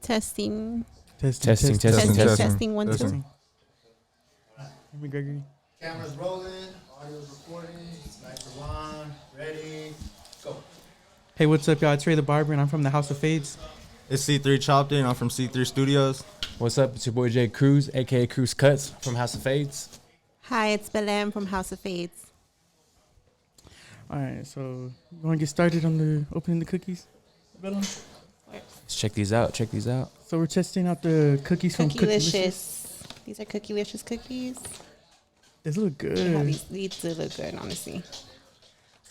Testing. Testing. 1, 2. Me, Gregory. Cameras rolling, audio's recording, lights are on, ready, go. Hey, what's up, y'all? It's Rey the Barber, and I'm from the House of Fades. It's C3 Chopped In. I'm from C3 Studios. What's up? It's your boy Jay Cruz, aka Cruz Cuts from House of Fades. Hi, it's Belem from House of Fades. All right, so you want to get started on the opening the cookies? Let's check these out. So we're testing out the cookies from Cookielicious. These are cookielicious cookies. These look good. Yeah, these do look good, honestly.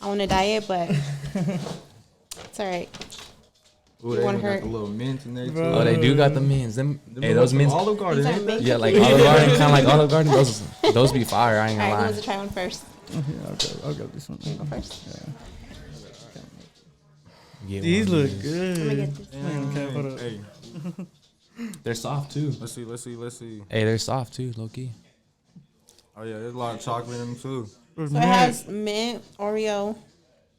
I want to diet, but it's all right. Ooh, they got the little mint in there too. Bro. Oh, they do got the mints. Hey, those mints. Olive Garden, ain't they? Yeah, like Olive Garden, kind of like Olive Garden. Those be fire. I ain't All gonna right, who lie. wants to try one first? I'll go this one. You go first. Yeah. Get These one of look these. good. I'm gonna get this. Okay, hold up. Hey, They're soft too. let's see. Hey, they're soft too, low key. Oh yeah, there's a lot of chocolate in them too. So it has mint, Oreo,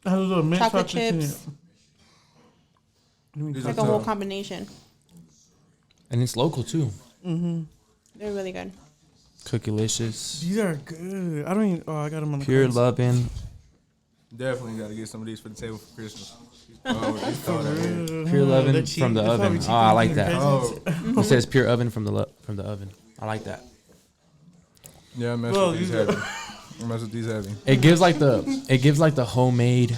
It has a little mint chocolate chocolate in chips. it. It's like a whole combination. And it's local too. They're really good. Cookielicious. These are good. I don't even. Oh, I got them on the Pure cards. loving. Definitely got to get some of these for the table for Christmas. Oh, Pure loving They're cheap. from the They're probably oven. cheaper Oh, I like than that. presents. It says pure oven from the oven. I like that. yeah, I mess Well, with these these heavy. I mess with these heavy. It gives like the homemade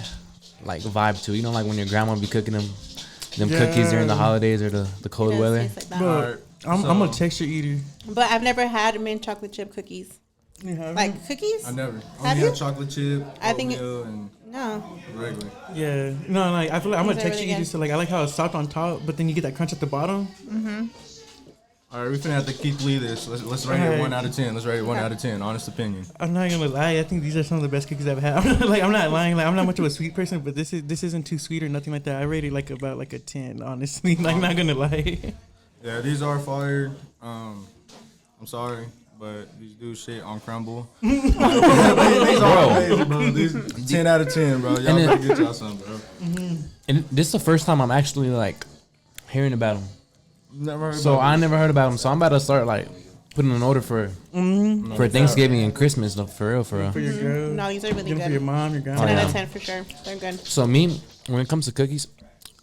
like vibe to it. You know, like when your grandma be cooking them cookies during the Yeah. holidays or the cold It does weather. taste like that. Bro, Alright, I'm a so- texture eater. But I've never had mint chocolate chip cookies. You have them? Like cookies? I never. Have Only you? had chocolate chip, I think it- oatmeal, and No. regular. Yeah. No, like I feel like I'm a These are texture really eater, good. so like I like how it's soft on top, but then you get that crunch at the bottom. All right, we finna have to keep lead this. Let's rate it Alright. 1 out of 10. Let's rate it 1 out of 10. Honest opinion. I'm not gonna lie. I think these are some of the best cookies I've had. I'm not lying. Like I'm not much of a sweet person, but this isn't too sweet or nothing like that. I rate it like about like a 10. Honestly, like not gonna lie. Yeah, these are fire. I'm sorry, but these do shit on crumble. these are amazing, bro. These 10 out of 10, bro. Y'all And better get y'all some, bro. And this is the first time I'm actually like hearing about them. Never heard So about I this. never heard about them. So I'm about to start like putting an order for Thanksgiving and Christmas. No, for real. For your girl. No, these are really Get them for your good. mom, your 10 grandma. yeah. out of 10 for sure. They're good. So me, when it comes to cookies,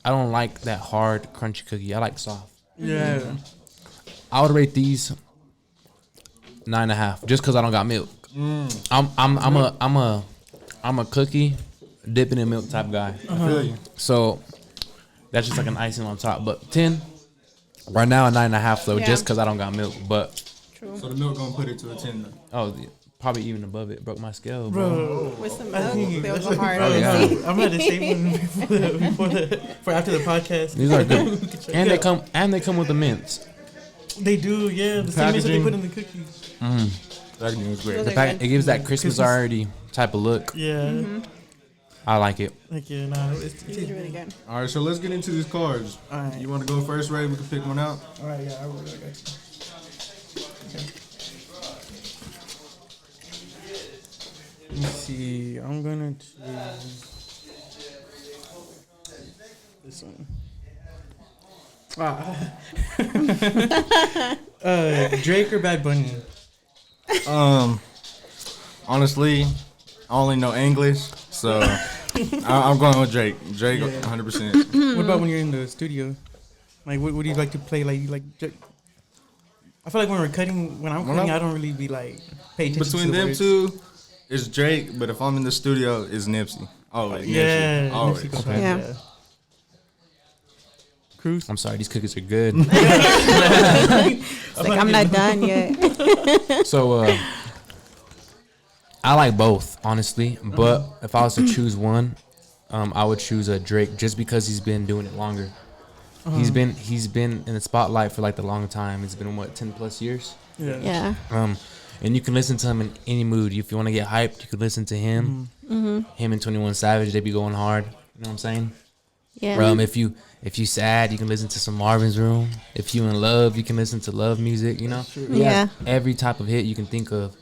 I don't like that hard, crunchy cookie. I like soft. Yeah. I would rate these 9.5, just because I don't got milk. I'm a cookie dipping in milk type guy. I feel you. So that's just like an icing on top. But 10 right now, a 9.5 though, Yeah. just because I don't got milk. But True. So the milk gonna put it to a 10 though. probably even above it. Broke my scale, bro. Bro. With some I milk, think they that's was hard. Oh, yeah. I'm gonna save one for after the podcast. These are good, and they come with the mints. They do, yeah. The same as what they Packaging. put in the cookies. Packaging was great. Those The are fact good. it gives that Christmas already type of look. Yeah. I like it. Like yeah, nah. These are really good. All right, so let's get into these cards. Alright. You want to go first, Ray? We can pick one out. All right, yeah, I got you. Okay. Let me see. I'm gonna choose this one. Drake or Bad Bunny? Honestly, I only know English, so I'm going with Drake. Drake, 100%. What about when you're in the studio? Like, what do you like to play? Like, you like? I feel like when I'm cutting, I don't really be like pay attention Between to the them words. two, it's Drake. But if I'm in the studio, it's Nipsey. Always. Yeah, Nipsey. Always. Nipsey goes Okay. hard, Yeah. Cruz. I'm sorry, these cookies are good. It's like I'm not done yet. So I like both, honestly. But if I was to choose one, I would choose a Drake just because he's been doing it longer. He's been in the spotlight for like the long time. It's been what 10+ years. Yeah. And you can listen to him in any mood. If you want to get hyped, you can listen to him. Him and 21 Savage, they be going hard. You know what I'm saying? Yeah. If you sad, you can listen to some Marvin's Room. If you in love, you can listen to love music. You know, He Yeah. has every type of hit you can think of,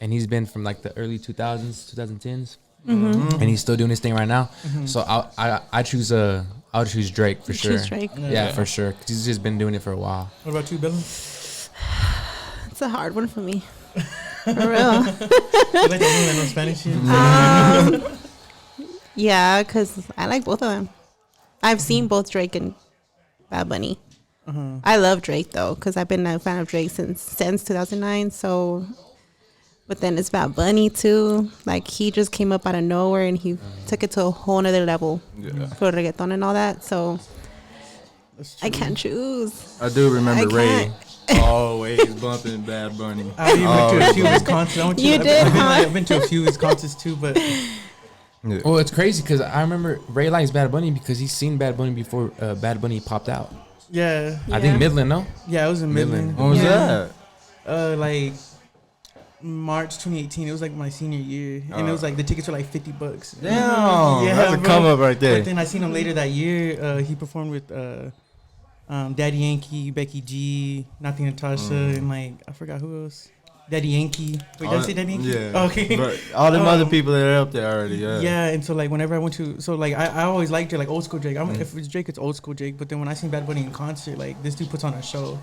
and he's been from like the early 2000s, 2010s. Mm-hmm. and he's still doing his thing right now. So I choose I would choose Drake for sure. Choose Drake. Yeah, for sure. 'Cause he's just been doing it for a while. What about you, Belem? It's a hard one for me. For real. You like the one that knows Spanish shit? Yeah, because I like both of them. I've seen both Drake and Bad Bunny. I love Drake though, because I've been a fan of Drake since 2009. So, but then it's Bad Bunny too. Like he just came up out of nowhere and he took it to a whole nother level for reggaeton and all that. So I can't choose. I do remember I Ray can't. always bumping Bad Bunny. I even went to a few of his concerts. You did, huh? I've been to a few of his concerts too, but Yeah. Well, it's crazy because I remember Ray likes Bad Bunny because he's seen Bad Bunny before Bad Bunny popped out. yeah, I think Midland, no? yeah, it was in Midland. When was Yeah. that? Like March 2018. It was like my senior year, and it was like the tickets were like $50. Damn, Yeah, that's a bro. come up right there. But then I seen him later that year. He performed with Daddy Yankee, Becky G, Nothing Natasha, and like I forgot who else. Daddy Yankee. Wait, did I say Daddy Yankee? Yeah. Okay. But all them other people that are up there already. Yeah. Yeah, and so like whenever I went to, so like I always liked Drake, like old school Drake. If it's Drake, it's old school Drake. But then when I seen Bad Bunny in concert, like this dude puts on a show.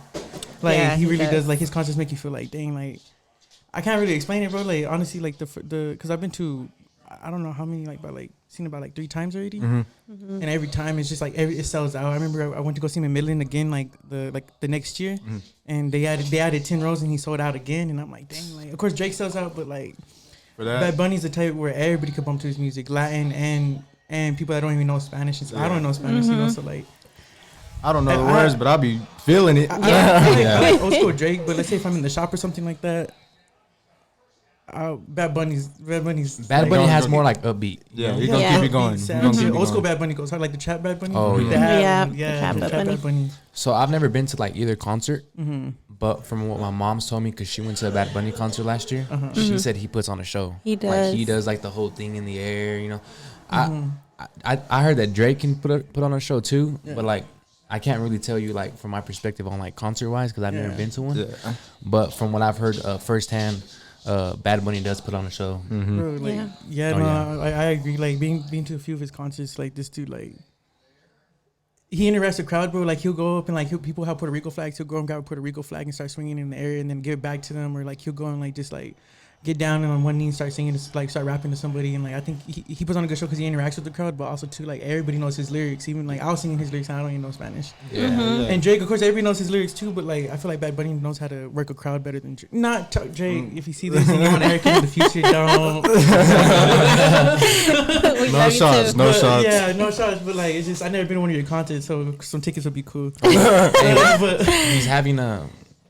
Like Yeah, he he really does. does. Like his concerts make you feel like, dang, like I can't really explain it, bro. Like honestly, like the because I've been to, I don't know how many, like, but like seen about like 3 times already, and every time it's just like it sells out. I remember I went to go see him in Midland again, like the next year, and they added 10 rows and he sold out again, and I'm like, dang, like of course Drake sells out, but like For that. Bad Bunny's the type where everybody could bump to his music, Latin and people that don't even know Spanish. And so I don't know Spanish, you know, so like I don't know the I- words, but I'll be feeling it. I like old school Drake, but let's say if I'm in the shop or something like that, Bad Bunny's Bad Like, Bunny go- has go- more like upbeat. Yeah, you he's know? gonna Yeah. keep it going. He's Sad gonna shit. keep it Old school going. Bad Bunny goes hard, like the trap Bad Bunny. Oh, yeah. Yeah, the yeah, trap the Bad trap Bunny. Bad Bunny. So I've never been to like either concert, but from what my mom's told me, because she went to a Bad Bunny concert last year, she said he puts on a show. He Like does. he does like the whole thing in the air, you know. I heard that Drake can put on a show too, but like I can't really tell you like from my perspective on like concert wise because I've never Yeah. been to one. Yeah. But from what I've heard firsthand, Bad Bunny does put on a show. Bro, like, Yeah. yeah, Oh, no, I agree. Like being to a few of his concerts, like this dude, like he interacts with the crowd, bro. Like he'll go up and like people have Puerto Rico flags. He'll go and grab a Puerto Rico flag and start swinging in the air and then give it back to them, or like he'll go and like just like get down and on one knee and start singing, like start rapping to somebody. And like I think he puts on a good show because he interacts with the crowd, but also too like everybody knows his lyrics. Even like I was singing his lyrics and I don't even know Spanish. Yeah. And Drake, of course, everybody knows his lyrics too, but like I feel like Bad Bunny knows how to work a crowd better than Drake. Not Drake. If you see this and you want Eric in the future, don't. We No love you shots, too. no But, shots. yeah, no shots. But like, it's just I never been to one of your concerts, so some tickets would be cool. But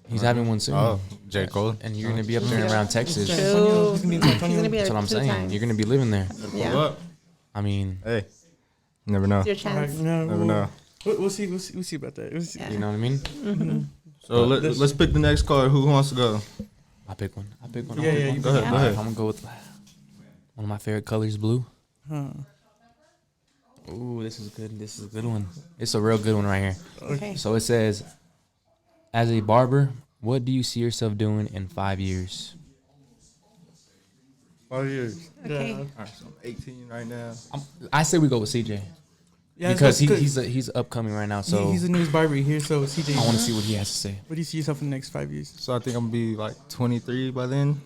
He's having one soon. Oh, J. Cole. And you're gonna be up there and around Texas. San That's Antonio, True. he's gonna be in San He's Antonio. gonna be there what I'm 2 saying. times. You're gonna be living there. Pull Yeah. up. I mean, Hey, never know. It's your All right, chance. no, Never know. We'll see. We'll see about that. We'll see. Yeah. you know what I mean? So let's pick the next card. Who wants to go? I pick one. Yeah, yeah, you Go ahead. Yeah. Go I'm ahead. gonna go with one of my favorite colors, blue. Huh. Ooh, this is good. This is a good one. It's a real good one right here. Okay. So it says, as a barber, what do you see yourself doing in 5 years? 5 years. Okay. Yeah. All right, so I'm 18 right now. I say we go with CJ Yeah, because so- he's upcoming right now. So he's the newest barber here. So CJ, I want to see what he has to say. what do you see yourself in the next 5 years? So I think I'm gonna be like 23 by then.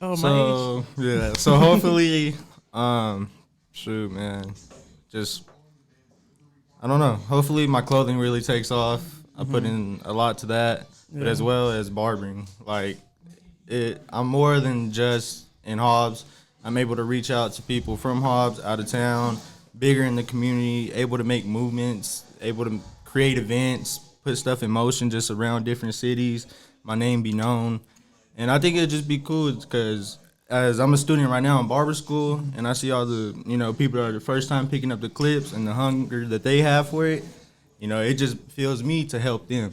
Oh, my age. So yeah. So hopefully, shoot, man, just I don't know. Hopefully my clothing really takes off. I put in a lot to that, but as well as barbering. Like I'm more than just in Hobbs. I'm able to reach out to people from Hobbs, out of town, bigger in the community, able to make movements, able to create events, put stuff in motion just around different cities. My name be known. And I think it'd just be cool because as I'm a student right now in barber school and I see all the, people that are the first time picking up the clips and the hunger that they have for it, it just feels me to help them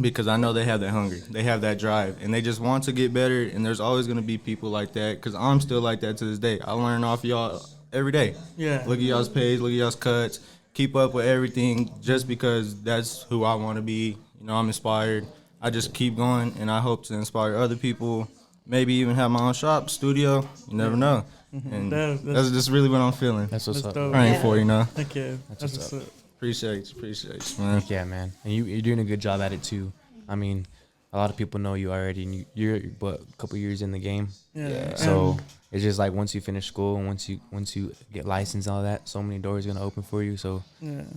because I know they have that hunger. They have that drive and they just want to get better. And there's always going to be people like that because I'm still like that to this day. I learn off y'all every day. Yeah. Look at y'all's page, look at y'all's cuts, keep up with everything just because that's who I want to be. I'm inspired. I just keep going, and I hope to inspire other people maybe even have my own shop, studio. You never know. And that's just really what I'm feeling. That's what's up. dope. Praying for, you know. Heck yeah. That's what's what's up. Appreciate you, man. Yeah, man. And you're doing a good job at it too. I mean, a lot of people know you already, and you're but a couple years in the game. Yeah. So it's just like once you finish school and once you get licensed and all that, so many doors are gonna open for you. So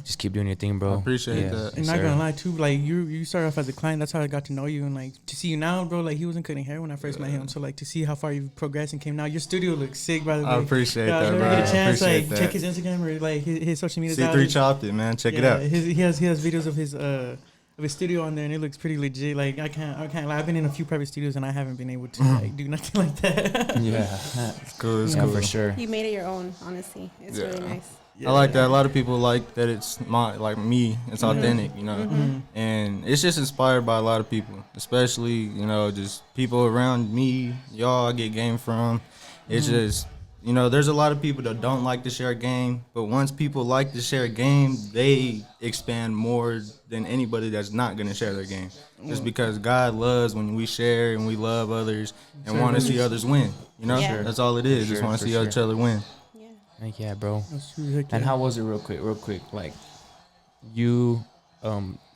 just keep doing your thing, bro. I appreciate that. And not gonna lie too, like you started off as a client. That's how I got to know you, and like to see you now, bro. Like he wasn't cutting hair when I first met him, so like to see how far you've progressed and came now. Your studio looks sick, by the way. I appreciate that, if bro. you get a chance, I like appreciate check that. his Instagram or like his social media. C3 chopped it, man. Check it out. He has videos of his studio on there, and it looks pretty legit. Like I can't lie. I've been in a few private studios, and I haven't been able to like do nothing like that. Yeah, It's cool. It's yeah, cool. for sure. You made it your own, honestly. It's really nice. I like that. A lot of people like that it's like me. It's authentic, you know. And it's just inspired by a lot of people, especially, you know, just people around me, y'all I get game from. It's just, you know, there's a lot of people that don't like to share game, but once people like to share game, they expand more than anybody that's not going to share their game. Just because God loves when we share and we love others and want to see others win, you know? Yeah. That's all it is. For Just sure, want to for see sure. each other win. Yeah. Heck yeah, bro. That's true, heck And yeah. how was it, real quick, like you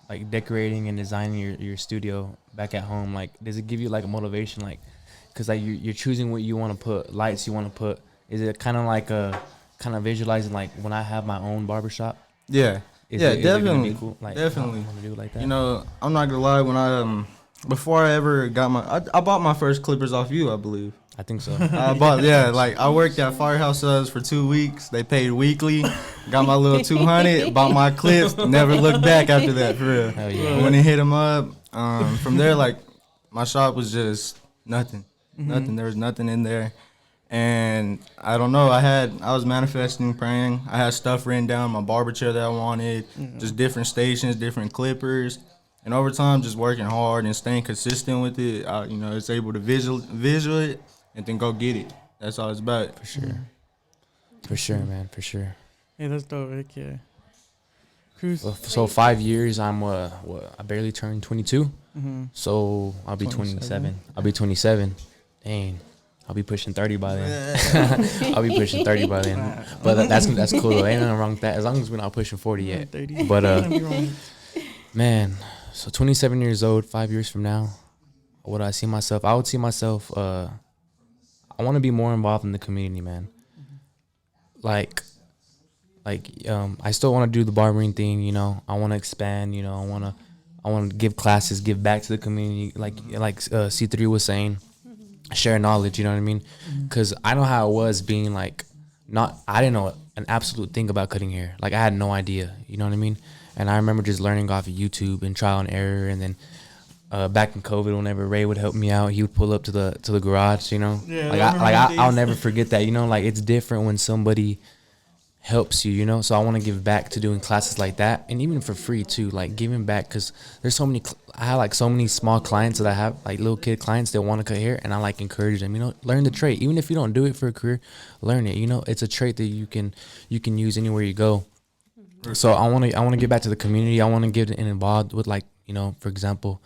like decorating and designing your studio back at home? Like, does it give you like a motivation, like, because like you're choosing what you want to put, lights you want to put? Is it kind of like a kind of visualizing like when I have my own barbershop? Yeah. Is Yeah, it gonna definitely. be cool? Like, Definitely. I want to do it like that. You know, I'm not gonna lie. When I before I ever got I bought my first clippers off you, I believe. I think so. I bought like I worked at Firehouse Subs for 2 weeks. They paid weekly. Got my little 200. Bought my clips. Never looked back after that, for real. Hell yeah. When they hit them up, from there, like my shop was just nothing. Nothing. There was nothing in there. And I don't know. I was manifesting, praying. I had stuff written down, my barber chair that I wanted, just different stations, different clippers. And over time, just working hard and staying consistent with it, you know, it's able to visual it and then go get it. That's all it's about. For sure. For sure, man. For sure. Hey, that's dope. Heck yeah. Cruz. So 5 years, I'm I barely turned 22. So I'll be 27. I'll be 27. Dang. I'll be pushing 30 by then. I'll be pushing 30 by then. But that's cool though. Ain't nothing wrong with that. As long as we're not pushing 40 yet. 30. But man, so 27 years old, 5 years from now, what do I see myself? I would see myself. I want to be more involved in the community, man. Like, I still want to do the barbering thing. You know, I want to expand. You know, I want to give classes, give back to the community. Like C3 was saying. Share knowledge, you know what I mean? Because I know how it was being like, I didn't know an absolute thing about cutting hair. Like I had no idea, you know what I mean? And I remember just learning off of YouTube and trial and error. And then back in COVID, whenever Ray would help me out, he would pull up to the garage, you know? Yeah, I'll never forget that, you know? Like it's different when somebody helps you, you know? So I want to give back to doing classes like that, and even for free too, like giving back, because there's so many I have like so many small clients that I have, like little kid clients that want to cut hair, and I like encourage them, you know, learn the trade. Even if you don't do it for a career, learn it, you know? It's a trait that you can use anywhere you go. So I want to get back to the community. I want to get involved with, like, you know, for example,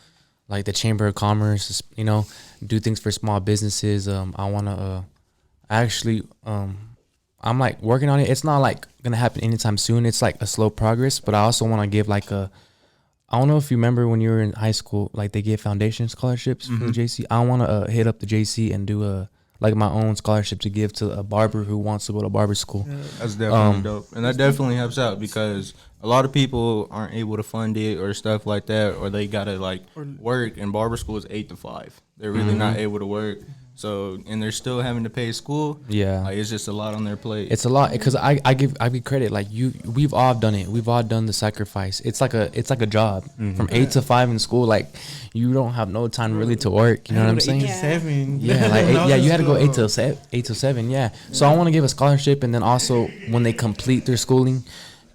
like the Chamber of Commerce, you know, do things for small businesses. I want to actually I'm like working on it. It's not like gonna happen anytime soon. It's like a slow progress, but I also want to give like I don't know if you remember when you were in high school, like they give foundation scholarships for the JC. I want to hit up the JC and do like my own scholarship to give to a barber who wants to go to barber school. That's definitely dope. And that definitely helps out, because a lot of people aren't able to fund it or stuff like that, or they gotta like work, and barber school is 8 to 5. They're really not able to work. So, and they're still having to pay school. Yeah, like, it's just a lot on their plate. It's a lot, because I give credit. Like we've all done it. We've all done the sacrifice. It's like a job from 8 to 5 in school. Like you don't have no time really to work. You know what I'm saying? 8 to 7. Yeah, like you had to go 8 till 7. Yeah. So I want to give a scholarship, and then also when they complete their schooling,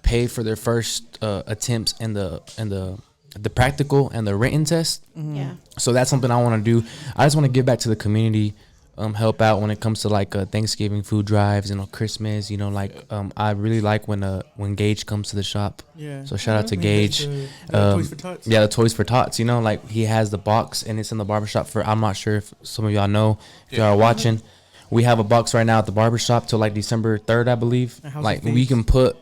pay for their first attempts and the practical and the written test. Yeah. So that's something I want to do. I just want to give back to the community. help out when it comes to like Thanksgiving food drives and Christmas. I really like when Gage comes to the shop. Yeah. So shout out to Gage. Toys for Tots. Yeah, the Toys for Tots. Like he has the box and it's in the barbershop for. I'm not sure if some of y'all know if y'all are watching. We have a box right now at the barbershop till like December 3rd, I believe. Like you can put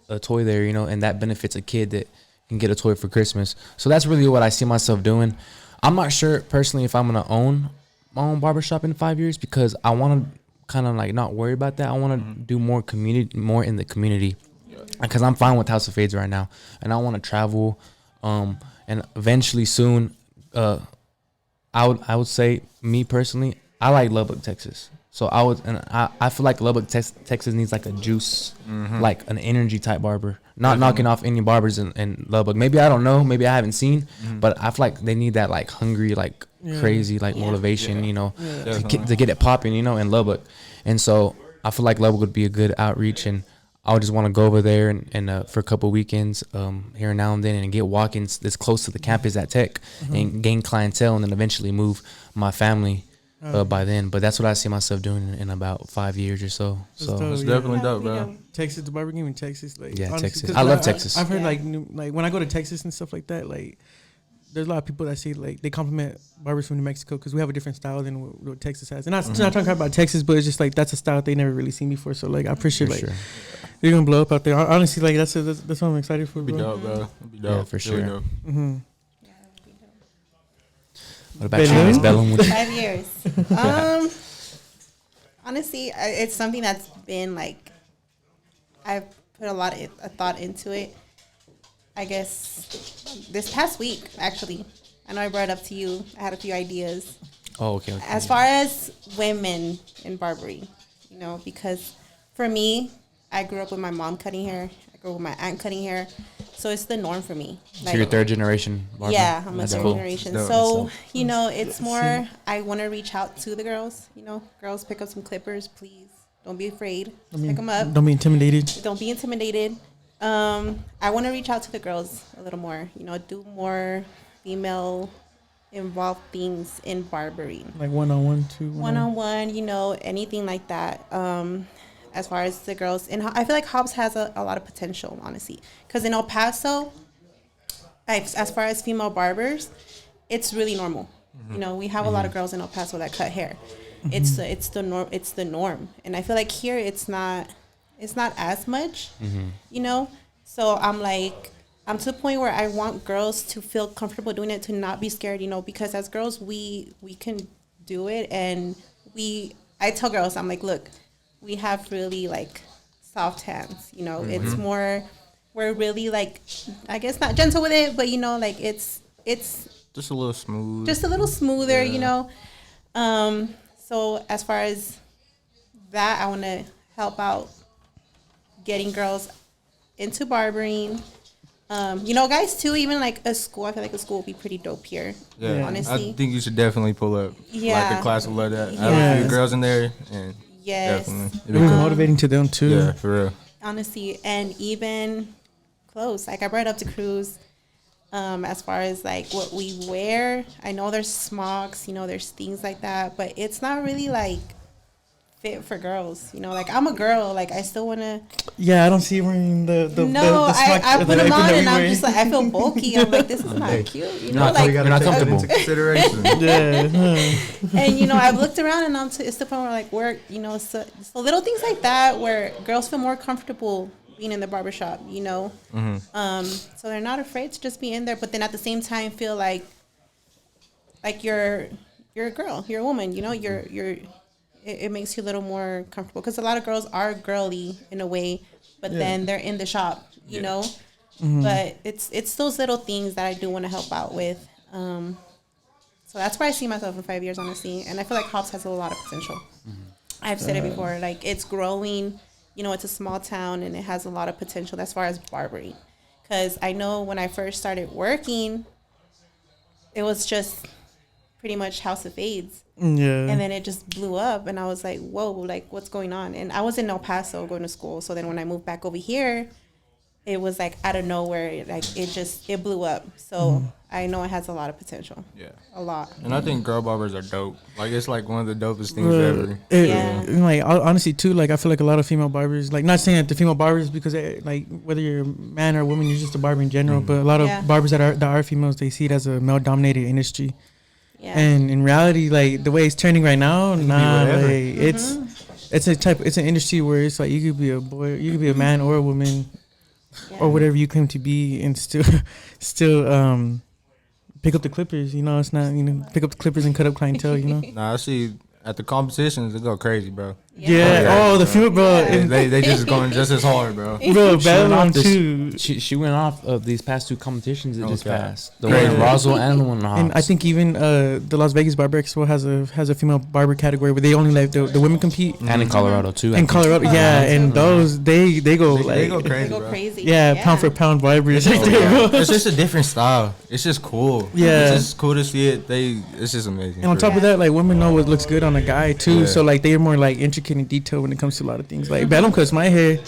a toy there, and that benefits a kid that can get a toy for Christmas. So that's really what I see myself doing. I'm not sure personally if I'm gonna own my own barbershop in 5 years because I want to kind of like not worry about that. I want to do more in the community because I'm fine with House of Fades right now, and I want to travel, and eventually soon, I would say me personally, I like Lubbock, Texas. So I feel like Lubbock, Texas needs like a juice, like an energy type barber. Not knocking off any barbers in Lubbock. Maybe I don't know. Maybe I haven't seen, but I feel like they need that like hungry, like crazy, like motivation, to get it popping, in Lubbock. And so I feel like Lubbock would be a good outreach, and I would just want to go over there and for a couple of weekends, here and now and then, and get walk-ins that's close to the campus at Tech, and gain clientele, and then eventually move my family. By then, but that's what I see myself doing in about 5 years or so. So it's definitely dope, bro. Texas, the barber game in Texas, like honestly, Texas. I love Texas. I've heard like when I go to Texas and stuff like that, like there's a lot of people that say like they compliment barbers from New Mexico because we have a different style than what Texas has. And I'm not talking about Texas, but it's just like that's a style they never really seen before. So like I appreciate they're gonna blow up out there. Honestly, like that's what I'm excited for. It'll be dope, bro. It'll be dope. Yeah, for sure. Really dope. What about you, Miss Belem? 5 years. Honestly, it's something that's been like I've put a lot of thought into it. I guess this past week, actually, I know I brought it up to you. I had a few ideas. Oh, okay. As far as women in barbering, because for me, I grew up with my mom cutting hair. I grew up with my aunt cutting hair. So it's the norm for me. So you're third generation barber? Yeah, I'm a third generation. So, it's more, I want to reach out to the girls. Girls, pick up some clippers, please. Don't be afraid. Pick them up. Don't be intimidated. Don't be intimidated. I want to reach out to the girls a little more. Do more female involved things in barbering. Like one-on-one, too. One-on-one, anything like that. As far as the girls, and I feel like Hobbs has a lot of potential, honestly, because in El Paso, as far as female barbers, it's really normal. We have a lot of girls in El Paso that cut hair. It's the norm, and I feel like here it's not as much. So I'm to the point where I want girls to feel comfortable doing it, to not be scared. Because as girls we can do it, and I tell girls, I'm like, look. We have really like soft hands, It's more, we're really like, I guess not gentle with it, but like it's just a little smooth, just a little smoother, So as far as that, I want to help out getting girls into barbering. Guys too, even like a school. I feel like a school would be pretty dope here. Yeah, honestly. I think you should definitely pull up. Yeah, like a class will love that. Yeah. I have a few girls in there, and yes, definitely. It'll be motivating to them too. Yeah, for real. Honestly, and even clothes. Like I brought up to Cruz. As far as like what we wear, I know there's smocks, there's things like that, but it's not really like fit for girls. Like I'm a girl, like I still wanna. Yeah, I don't see you wearing the I put them on and I'm just like I feel bulky. I'm like, this is not cute. You're not comfortable. Into consideration. And I've looked around and it's the point where like work, so little things like that where girls feel more comfortable being in the barbershop, so they're not afraid to just be in there, but then at the same time feel like you're a girl, you're a woman, it makes you a little more comfortable, because a lot of girls are girly in a way, but then they're in the shop, but it's those little things that I do want to help out with. So that's where I see myself in 5 years, honestly, and I feel like Hobbs has a lot of potential. I've said it before, like it's growing. It's a small town and it has a lot of potential as far as barbering. Because I know when I first started working, it was just pretty much House of Fades. Yeah. And then it just blew up and I was like, whoa, like what's going on? And I was in El Paso going to school. So then when I moved back over here, it was like out of nowhere, like it blew up. So I know it has a lot of potential. Yeah. A lot. And I think girl barbers are dope. Like, it's like one of the dopest things ever. Yeah. Like honestly too, like I feel like a lot of female barbers, like not saying that the female barbers because like whether you're a man or a woman, you're just a barber in general. But a lot of barbers that are females, they see it as a male dominated industry. Yeah. And in reality, like the way it's turning right now, like it's an industry where it's like you could be a boy, you could be a man or a woman, or whatever you claim to be, and still pick up the clippers. You know, it's not pick up the clippers and cut up clientele. You know. Nah, I see at the competitions, they go crazy, bro. Yeah. Oh, the female, bro. They just going just as hard, bro. Bro, Belem too. She went off of these past 2 competitions that just passed. The Crazy. one in Roswell and the one in Hobbs. And I think even the Las Vegas Barber Expo has a female barber category where they only let the women compete. And in Colorado too. In Colorado, and those they go like They go crazy, They go bro. crazy. yeah, pound for pound barbers. Right there, bro. It's just a different style. It's just cool. Yeah. It's just cool to see it. It's just amazing. And on top of that, like women know what looks good on a guy too, Yeah. so like they're more like intricate and detailed when it comes to a lot of things. Like Belem cuts my hair.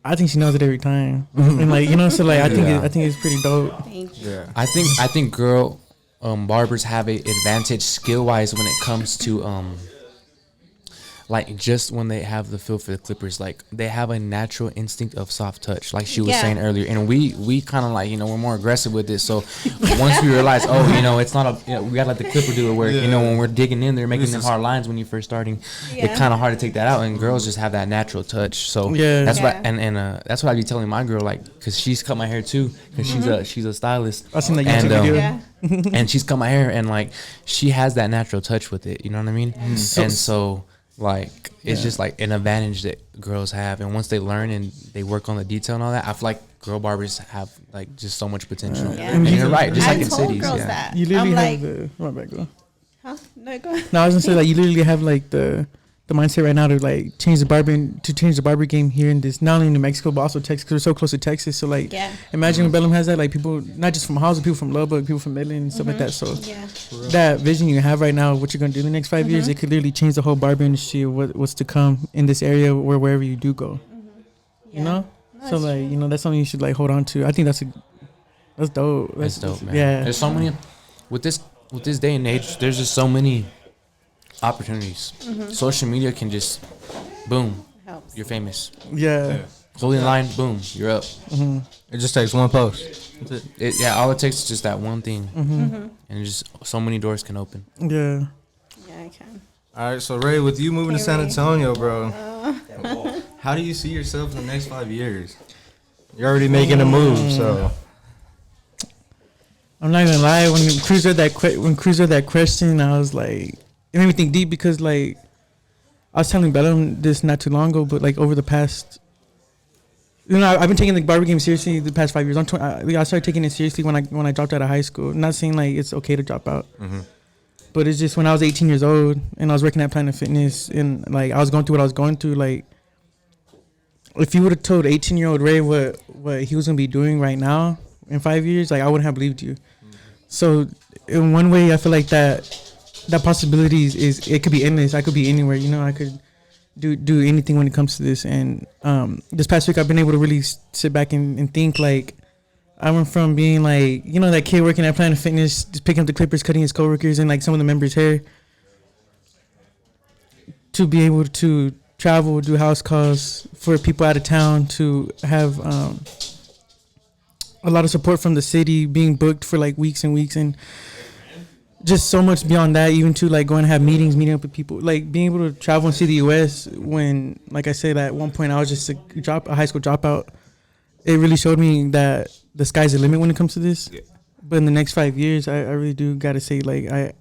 I think she knows it every time, and like so like I think it's pretty dope. Thank you. Yeah. I think girl barbers have a advantage skill wise when it comes to like just when they have the feel for the clippers, like they have a natural instinct of soft touch, like she was saying earlier, and we kind of like we're more aggressive with it. So once we realize, it's not we gotta let the clipper do the work. When we're digging in, they're making them hard lines when you're first starting. It's kind of hard to take that out, and girls just have that natural touch. So that's why, and that's what I be telling my girl, like, because she's cut my hair too, because she's a stylist. I seen that YouTube video. And she's cut my hair, and like she has that natural touch with it. You know what I mean? And so. Like it's just like an advantage that girls have, and once they learn and they work on the detail and all that, I feel like girl barbers have like just so much potential. And you're right, just like in cities. That. You literally I'm have the. Oh, my bad, go. Huh? No, go ahead. No, I was gonna say like you literally have like the mindset right now to like change the barber game here in this, not only in New Mexico but also Texas, because we're so close to Texas. So like, imagine when Belem has that, like people not just from House, but people from Lubbock, people from Midland and stuff like that. So that vision you have right now, what you're gonna do in the next 5 years, it could literally change the whole barber industry of what's to come in this area or wherever you do go. You know, so like that's something you should like hold on to. I think that's dope. That's dope, man. Yeah, there's so many with this day and age. There's just so many opportunities. Social media can just boom, Helps. you're famous. Yeah. Holding the line, boom, you're up. It just takes one post. That's it. All it takes is just that one thing, and just so many doors can open. Yeah. Yeah, I can. All right, so Ray, with you moving to San Ray. Antonio, bro, how do you see yourself in the next 5 years? You're already making a move, so. I'm not gonna lie. When Cruz read that question, I was like, it made me think deep because like I was telling Belem this not too long ago, but like over the past, I've been taking the barber game seriously the past 5 years. I started taking it seriously when I dropped out of high school. I'm not saying like it's okay to drop out, but it's just when I was 18 years old and I was working at Planet Fitness and like I was going through what I was going through. Like, if you would have told 18-year-old Ray what he was gonna be doing right now in 5 years, like I wouldn't have believed you. So in one way, I feel like that possibility is it could be endless. I could be anywhere. I could do anything when it comes to this. And this past week, I've been able to really sit back and think. Like, I went from being like that kid working at Planet Fitness, just picking up the clippers, cutting his coworkers and like some of the members' hair, to be able to travel, do house calls for people out of town, to have a lot of support from the city, being booked for like weeks and weeks, and just so much beyond that, even to like going to have meetings, meeting up with people, like being able to travel and see the U.S. when, like I said, at one point I was just a high school dropout. It really showed me that the sky's the limit when it comes to this. Yeah. But in the next 5 years, I really do got to say, like,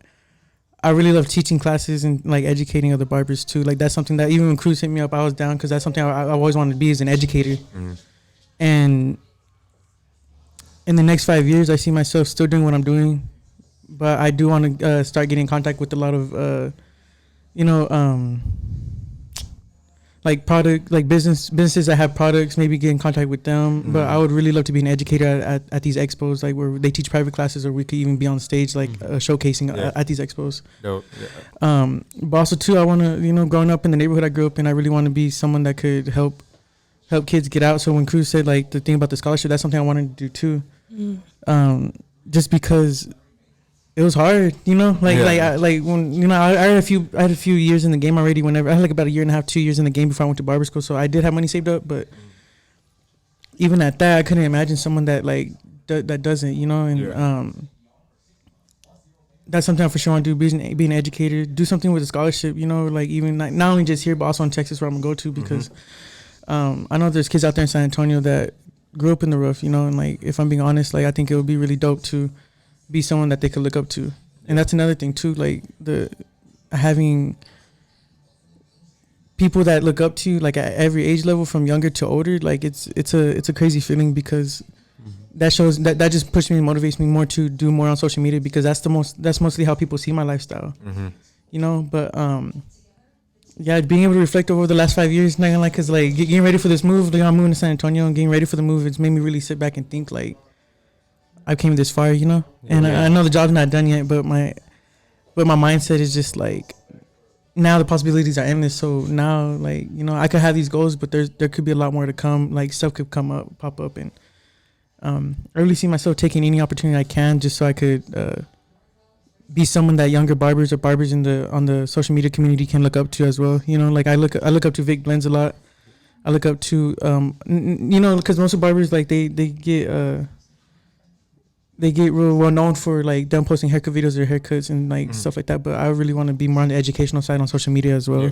I really love teaching classes and like educating other barbers too. Like that's something that even when Cruz hit me up, I was down because that's something I always wanted to be, as an educator. And in the next 5 years, I see myself still doing what I'm doing, but I do want to start getting in contact with a lot of, like product, like businesses that have products. Maybe get in contact with them. But I would really love to be an educator at these expos, like where they teach private classes, or we could even be on stage, like showcasing at these expos. Dope. Yeah. But also too, I want to, growing up in the neighborhood I grew up in, I really want to be someone that could help help kids get out. So when Cruz said like the thing about the scholarship, that's something I wanted to do too. Just because it was hard, you know, like when you know I had a few years in the game already. Whenever I had like about a year and a half, 2 years in the game before I went to barber school, so I did have money saved up. But even at that, I couldn't imagine someone that like that doesn't, you know, and that's something I for sure want to do. Being an educator, do something with a scholarship, you know, like even like not only just here but also in Texas where I'm gonna go to because I know there's kids out there in San Antonio that grew up in the rough, you know, and like if I'm being honest, like I think it would be really dope to be someone that they could look up to. And that's another thing too, like having people that look up to you like at every age level from younger to older, like it's a crazy feeling because that shows that just pushes me, motivates me more to do more on social media because that's mostly how people see my lifestyle, you know. But yeah, being able to reflect over the last 5 years, not gonna lie, cause like getting ready for this move, like I'm moving to San Antonio and getting ready for the move, it's made me really sit back and think like I came this far, you know. And I know the job's not done yet, but my mindset is just like now the possibilities are endless. So now, like, you know, I could have these goals, but there could be a lot more to come. Like stuff could pop up, and I really see myself taking any opportunity I can just so I could be someone that younger barbers or barbers on the social media community can look up to as well. You know, like I look up to Vic Blends a lot. I look up to you know, because most of barbers like they get real well known for like them posting haircut videos or haircuts and like stuff like that. But I really want to be more on the educational side on social media as well. Yeah.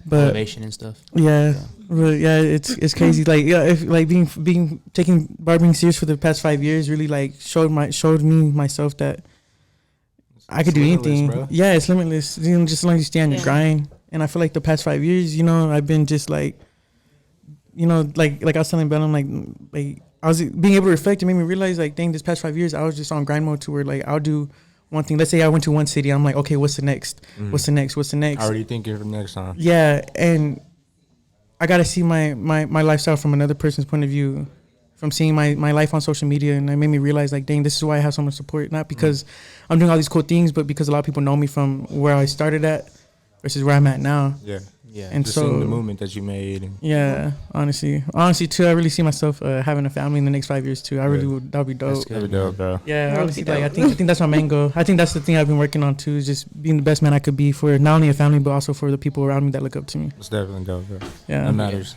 But motivation and stuff. Yeah, really, yeah, it's crazy. Like if like being taking barbering serious for the past 5 years really like showed me myself that I could do anything. Bro. Yeah, it's limitless. You know, just as long as you stay on your grind. And I feel like the past 5 years, you know, I've been just like, you know, like I was telling Belem, like I was being able to reflect. It made me realize, like, dang, this past 5 years, I was just on grind mode to where, like, I'll do one thing. Let's say I went to one city. I'm like, okay, what's the next? What's the next? What's the next? Already thinking for next time. Yeah, and I got to see my lifestyle from another person's point of view, from seeing my life on social media. And it made me realize, like, dang, this is why I have so much support. Not because I'm doing all these cool things, but because a lot of people know me from where I started at versus where I'm at now. Yeah. Yeah, and just so seeing the movement that you made. And yeah, honestly too, I really see myself having a family in the next 5 years too. I really would. That'd be dope. That'd be dope, bro. Yeah, honestly, like I think that's my main goal. I think that's the thing I've been working on too, is just being the best man I could be for not only a family but also for the people around me that look up to me. It's definitely dope, bro. Yeah, that matters.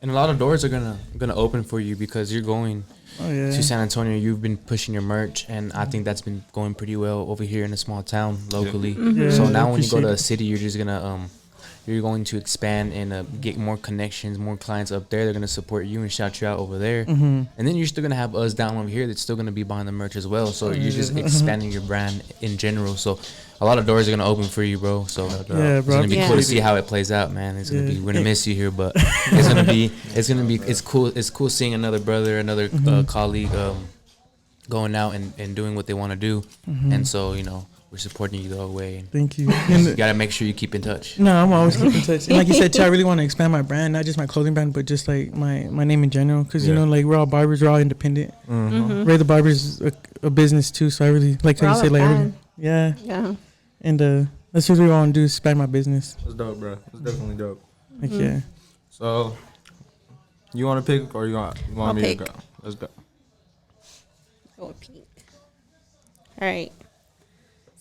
And a lot of doors are gonna open for you because you're going to San Antonio. You've been pushing your merch, and I think that's been going pretty well over here in a small town locally. Yeah. So now when you go to a city, you're just gonna you're going to expand and get more connections, more clients up there. They're going to support you and shout you out over there. And then you're still going to have us down over here that's still going to be buying the merch as well. So you're just expanding your brand in general. So a lot of doors are going to open for you, bro. So it's going to be cool to see how it plays out, man. It's going to be, we're going to miss you here, but it's cool. It's cool seeing another brother, another colleague going out and doing what they want to do. And so, you know, we're supporting you the whole way. And thank you. You gotta make sure you keep in touch. No, I'm always keeping in touch. And like you said, too, I really want to expand my brand, not just my clothing brand, but just like my name in general. Because you know, like we're all barbers, we're all independent. Rey The Barber is a business too, so I really like how you say like yeah. And that's what we want to do, is expand my business. That's dope, bro. That's definitely dope. Like yeah. So, you want to pick or you want me to go? Let's go. Go pink. All right.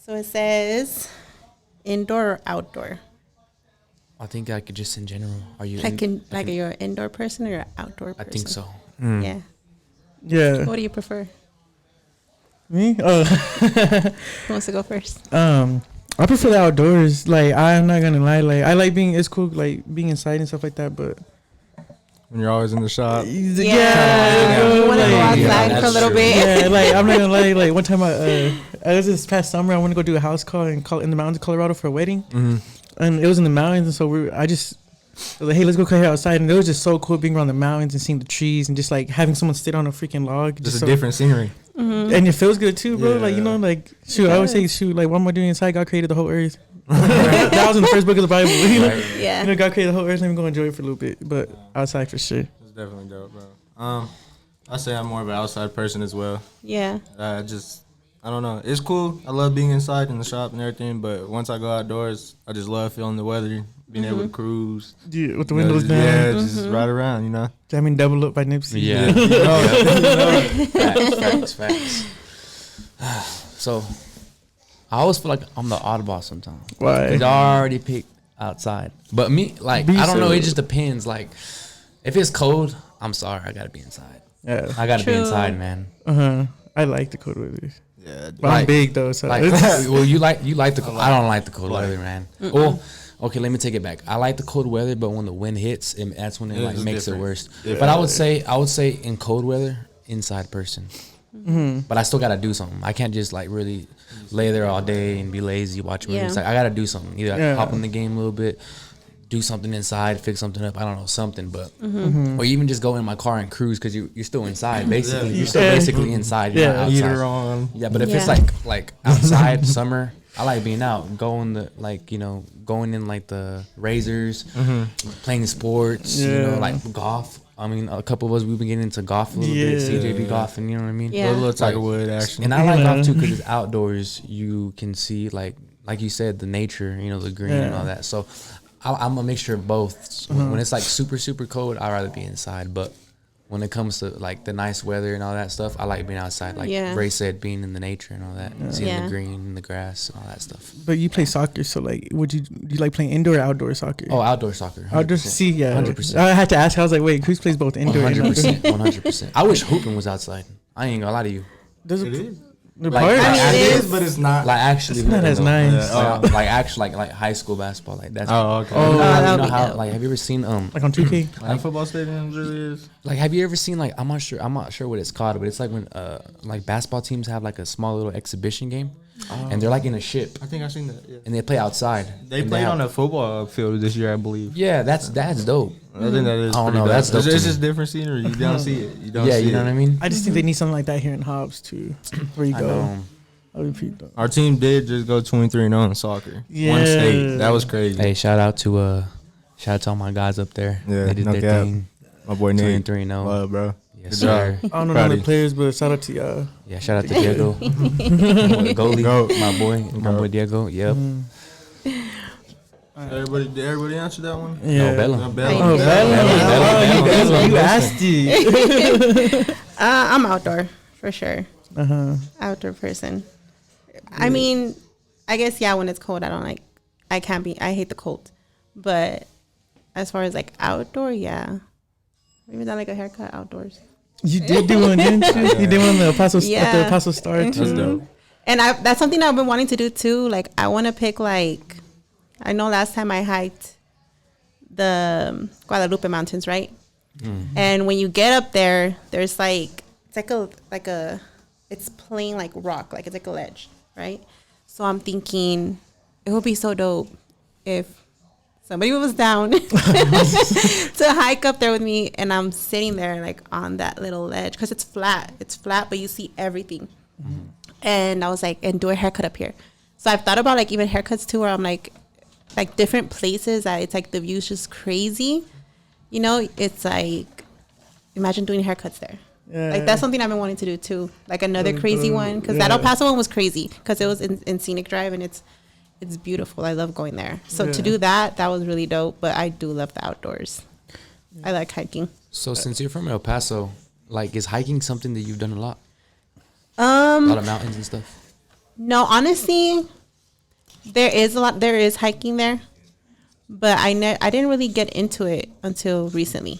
So it says indoor or outdoor? I think I could just in general. Are you you're an indoor person or you're an outdoor person? I think so. Yeah. Yeah. What do you prefer? Me? Who wants to go first? I prefer the outdoors. Like I'm not gonna lie. Like I like being. It's cool. Like being inside and stuff like that. But when you're always in the shop. Yeah. You want to go outside for a little bit. Yeah. Like I'm not gonna lie. Like one time I was this past summer. I went to go do a house call in the mountains of Colorado for a wedding, and it was in the mountains. And so I was like, hey, let's go cut hair outside. And it was just so cool being around the mountains and seeing the trees and just like having someone sit on a freaking log. Just a different scenery. And it feels good too, bro. Yeah. Like, you know, like shoot, I always say like what am I doing inside? God created the whole earth. That was in the first book of the Bible. You know? Yeah. You know, God created the whole earth. Let me go enjoy it for a little bit. But outside for sure. It's definitely dope, bro. I say I'm more of an outside person as well. Yeah. I don't know. It's cool. I love being inside in the shop and everything, but once I go outdoors, I just love feeling the weather, being able to cruise. Yeah, with the You know, windows just- down. Yeah, just ride around, you know. Jamming Double Up by Nipsey. Yeah. Facts. So, I always feel like I'm the oddball sometimes. Why? Because I already picked outside. But me, like, Be I don't know. so- It just depends. Like, if it's cold, I'm sorry. I got to be inside. Yeah. I got to be True. inside, man. I like the cold weather. Yeah, But I'm Like- big though, so Like, it's, well, you like the cold. I don't like the cold weather, man. Well, okay, let me take it back. I like the cold weather, but when the wind hits, that's when it Yeah, like it's makes different. it worse. Yeah. But I would say in cold weather, inside person. But I still gotta do something. I can't just like really lay there all day and be lazy, watch movies. Yeah. Like I gotta do something. Either I Yeah. hop in the game a little bit, do something inside, fix something up. I don't know, something. But or even just go in my car and cruise because you're still inside. Basically, Yeah. you're still Yeah. basically inside. You're Yeah. not outside. heater on. Yeah, but if it's Yeah. like outside summer, I like being out, going going in like the razors, playing sports, Yeah. like golf. I mean, a couple of us we've been getting into golf a little bit. Yeah. CJ be golfing, you know what I mean? Yeah. A little Tiger Wood action. And I like Yeah. golf too because it's outdoors. You can see like you said, the nature, the green and Yeah. all that. So I'm a mixture of both. So when it's like super super cold, I'd rather be inside. But when it comes to like the nice weather and all that stuff, I like being outside. Like Yeah. Ray said, being in the nature and all that, seeing Yeah. the green and the grass and all that stuff. but you play soccer, so like, do you like playing indoor or outdoor soccer? Oh, outdoor soccer. Outdoor. 100%. See, yeah, 100%. I had to ask. I was like, wait, Cruz plays both indoor and outdoor. 100%. 100%. I wish hooping was outside. I ain't gonna lie to you. Does It is. the Like, part? I mean, It it is, but it's not. Like actually, It's not as nice. Yeah. Like actually, like high school basketball. Like that's. Oh, okay. Oh, You know, that you would know be how? dope. Like, have you ever seen like on 2K? Like football stadiums really is. Like, have you ever seen like I'm not sure what it's called, but it's like when like basketball teams have like a small little exhibition game, and they're like in a ship I think I've seen that. Yeah. and they play outside. They And played have- on a football field this year, I believe. Yeah, that's dope. I think that is. I don't pretty know, dope. that's dope It's, to it's me. just different scenery. You don't see it. You don't Yeah, see you know it. what I mean. I just think they need something like that here in Hobbs too, where you I go. know. I would repeat that. Our team did just go 23-0 in soccer. One state. That was crazy. Hey, shout out to all my guys up there. Yeah, They did no their cap. thing. My boy Nate. 23-0. Love, bro. Yes, Good job. sir. I don't know Proud none of of the you. players, but shout out to y'all. Yeah, shout out to Diego. Goalie, Goat. my boy Diego. Yep. Everybody answered that one? Yeah. No, Belem. No, Oh, Belem. Belem. Belem. You asked it. I'm outdoor for sure. Outdoor person. I mean, I guess when it's cold, I hate the cold. But as far as like outdoor, yeah. Even done like a haircut outdoors. You did do one, didn't you? You did one on the Apostle at the Yeah. Apostle Star too. That's dope. And that's something that I've been wanting to do too. Like I want to pick like, I know last time I hiked the Guadalupe Mountains, right? And when you get up there, there's like, it's plain like rock, like it's like a ledge, right? So I'm thinking it would be so dope if somebody was down to hike up there with me, and I'm sitting there like on that little ledge because it's flat, but you see everything. And I was like, and do a haircut up here. So I've thought about like even haircuts too, where I'm like different places that it's like the view's just crazy. You know, it's like, imagine doing haircuts there. Yeah. Like that's something I've been wanting to do too. Like another crazy one, because that El Paso one was crazy because it was in Scenic Drive, and it's beautiful. I love going there. So to do that was really dope. But I do love the outdoors. I like hiking. So since you're from El Paso, like, is hiking something that you've done a lot? A lot of mountains and stuff. No, honestly, there is hiking there, but I didn't really get into it until recently.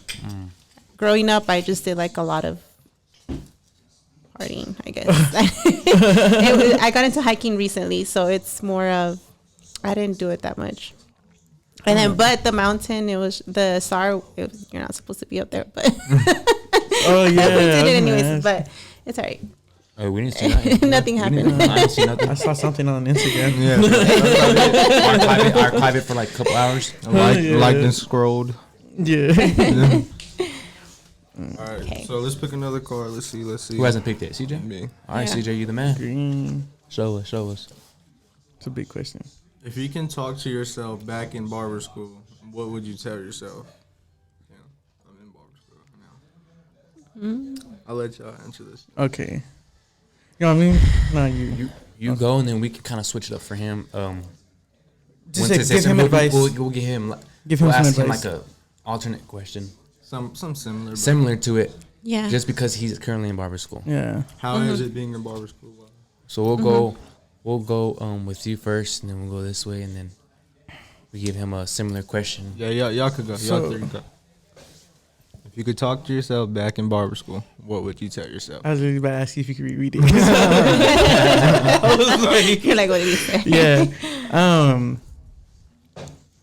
Growing up, I just did like a lot of partying, I guess. I got into hiking recently, so it's more of, I didn't do it that much. And then, but the mountain, it was the SAR. You're not supposed to be up there, but Oh yeah. we did it anyways. man. But it's alright. Oh, we didn't see nothing. Nothing happened. I didn't see nothing. I saw something on Instagram. Yeah. Archive it for like a couple hours. Liked and scrolled. Yeah. All right. Okay. So let's pick another card. Let's see. Who hasn't picked it? CJ? Me. All right, Yeah. CJ, you the man. Green. Show us. It's a big question. If you can talk to yourself back in barber school, what would you tell yourself? Yeah, I'm in barber school now. I'll let y'all answer this. Okay. You know what I mean? No, you. You go, and then we can kind of switch it up for him. Just Once it says give him something, advice. We'll give him. Give him we'll some ask him advice. like a alternate question, Some similar. but similar to it, Yeah. just because he's currently in barber school. Yeah. How is it being in barber school? So we'll go with you first, and then we'll go this way, and then we give him a similar question. Yeah, y'all could go. So- Y'all three go. If you could talk to yourself back in barber school, what would you tell yourself? I was really about to ask you if you could reread it. You're like, what did he say? Yeah.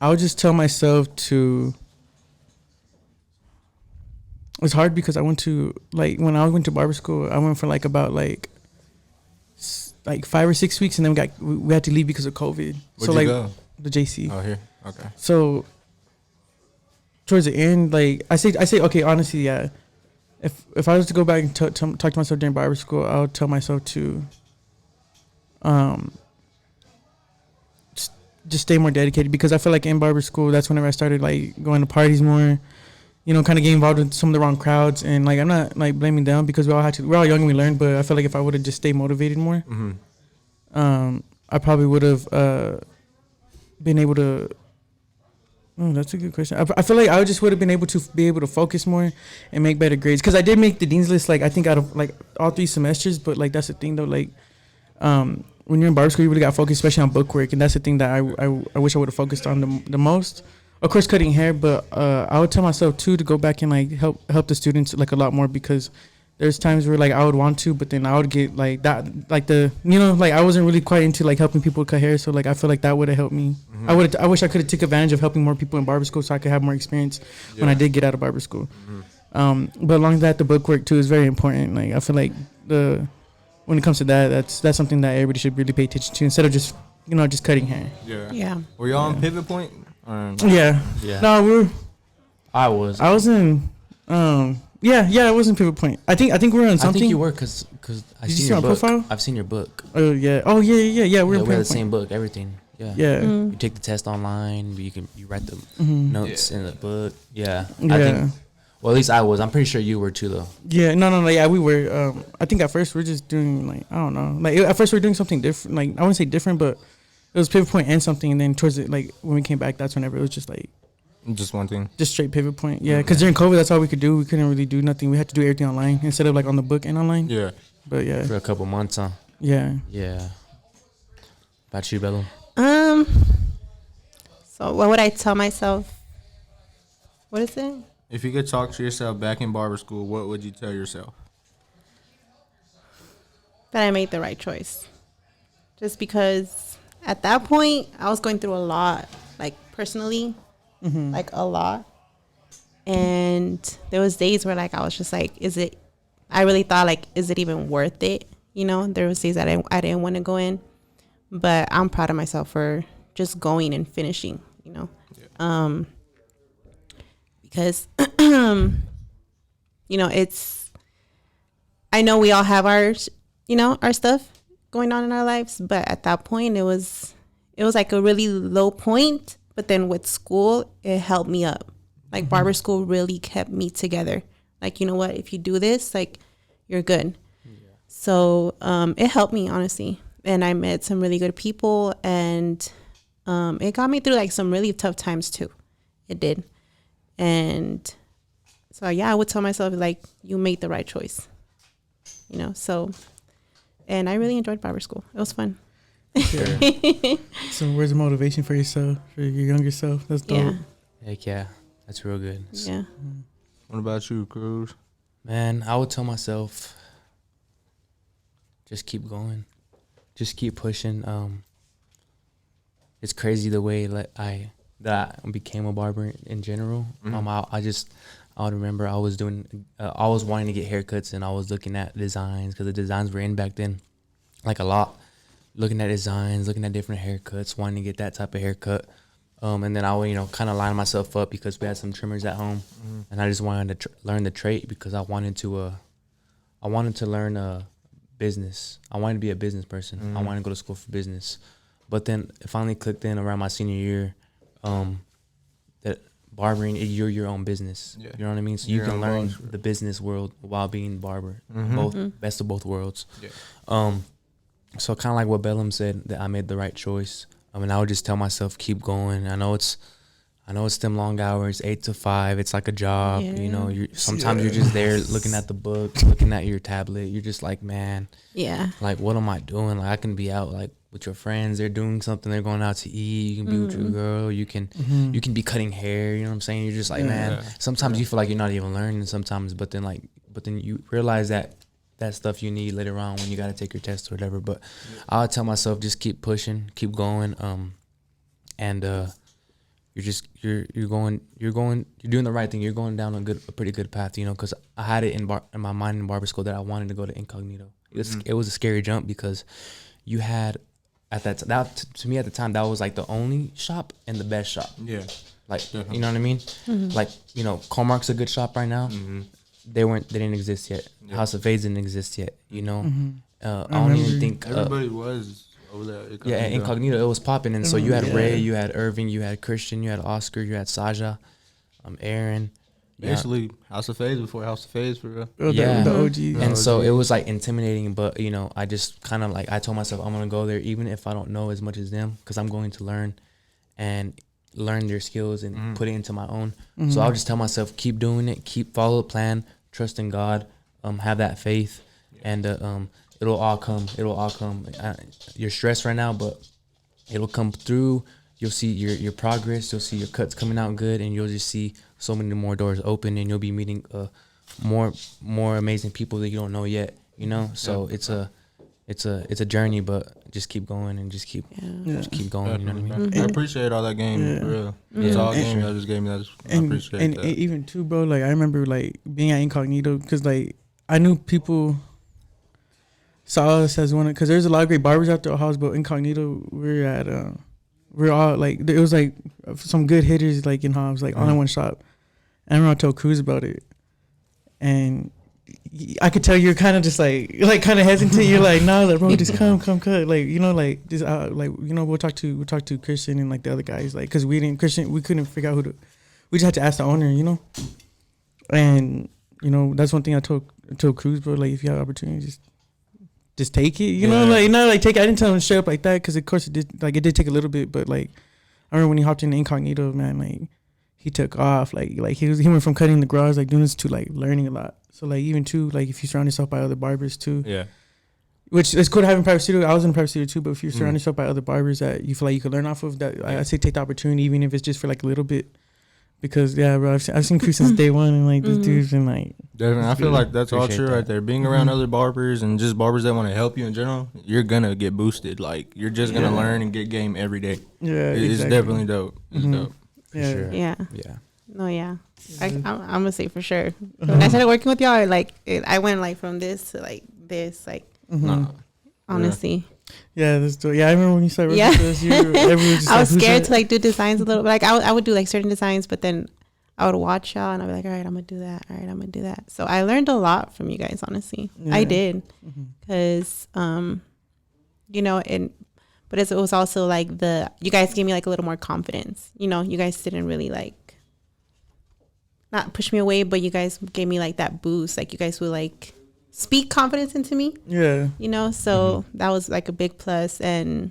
I would just tell myself to. It's hard because I went to when I went to barber school, I went for about 5 or 6 weeks, and then we had to leave because of COVID. Where'd you go? The JC. Oh, here. Okay. So towards the end, I say okay, honestly, yeah. If I was to go back and talk to myself during barber school, I would tell myself to just stay more dedicated, because I feel like in barber school, that's whenever I started going to parties more, kind of getting involved with some of the wrong crowds, and I'm not blaming them, because we're all young and we learn, but I feel like if I would have just stayed motivated more, I probably would have been able to. Oh, that's a good question. I feel like I just would have been able to focus more and make better grades, because I did make the dean's list I think out of all 3 semesters, but that's the thing though, when you're in barber school, you really got focused, especially on bookwork, and that's the thing that I wish I would have focused on the most. Of course, cutting hair, but I would tell myself too to go back and help the students a lot more, because there's times where I would want to, but then I would get I wasn't really quite into helping people cut hair, so I feel like that would have helped me. Mm-hmm. I wish I could have took advantage of helping more people in barber school, so I could have more experience when I did get out of barber school. But along that, the bookwork too is very important. I feel like when it comes to that's something that everybody should really pay attention to, instead of just just cutting hair. Yeah. Yeah. Were y'all on pivot point? Yeah. Yeah. No, I was. I was in. Yeah, I was in pivot point. I think we were on something. I think you were, cause I Did you seen see your my book. profile? I've seen your book. Oh yeah. Oh yeah. We're Yeah, in we have pivot the same point. book, everything. Yeah. Yeah. You take the test online. You write the notes in the book. Yeah. Yeah. I think. Well, at least I was. I'm pretty sure you were too, though. Yeah, no, yeah, we were. I think at first we're just doing I don't know. At first we were doing something different. I wouldn't say different, but it was pivot point and something. And then towards it, when we came back, that's whenever it was just Just one thing. just straight pivot point. Yeah, because during COVID, that's all we could do. We couldn't really do nothing. We had to do everything online instead of on the book and online. Yeah. But yeah, For a couple months, huh? yeah. Yeah. About you, Belem? So what would I tell myself? What is it? If you could talk to yourself back in barber school, what would you tell yourself? That I made the right choice. Just because at that point I was going through a lot, personally, a lot. And there was days where I was just I really thought is it even worth it? There was days that I didn't want to go in, but I'm proud of myself for just going and finishing, because, it's, I know we all have our stuff going on in our lives, but at that point it was a really low point, but then with school, it helped me up. Barber school really kept me together. You know what, if you do this, you're good. Yeah. So, it helped me, honestly. And I met some really good people, and, it got me through some really tough times too. It did. And so, yeah, I would tell myself you made the right choice, so, and I really enjoyed barber school. It was fun. Yeah. So where's the motivation for yourself, for your younger self? That's dope. Yeah. Heck yeah. That's real good. Yeah. What about you, Cruz? Man, I would tell myself, just keep going. Just keep pushing. It's crazy the way I became a barber in general. I would remember I was wanting to get haircuts, and I was looking at designs, because the designs were in back then, a lot. Looking at designs, looking at different haircuts, wanting to get that type of haircut. And then I would, kind of line myself up, because we had some trimmers at home, and I just wanted to learn the trade, because I wanted to learn a business. I wanted to be a business person. I wanted to go to school for business. But then it finally clicked in around my senior year, that barbering, you're your own business. Yeah. You know what I mean? So you can learn the business world while being barber. Best of both worlds. Yeah. So kind of like what Belem said, that I made the right choice. And I would just tell myself, keep going. I know it's them long hours, 8 to 5. It's like a job, Yeah. you know. Sometimes you're just there looking at the book, looking at your tablet. You're just like, man, Yeah. like, what am I doing? Like, I can be out like with your friends. They're doing something. They're going out to eat. You can be with your girl. You can be cutting hair. You know what I'm saying? You're just like, man. Sometimes you feel like you're not even learning. Sometimes, but then you realize that stuff you need later on when you got to take your test or whatever. But I would tell myself, just keep pushing, keep going, and you're doing the right thing. You're going down a pretty good path, you know. Because I had it in my mind in barber school that I wanted to go to incognito. It was a scary jump because you had to me at the time that was like the only shop and the best shop. Yeah. Like, you know what I mean? Like, you know, Comark's a good shop right now. They didn't exist yet. House of Fades didn't exist yet, you know. I don't even think Everybody was over there. yeah, incognito, it was popping. And so you had Ray, you had Irving, you had Christian, you had Oscar, you had Saja, Aaron. Basically, House of Fades before House of Fades, for real. The OG. And so it was like intimidating, but you know, I just kind of like, I told myself I'm gonna go there even if I don't know as much as them, because I'm going to learn their skills and put it into my own. So I'll just tell myself, keep doing it, follow the plan, trust in God, have that faith, and it'll all come. You're stressed right now, but it'll come through. You'll see your progress. You'll see your cuts coming out good, and you'll just see so many more doors open, and you'll be meeting more amazing people that you don't know yet. You know, so it's a journey, but just keep going and just keep going. You know what I mean? I appreciate all that game, for real. It's all game y'all just gave me. I appreciate that. And even too, bro, like I remember like being at incognito because like I knew people saw us as one, because there's a lot of great barbers out there at House, but incognito we're all like, it was like some good hitters like in Hobbs, like all in one shop. And I remember I told Cruz about it, and I could tell you're kind of just like kind of hesitant. You're like, nah, like, bro, just come cut, like, you know, like just like, you know, we'll talk to Christian and like the other guys, like, because we couldn't figure out we just had to ask the owner, you know. And you know, that's one thing I told Cruz, bro, like if you have opportunity, just take it, you know, like not like take it. I didn't tell him to straight up like that, because of course it did take a little bit, but like I remember when he hopped in incognito, man, like he took off, like he went from cutting the garage, like doing this, to like learning a lot. So like even too, like if you surround yourself by other barbers too, which it's cool to have in private studio. I was in a private studio too, but if you surround yourself by other barbers that you feel like you could learn off of, that I say take the opportunity, even if it's just for like a little bit. Because bro, I've seen Cruz since day one, and like this dude's been like, definitely. I feel like that's all true right there. Being around other barbers and just barbers that want to help you in general, you're gonna get boosted. Like you're just gonna learn and get game every day. It's definitely dope. It's dope. For sure. Yeah. No, yeah. I'm gonna say for sure. When I started working with y'all, I went like from this to like this, like honestly. Yeah, that's dope. Yeah, I remember when you started working with us, everyone was just I was like, scared to like do designs a little bit. Like I would do like certain designs, but then I would watch y'all and I'd be like, all right, I'm gonna do that. All right, I'm gonna do that. So I learned a lot from you guys, honestly. I did, because you know, but it was also like you guys gave me like a little more confidence. You know, you guys didn't really like not push me away, but you guys gave me like that boost. Like you guys would like speak confidence into me. Yeah. You know, so that was like a big plus. And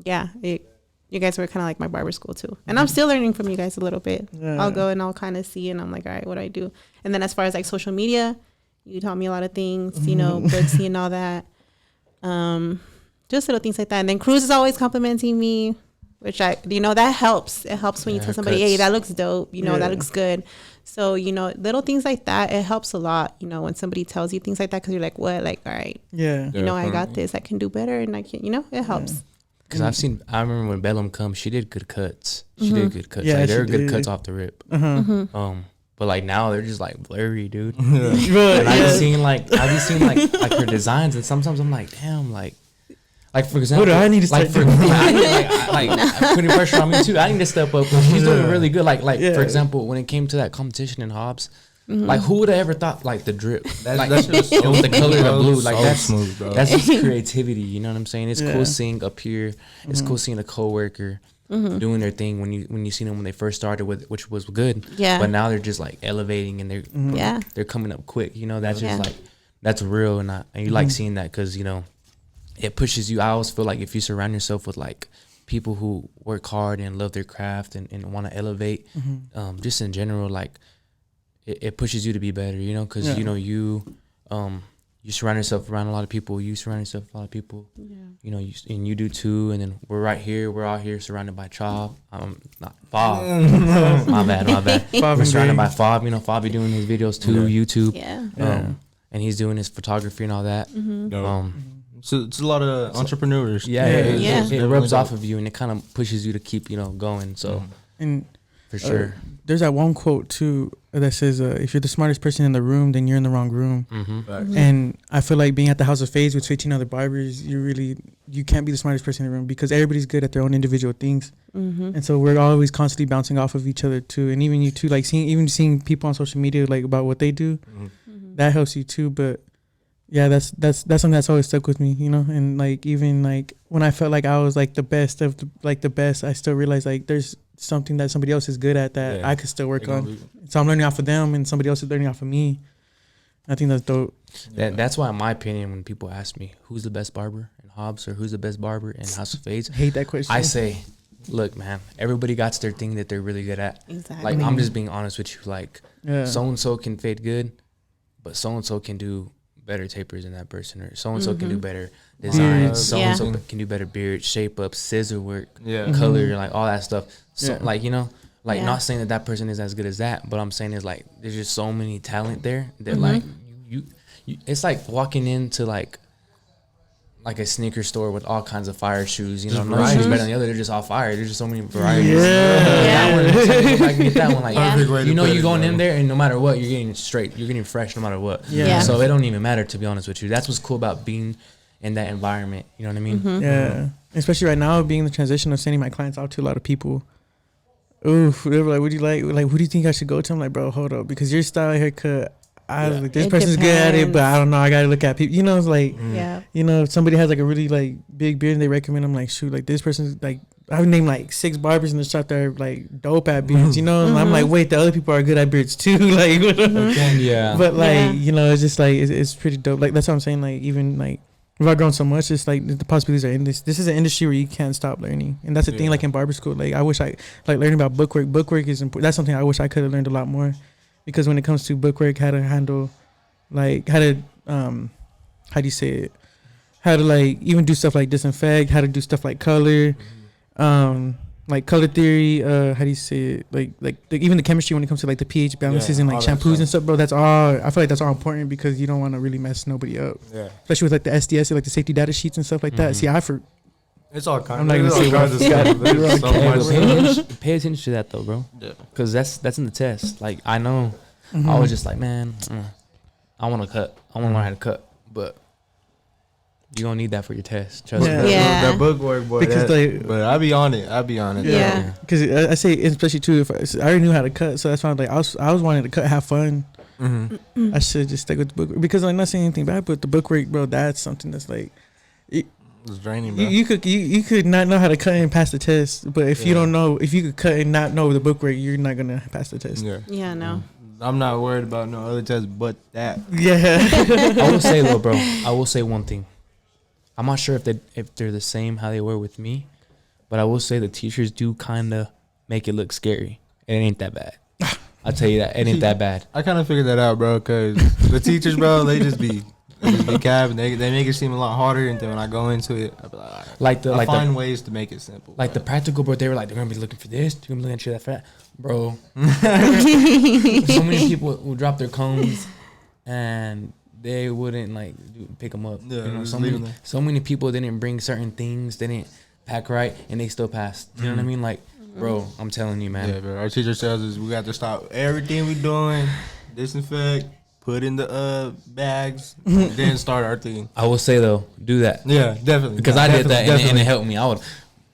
yeah, you guys were kind of like my barber school too. And I'm still learning from you guys a little bit. Yeah. I'll go and I'll kind of see, and I'm like, all right, what do I do? And then as far as like social media, you taught me a lot of things, you know, Brooksy and all that. Just little things like that. And then Cruz is always complimenting me, which that helps. It helps when you tell somebody, hey, that looks dope. You know, that looks good. So, you know, little things like that, it helps a lot, you know, when somebody tells you things like that, because you're like, what? Like, all right. Yeah. You know, I got this. I can do better. And I can, you know, it helps. Because I remember when Belem come, she did good cuts. She did good cuts. Yeah, like, they were good cuts off the rip. But like now they're just like blurry, dude. And I've seen like her designs, and sometimes I'm like, damn, like for example, what do I need to like for I'm putting pressure on me too. I need to step up. She's doing really good. For example, when it came to that competition in Hobbs, like who would have ever thought like the drip, that's just with the color of the blue, like that's smooth, bro. That's just creativity. You know what I'm saying? It's cool seeing up here. It's cool seeing a coworker doing their thing when you see them when they first started with, which was good. Yeah. But now they're just like elevating, and they're coming up quick. You know, that's just like that's real, and you like seeing that, because you know it pushes you. I always feel like if you surround yourself with like people who work hard and love their craft and want to elevate. Just in general, like it pushes you to be better, you know, because you know you surround yourself around a lot of people. You surround yourself with a lot of people. Yeah. You know, and you do too. And then we're right here. We're out here surrounded by Chop. Not Fob. my bad. We're surrounded by Fob. You know, Fob be doing his videos too, YouTube. Yeah. And he's doing his photography and all that. So it's a lot of entrepreneurs. It rubs off of you and it kind of pushes you to keep, you know, going. So, and for sure. There's that one quote too that says, if you're the smartest person in the room, then you're in the wrong room. And I feel like being at the House of Faze with 15 other barbers, you can't be the smartest person in the room because everybody's good at their own individual things. And so we're always constantly bouncing off of each other too. And even you too, like seeing people on social media, like about what they do, that helps you too. But yeah, that's something that's always stuck with me, you know. And like even like when I felt like I was like the best of the best, I still realized like there's something that somebody else is good at that I could still work on. So I'm learning off of them, and somebody else is learning off of me. I think that's dope. That's why, in my opinion, when people ask me who's the best barber in Hobbs or who's the best barber in House of Faze, I hate that question. I say, look, man, everybody got their thing that they're really good at. Exactly. Like I'm just being honest with you. Like so and so can fade good, but so and so can do better tapers than that person, or so and so can do better designs, so and so can do better beard shape up, scissor work, color, like all that stuff. So like, you know, like not saying that person is as good as that, but I'm saying is like there's just so many talent there that like you it's like walking into like a sneaker store with all kinds of fire shoes, you know, no shoes better than the other, they're just all fire. There's just so many varieties. That one, I can get that one, like you know, you're going in there and no matter what, you're getting straight, you're getting fresh no matter what. So it don't even matter, to be honest with you. That's what's cool about being in that environment, you know what I mean? Yeah, especially right now, being the transition of sending my clients out to a lot of people. Oof, they were like, what do you like? Like, who do you think I should go to? I'm like, bro, hold up, because your style haircut, I was like, this person's good at it, but I don't know. I gotta look at people. You know, it's like, you know, if somebody has like a really like big beard and they recommend, I'm like, shoot, like this person's like, I would name like 6 barbers in the shop that are like dope at beards, you know. And I'm like, wait, the other people are good at beards too, like, but like, you know, it's just like it's pretty dope. Like that's what I'm saying. Like even like if I've grown so much, it's like the possibilities are endless. This is an industry where you can't stop learning, and that's the thing. Like in barber school, like I wish I like learning about bookwork. Bookwork is important. That's something I wish I could have learned a lot more. Because when it comes to bookwork, how to handle, like, how to, how do you say it? How to, like, even do stuff like disinfect, how to do stuff like color, like color theory, how do you say it? Like even the chemistry when it comes to, like, the pH balances and, like, shampoos and stuff, bro, that's all, I feel like that's all important because you don't want to really mess nobody up. Yeah. Especially with, like, the SDS, like, the safety data sheets and stuff like that. See, it's all kinds. I'm not gonna say pay attention to that though, bro. Yeah. Because that's in the test. Like I know, I was just like, man, I want to cut. I want to learn how to cut, but you don't need that for your test. Trust me. That book work, boy. Because but I be on it. Yeah. Because I say, especially too, if I already knew how to cut, so that's why I'm like, I was wanting to cut, have fun. I should just stick with the book because I'm not saying anything bad, but the book work, bro, that's something that's like. It's draining, bro. You could not know how to cut and pass the test, but if you don't know, if you could cut and not know the book work, you're not gonna pass the test. Yeah, no. I'm not worried about no other tests but that. Yeah. I will say though, bro. I will say one thing. I'm not sure if they're the same how they were with me, but I will say the teachers do kind of make it look scary. It ain't that bad. I'll tell you that it ain't that bad. I kind of figured that out, bro, because the teachers, bro, they just be cap and they make it seem a lot harder, and then when I go into it, I be like, I find ways to make it simple. Like the practical, bro, they were like, they're gonna be looking for this, they're gonna be looking at that, bro. So many people would drop their cones, and they wouldn't like pick them up. Yeah, you know, so many people didn't bring certain things, they didn't pack right, and they still passed. You know what I mean? Like, bro, I'm telling you, man. Yeah, bro. Our teacher tells us we got to stop everything we doing, disinfect. Put in the bags, then start our thing. I will say though, do that. Yeah, definitely. Because I did that and it helped me. I would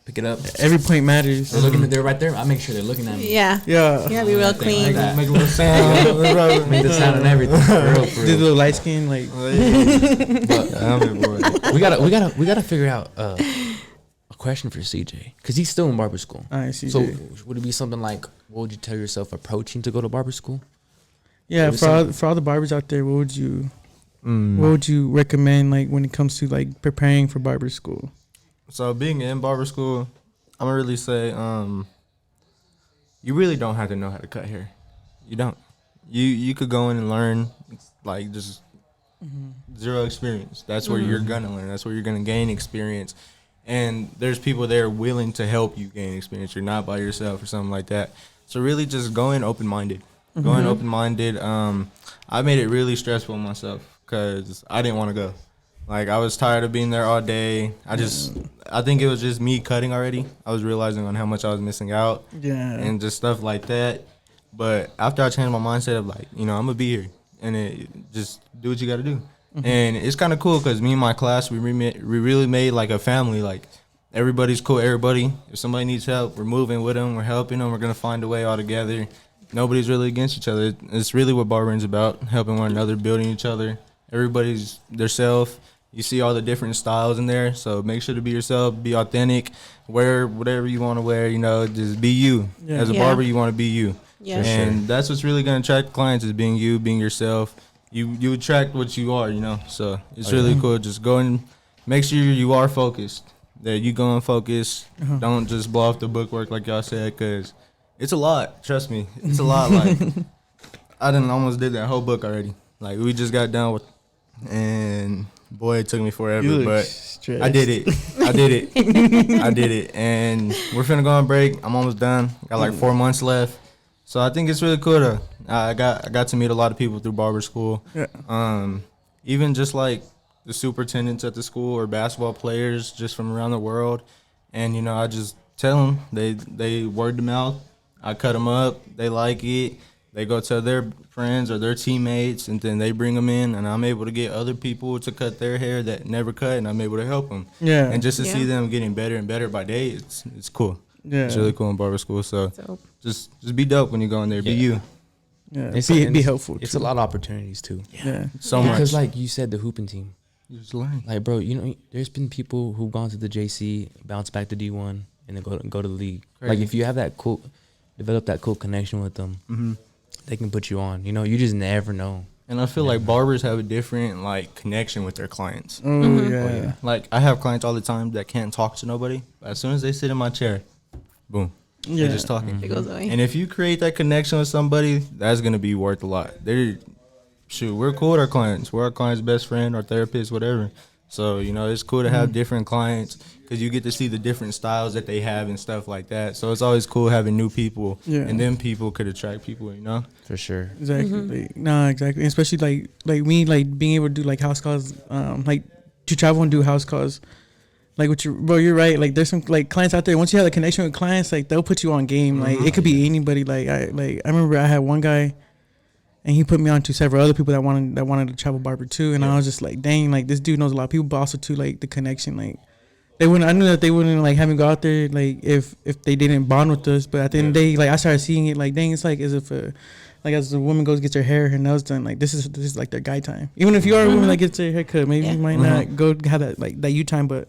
pick it up. Every point matters. They're looking. They're right there. I make sure they're looking at me. Yeah. Be real clean. Make a little sound. Make the sound and everything. For real. Do a little light skin, like. But we gotta figure out a question for CJ because he's still in barber school. All right, CJ. So would it be something like, what would you tell yourself approaching to go to barber school? Yeah, for all the barbers out there, what would you recommend, like when it comes to like preparing for barber school? So being in barber school, gonna really say, you really don't have to know how to cut hair. You don't. You could go in and learn, like, just zero experience. That's where you're gonna learn. That's where you're gonna gain experience. And there's people there willing to help you gain experience. You're not by yourself or something like that. So really, just go in open minded. Go in open minded. I made it really stressful on myself because I didn't want to go. Like, I was tired of being there all day. I think it was just me cutting already. I was realizing on how much I was missing out. Yeah. And just stuff like that. But after I changed my mindset of, like, I'm going to be here. And just do what you got to do. And it's kind of cool because me and my class, we really made, like, a family. Like, everybody's cool. Everybody, if somebody needs help, we're moving with them. We're helping them. We're going to find a way all together. Nobody's really against each other. It's really what barbering's about, helping one another, building each other. Everybody's their self. You see all the different styles in there, so make sure to be yourself, be authentic, wear whatever you want to wear, just be you. Yeah. As a barber, you want to be you. Yeah. And that's what's really going to attract clients is being you, being yourself. You attract what you are, so it's really cool. Just go and make sure you are focused, that you go and focus. Don't just blow off the bookwork like y'all said, because it's a lot. Trust me, it's a lot. Like, I almost did that whole book already. Like, we just got done with, and boy, it took me forever, but stressed. I did it. I did it. I did it. And we're finna go on break. I'm almost done. Got like 4 months left. So I think it's really cool to, I got to meet a lot of people through barber school. Yeah. Even just like the superintendents at the school or basketball players just from around the world. And, I just tell them, they word to mouth. I cut them up. They like it. They go tell their friends or their teammates, and then they bring them in, and I'm able to get other people to cut their hair that never cut, and I'm able to help them. Yeah. And just to see them getting better and better by day, it's cool. Yeah. It's really cool in barber school. So So, just be dope when you go in there. Be Yeah. you. Yeah. It's Be helpful. It's too. a lot of opportunities too. Yeah. So much. Because like you said, the hooping team. You just learn. Like, bro, there's been people who've gone to the JC, bounce back to D1, and then go to the league. Crazy. Like, if you have develop that cool connection with them, they can put you on. You just never know. And I feel like barbers have a different like connection with their clients. Oh, yeah. Like, I have clients all the time that can't talk to nobody, but as soon as they sit in my chair, boom, Yeah. they're just talking. it goes away. And if you create that connection with somebody, that's gonna be worth a lot. We're cool with our clients. We're our client's best friend, our therapist, whatever. So, it's cool to have different clients because you get to see the different styles that they have and stuff like that. So it's always cool having new people, Yeah. and then people could attract people, For sure. Exactly. Like, nah, exactly. Especially like me, like being able to do like house calls, like to travel and do house calls. Like bro, you're right. Like there's some like clients out there. Once you have a connection with clients, like they'll put you on game. Like it could be anybody. I remember I had one guy, and he put me on to several other people that wanted to travel barber too. And I was just like, dang, like this dude knows a lot of people, but also too like the connection. Like I knew that they wouldn't like have me go out there like if they didn't bond with us. But at the end of the day, like I started seeing it like, dang, it's like as if as a woman goes gets her hair, her nails done, like this is like their guy time. Even if you are a woman that gets her hair cut, maybe you might not go have that you time, but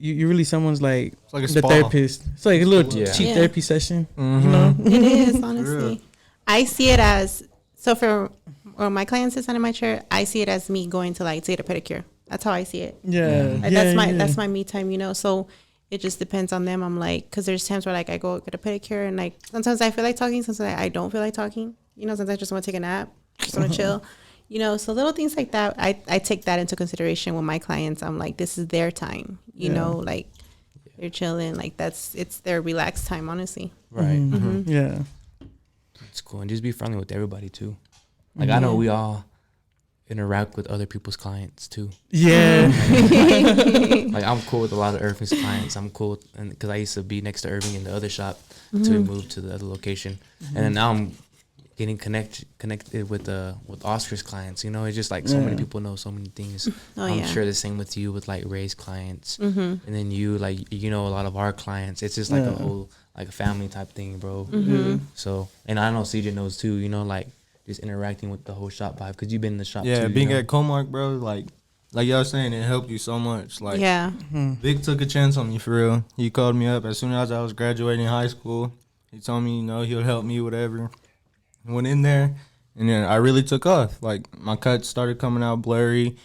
you're really someone's like It's like a the spa. therapist. It's like a little Yeah. cheap Yeah. therapy session, It is, honestly. real. I see it as, so for my client sits under my chair, I see it as me going to like get a pedicure. That's how I see it. Yeah, Like, that's my me time, So it just depends on them. I'm like, because there's times where like I go get a pedicure and like sometimes I feel like talking, sometimes I don't feel like talking. Sometimes I just want to take a nap, just want to chill. So little things like that, I take that into consideration with my clients. I'm like, this is their time, like they're chilling, like it's their relaxed time, honestly. Right. Yeah. It's cool. And just be friendly with everybody too. Like, I know we all interact with other people's clients too. Yeah. Like, I'm cool with a lot of Irving's clients. I'm cool because I used to be next to Irving in the other shop until we moved to the other location. And then now I'm getting connected with Oscar's clients. It's just like so many people know so many things. Oh, I'm yeah. sure the same with you with like Ray's clients. And then you like a lot of our clients. It's just like a whole like a family type thing, bro. So, and I know CJ knows too, like just interacting with the whole shop vibe because you've been in the shop Yeah, too. being at Comark, bro, like y'all was saying, it helped you so much. Like, Yeah. Vic took a chance on me for real. He called me up as soon as I was graduating high school. He told me, he'll help me, whatever. Went in there, and then I really took off. Like, my cuts started coming out blurry.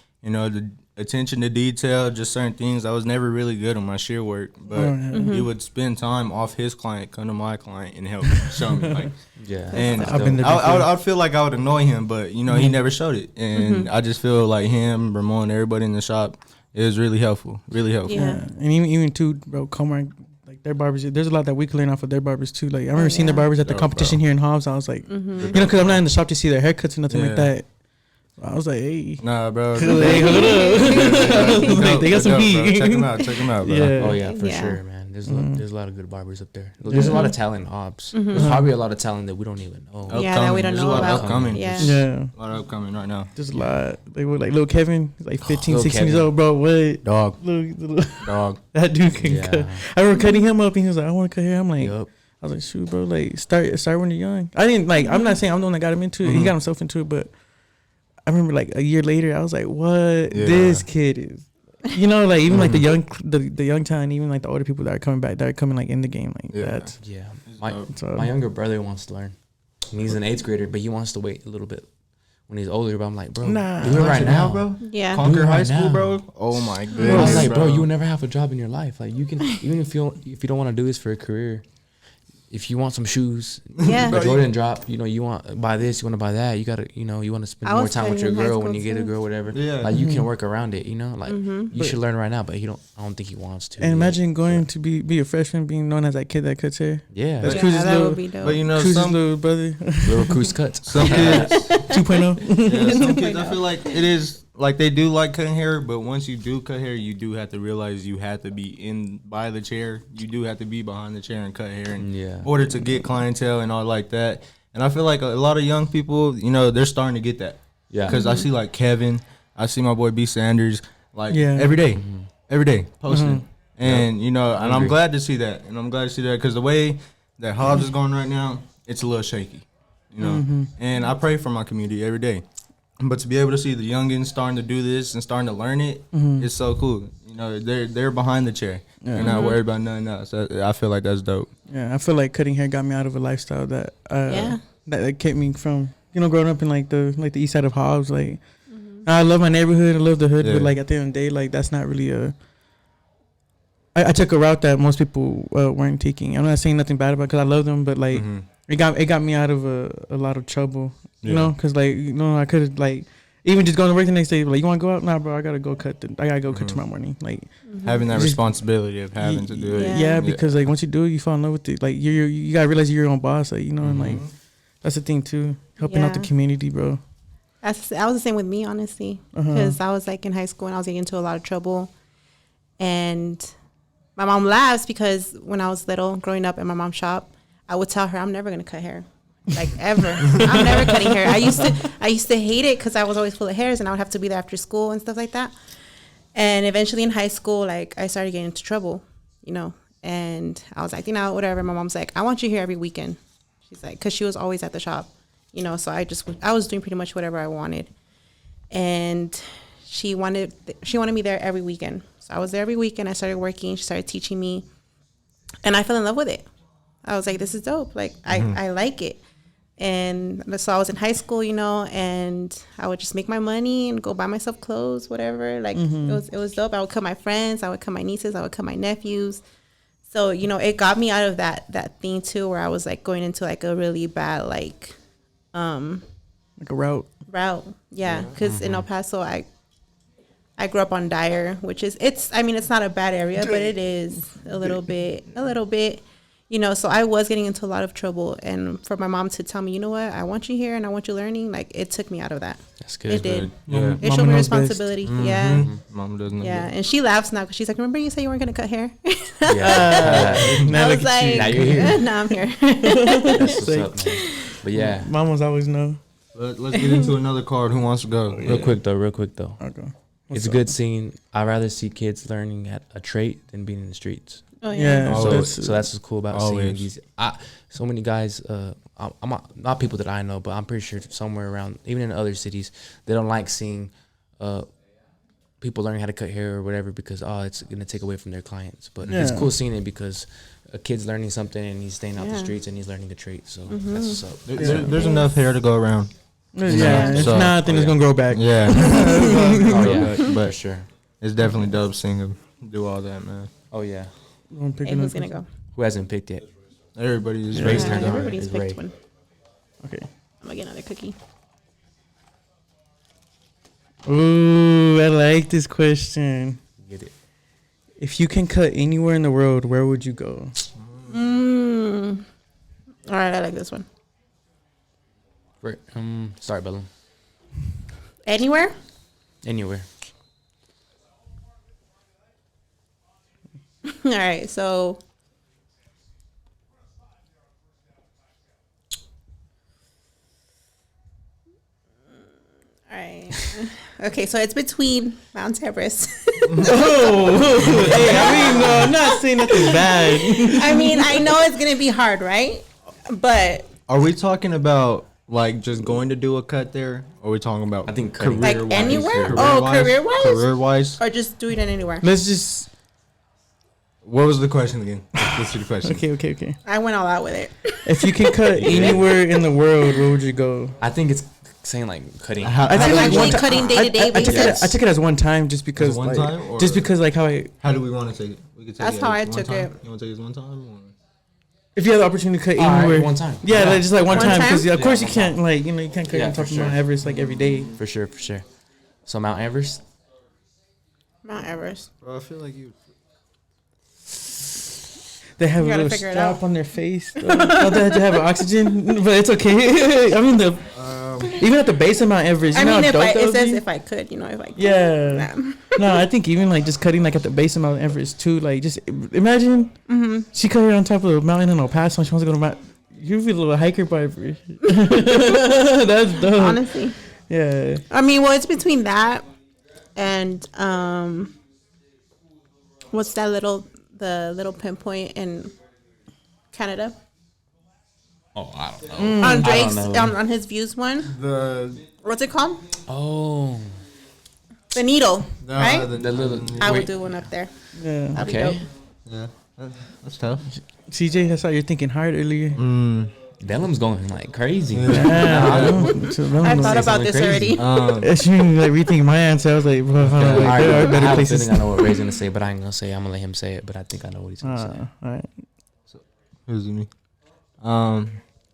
attention to detail, just certain things. I was never really good on my shear work, but he would spend time off his client, come to my client, and help me, show me. Like, Yeah. and I've been there I'd feel like I would annoy him, but you know he never showed it, and I just feel like him, Ramon, everybody in the shop, it was really helpful, really helpful. Yeah. And even too, bro, Comar, like their barbers, there's a lot that we can learn off of their barbers too. Like I remember seeing their barbers at the competition here in Hobbs. I was like, you know, because I'm not in the shop to see their haircuts or nothing like that. I was like, hey, Nah, bro. hey, hold up. Like, they got some heat. Check them out, bro. Yeah. Oh yeah, for Yeah. sure, man. There's a lot of good barbers up there. There's a lot of talent in Hobbs. There's probably a lot of talent that we don't even know. Yeah, that we don't There's know a lot about. upcoming. Yeah. Yeah. A lot of upcoming right now. Just a lot. They were like little Kevin, he's like 15, Lil 16 years Kevin. old, bro. What? Dog. Dog. That dude can Yeah. cut. I remember cutting him up and he was like, I want to cut hair. I'm like, Yup. I was like, shoot, bro, like start when you're young. I didn't like. I'm not saying I'm the one that got him into it. He got himself into it, but I remember like a year later, I was like, what? Yeah. This kid is. You know, like even like the young talent, even like the older people that are coming back, that are coming like in the game, like Yeah. that's. Yeah. So- My younger brother wants to learn. And he's an 8th grader, but he wants to wait a little bit when he's older. But I'm like, bro, Nah. do it right now, bro. Yeah. Conquer Do it High right School, now. bro. Oh my I goodness, was like, bro, you will never have a job in your life. Like you can, even if you don't want to do this for a career, if you want some shoes, Yeah. the Jordan drop, you know, you want to buy this, you want to buy that, you gotta, you know, you want to spend I more was time with your studying in high girl when school you get a too. girl, whatever. Yeah. Like you can work around it, you know, like you should learn right now. But I don't think he wants to. And imagine going to be a freshman, being known as that kid that cuts hair. yeah, That's Yeah, Cruz's that little- would be dope. But you know, Cruz's some little brother, little Cruz cuts. some kids, 2.0. yeah, some kids, I feel like it is like they do like cutting hair, but once you do cut hair, you do have to realize you have to be in by the chair. You do have to be behind the chair and cut hair in order to get clientele and all like that. And I feel like a lot of young people, you know, they're starting to get that. Yeah. Because I see like Kevin, I see my boy B Sanders, like Yeah. every day posting. And you know, and I'm glad to see that. And I'm glad to see that because the way that Hobbs is going right now, it's a little shaky. You know, and I pray for my community every day. But to be able to see the youngins starting to do this and starting to learn it, it's so cool. You know, they're behind the chair. They're not worried about nothing else. I feel like that's dope. Yeah, I feel like cutting hair got me out of a lifestyle that Yeah. that kept me from growing up in like the east side of Hobbs. Like I love my neighborhood, I love the hood, Yeah. but like at the end of the day, like that's not really a. I took a route that most people weren't taking. I'm not saying nothing bad about it because I love them, but like it got me out of a lot of trouble. You know, because like I could have like even just going to work the next day. Like you want to go out? Nah, bro, I gotta go cut tomorrow morning. Like Having that Just- responsibility of having to do it. Yeah. yeah, because like once you do it, you fall in love with it. Like you gotta realize you're your own boss. Like and like that's the thing too, helping out the Yeah. community, bro. I was the same with me, honestly, because I was like in high school and I was getting into a lot of trouble. And my mom laughs because when I was little, growing up in my mom's shop, I would tell her I'm never gonna cut hair, like ever. I'm never cutting hair. I used to hate it because I was always full of hairs and I would have to be there after school and stuff like that. And eventually in high school, like I started getting into trouble, you know. And I was acting out, whatever. My mom's like, I want you here every weekend. She's like, because she was always at the shop, you know. So I was doing pretty much whatever I wanted, and she wanted me there every weekend. So I was there every weekend. I started working. She started teaching me, and I fell in love with it. I was like, this is dope. Like I like it. And so I was in high school, you know, and I would just make my money and go buy myself clothes, whatever. Like it was dope. I would cut my friends, I would cut my nieces, I would cut my nephews. So, you know, it got me out of that thing too, where I was like going into like a really bad like Like a route. Yeah, because in El Paso, I grew up on Dyer, which is it's not a bad area, but it is a little bit, you know. So I was getting into a lot of trouble, and for my mom to tell me, you know what, I want you here and I want you learning, like it took me out of that. That's good. It did. Yeah. It Mama showed me knows best. responsibility. Yeah. Mama doesn't know. Yeah, and she laughs now because she's like, "Remember you said you weren't gonna cut hair?" Yeah. Now I look was at you. like, Now you're here. "Now I'm here." That's what's up, man. But yeah, Mamas always know. Let's get into another card. Who wants to go? real quick though. Okay. It's a good scene. I'd rather see kids learning at a trade than being in the streets. Oh Yeah. Oh, So, it's- so that's what's cool about seeing always. these. So many guys. I'm not people that I know, but I'm pretty sure somewhere around, even in other cities, they don't like seeing people learning how to cut hair or whatever because it's gonna take away from their clients. But it's Yeah. cool seeing it because a kid's learning something and he's staying out the Yeah. streets and he's learning a trait. So that's what's up. There's enough hair to go around. Yeah, if so- not, then it's gonna grow back. Yeah. Oh yeah, for But sure. it's definitely dope seeing him do all that, man. Oh yeah. I'm Hey, picking who's up- gonna go? Who hasn't picked yet? Everybody is Yeah. racing. turn. Everybody's It's picked Ray. one. Okay. I'm gonna get another cookie. Ooh, I like this question. Get it. If you can cut anywhere in the world, where would you go? All right, I like this one. Sorry, Belem. Anywhere? Anywhere. All right, so all right. Okay, so it's between Mount Everest. Oh, hey, I mean, no, I'm not saying nothing bad. I mean, I know it's gonna be hard, right? But Are we talking about like just going to do a cut there? Or are we talking about I think cutting. like career-wise? anywhere? Career-wise? Career-wise? Career-wise? Or just doing it anywhere? Let's just. What was the question again? Let's see the question. Okay. I went all out with it. If you can cut anywhere in the world, where would you go? I think it's saying like cutting. How, I how, think do we actually want to, cutting day-to-day I took basis. I took it as one time just because. one like, time, or- just because, like, how I. how do we want to take it? We could take That's it how as I one took time? it. You want to take it as one time? Or? If you have the opportunity to cut All right, anywhere. one time. Yeah, like, just like one One time. time? Because, of course, Yeah, you one can't, time. like, you can't cut Yeah, on top for of Mount sure. Everest, like, every day. For sure. So Mount Everest. Mount Everest. Bro, I feel like you. They have You a gotta little figure it strap out. on their face. Not that they have oxygen, but it's okay. I mean, even at the base of Mount Everest, you I know mean, how if dope I, that it would says be? if I could, if I could. Yeah. No, I think even like just cutting like at the base of Mount Everest too. Like just imagine she cut it on top of a mountain in El Paso and she wants to go to Mount. You'd be a little hiker Barber. That's dope. Honestly. Yeah. I mean, well, it's between that and what's that the little pinpoint in Canada? Oh, I don't know. On Drake's know. on his views one. The. What's it called? Oh, The needle, right? the little. I would wait. do one up there. Yeah. That'd be Okay. dope. Yeah. That's tough. CJ, that's how you're thinking hard earlier. Belem's going like crazy. I I thought about something this crazy. already. She made me like rethink my answer. I was like, well, hold on, All like, right, there are I better have a places. feeling I know what Ray's gonna say, but I ain't gonna say. I'm gonna let him say it, but I think I know what he's gonna say. All right. Who's me?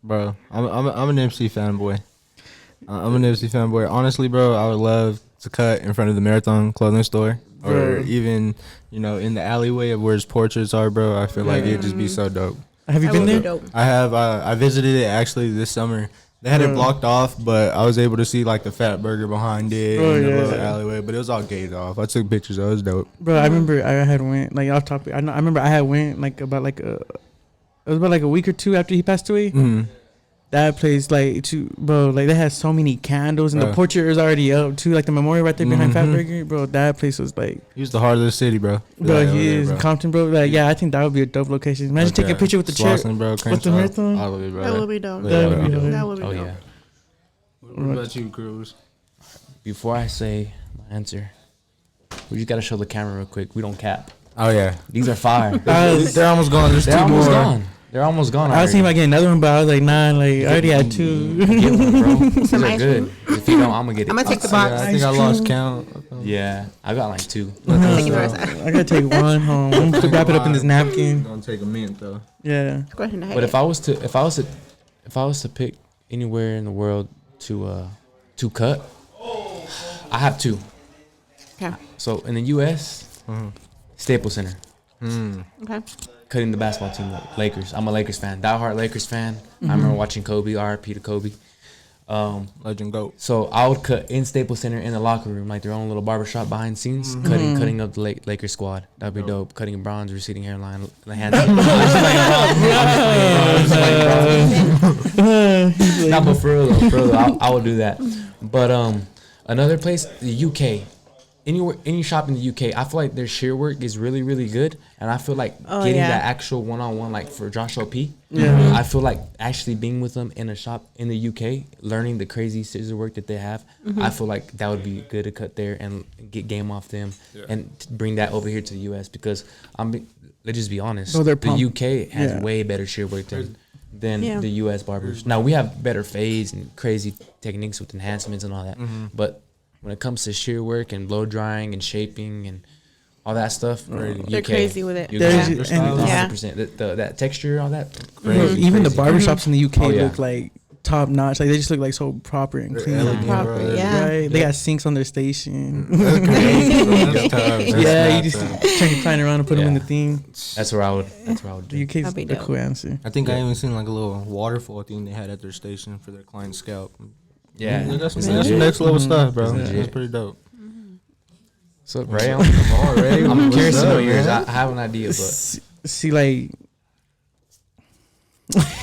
Bro, I'm an MC fanboy. I'm an MC fanboy. Honestly, bro, I would love to cut in front of the Marathon clothing store, or Bro. even in the alleyway of where his portraits are, bro. I feel like it'd just be so dope. Have you That been would be there? dope. I have. I visited it actually this summer. They had it Bro. blocked off, but I was able to see like the Fat Burger behind it Oh, and the yeah. little alleyway. But it was all gated off. I took pictures. It was dope. Bro, I remember I had went like off topic. I remember I had went like about like it was about like a week or two after he passed away. Mm-hmm. That place like bro, like they had so many candles and the Bro. portrait was already up too, like the memorial right there behind Fat Mhm. Burger. Bro, that place was like, He was the heart of the city, bro. bro, Yeah, over he there, is bro. in Compton, bro. Like, yeah, I think that would be a dope location. Imagine taking a picture with the chair. Slauson, bro. with the Crenshaw, marathon. all of it, bro. That would be dope. Yeah, That would be bro. dope. That would be Oh dope. yeah. What about you, Cruz? Before I say my answer, we just gotta show the camera real quick. We don't cap. Oh yeah, These are fire. they're almost gone. There's They're two almost more. gone. They're almost gone. I was thinking about getting another one, but I was like, nah, like I already had two. Get one, bro. These Some are ice good. If you don't, I'm gonna get it. I'm gonna take the Yeah, box. I think I Ice lost cream. count. Yeah, I got like two. Taking the rest. I gotta take one home. I'm gonna wrap it up in this napkin. Gonna take a mint though. Yeah. Go ahead and hide But it. if I was to pick anywhere in the world to cut, I have two. Okay. So in the U.S., Staples Center, Okay. cutting the basketball team, Lakers. I'm a Lakers fan, diehard Lakers fan. I remember watching Kobe, RIP to Kobe. Legend goat. So I would cut in Staples Center in the locker room, like their own little barbershop behind scenes, cutting up the Lakers squad. That'd be dope. Cutting bronze, receding hairline, the hands. Not but for real though, I would do that. But another place, the UK. Any shop in the UK, I feel like their shear work is really, really good, and I feel like getting yeah. that actual one-on-one, like for Joshua P. Yeah. I feel like actually being with them in a shop in the UK, learning the crazy scissor work that they have, I feel like that would be good to cut there and get game off them and bring that over here to the US because let's just be honest, Oh, they're the pumped. UK has Yeah. way better shear work than than Yeah. the U.S. barbers. Now we have better fades and crazy techniques with enhancements and all that, but when it comes to shear work and blow drying and shaping and all that stuff, They're crazy with it. You There's- yeah, and- Yeah. 100%. That texture, all that. Even the crazy. barbershops in the UK Oh, yeah. look like top notch. Like they just look like so proper and They're clean. elegant, Proper, bro. yeah. Right? They got sinks on their station. That's crazy, bro. That's tough. That's yeah, you not just tough. turn your client around and put them in the Yeah. thing. That's where I would. That's where I would do. The UK's That'd be the dope. cool answer. I think I even seen like a little waterfall thing they had at their station for their client scalp. Yeah, That's it's some legit. next level stuff, bro. It's legit. That's pretty dope. So Ray, Ray, I'm what's curious to know up, yours. man? I have an idea, but See, like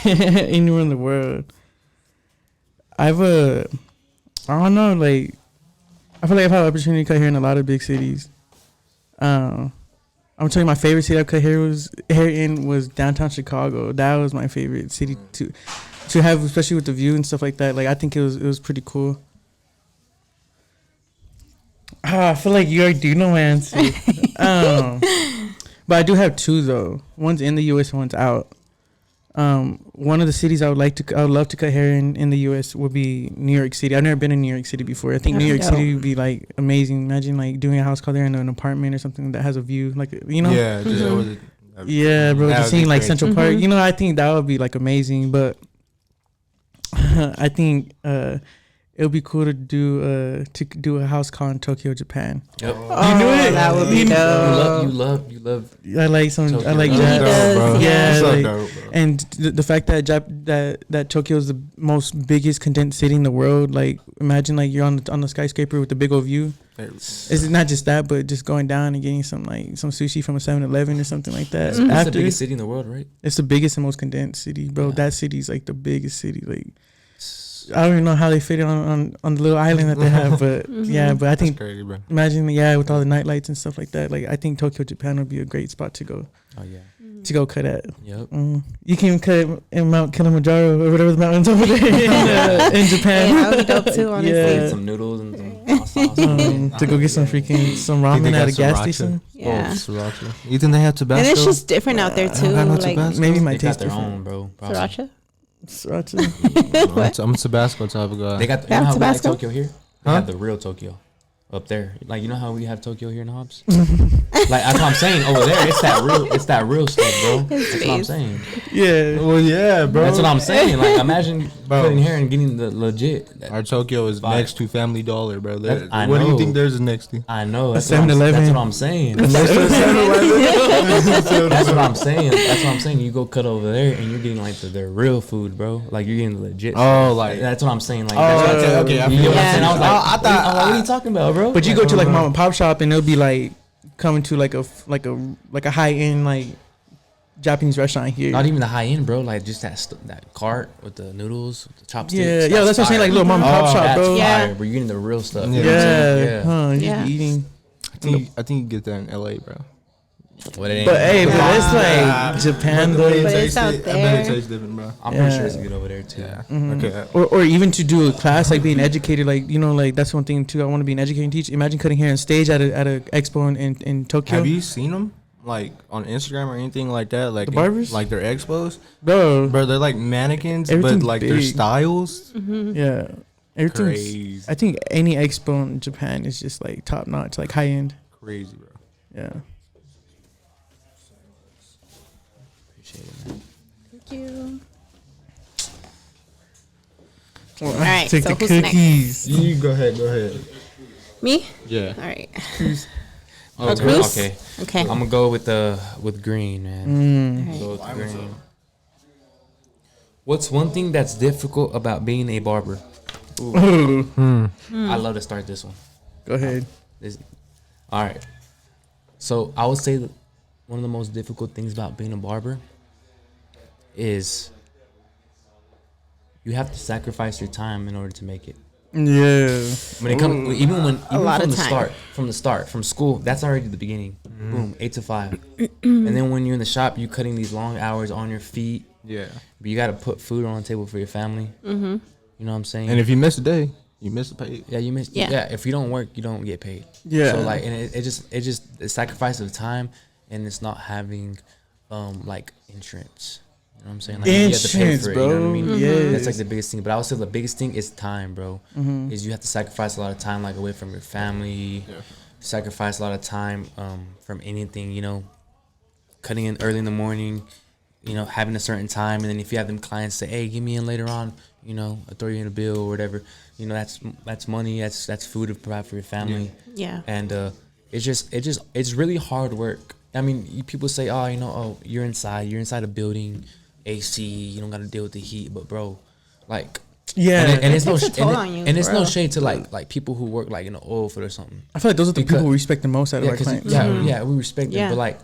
anywhere in the world, I don't know, like I feel like I've had the opportunity to cut hair in a lot of big cities. I'm telling you, my favorite city I cut hair in was downtown Chicago. That was my favorite city to have, especially with the view and stuff like that. Like I think it was pretty cool. I feel like you already do know my answer. But I do have two though. One's in the U.S. and one's out. One of the cities I would love to cut hair in the U.S. would be New York City. I've never been in New York City before. I think New York Dope. City would be like amazing. Imagine like doing a house call there in an apartment or something that has a view, like you know. Yeah, just over the. Yeah, bro. That Just would be seeing like crazy. Central Park. You know, I think that would be like amazing. But I think it would be cool to do a house call in Tokyo, Japan. yep. Oh, knew it? that would be You dope. You love. I like some. Tokyo. I like He Japan. does, bro. Yeah, So like- dope, bro. And the fact that that Tokyo is the most biggest condensed city in the world, like imagine like you're on the skyscraper with the big old view. It's not just that, but just going down and getting some sushi from a 7-Eleven or something like that. It's the After biggest city in the world, right? it's the biggest and most condensed city, bro. Yeah. That city's like the biggest city. Like I don't even know how they fit it on the little island that they have, but yeah. But I That's think crazy, bro. imagine with all the night lights and stuff like that. Like I think Tokyo, Japan would be a great spot to go Oh yeah. cut at. Yep. You can even cut it in Mount Kilimanjaro or whatever the mountains over there in Japan. Yeah, that would be dope too, honestly. Yeah. Get some noodles and some sauce. To go get some ramen they at got a gas sriracha? station. Yeah. Sriracha. You think they have Tabasco? And it's just different out there too. got no Like Tabasco. Maybe They might got taste their different. own, bro. Probably. sriracha. Sriracha. I'm a Tabasco type of guy. They got. You They know have how we like Tabasco? Tokyo here? They Huh? have the real Tokyo up there. Like you know how we have Tokyo here in Hobbs. Like that's what I'm saying. Over there, it's that real stuff, bro. That's what I'm face. saying. Yeah. Well, yeah, bro. That's what I'm saying. Like imagine Bro. putting here and getting the legit. Our Tokyo is Fire. next to Family Dollar, bro. I What do you know. think theirs is next to? I know. A That's what I'm 7-Eleven. That's what I'm saying. That's what I'm saying. That's what I'm saying. You go cut over there and you're getting like their real food, bro. Like you're getting the legit. Oh, stuff. like- that's what I'm saying. Like Oh, that's what okay, I you feel get what I'm Yeah. saying? I was like, I thought- what are you talking about, bro? But you go to like mom and pop shop and it'll be like coming to like a high end like Japanese restaurant here. Not even the high end, bro. Like just that cart with the noodles, with the chopsticks. Yeah, that's what I'm saying. Like little mom and pop shop, That's bro. Yeah. fire, bro. You're getting the real stuff. Yeah. You know what I'm saying? Yeah, huh? You Yeah. just be eating. I think you get that in LA, bro. But it ain't. But hey, but I'm it's like Japan though. But it's out I bet there. it tastes different, bro. pretty Yeah. sure it's good over there too. Yeah. Mhm. Okay. Or even to do a class like being educated, like like that's one thing too. I want to be an educator and teach. Imagine cutting hair on stage at a expo in Tokyo. Have you seen them like on Instagram or anything like that? Like The barbers? like their expos, Bro, bro. They're like mannequins, but Everything's like their big. styles. yeah, everything's. Crazy, I think any expo in Japan is just like top notch, like high end. crazy, bro. Yeah. Appreciate it, man. Thank you. All right, take so the who's next? cookies. You go ahead. Go ahead. Me? Yeah. All right. Oh, Cruz? okay. Okay. I'm gonna go with green, man. Mm. Go with green. What's one thing that's difficult about being a barber? I love to start this one. Go ahead. All right. So I would say that one of the most difficult things about being a barber is you have to sacrifice your time in order to make it. Yeah. When it comes, even lot from of the time. start, from school, that's already the beginning. Boom, 8 to 5, and then when you're in the shop, you cutting these long hours on your feet. Yeah. But you got to put food on the table for your family. Mm-hmm. You know what I'm saying? And if you miss a day, you miss the pay. yeah, you miss. Yeah. Yeah. If you don't work, you don't get paid. Yeah. So like, and it just the sacrifice of time, and it's not having, like insurance. You know what I'm saying? Like, you have to pay Insurance, for it, bro. you know what I mean? Yes. That's like the biggest thing. But I would say the biggest thing is time, bro. Is you have to sacrifice a lot of time, like away from your family. Yeah. Sacrifice a lot of time from anything, you know, cutting in early in the morning, you know, having a certain time. And then if you have them clients say, hey, give me in later on, you know, I'll throw you in a bill or whatever, you know, that's money, that's food to provide for your family. Yeah. And it's really hard work. I mean, people say, oh, you know, oh, you're inside a building, AC, you don't got to deal with the heat. But bro, like, Yeah. and it's takes a toll on you, and it's no bro. shade to like people who work like in the oil field or something. I feel like those are the Because- people we respect the most out of Yeah, our 'cause clients. yeah, we respect them, Yeah. but like,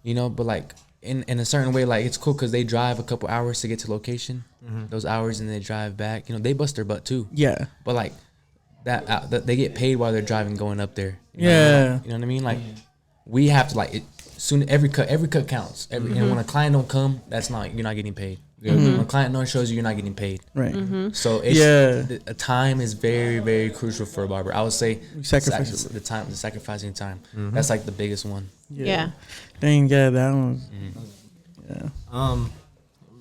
you know, but like in a certain way, like it's cool because they drive a couple hours to get to location, those hours, and they drive back. You know, they bust their butt too, Yeah. but like that they get paid while they're driving going up there. Yeah. You know what I mean? Like we have to like soon every cut counts. And when a client don't come, that's not you're not getting paid. When a client no shows you, you're not getting paid. Right. So it's the time is very, very crucial for a barber. I would say Sacrifice it. the sacrificing time. That's like the biggest one. Yeah. Dang, yeah, that one. Yeah.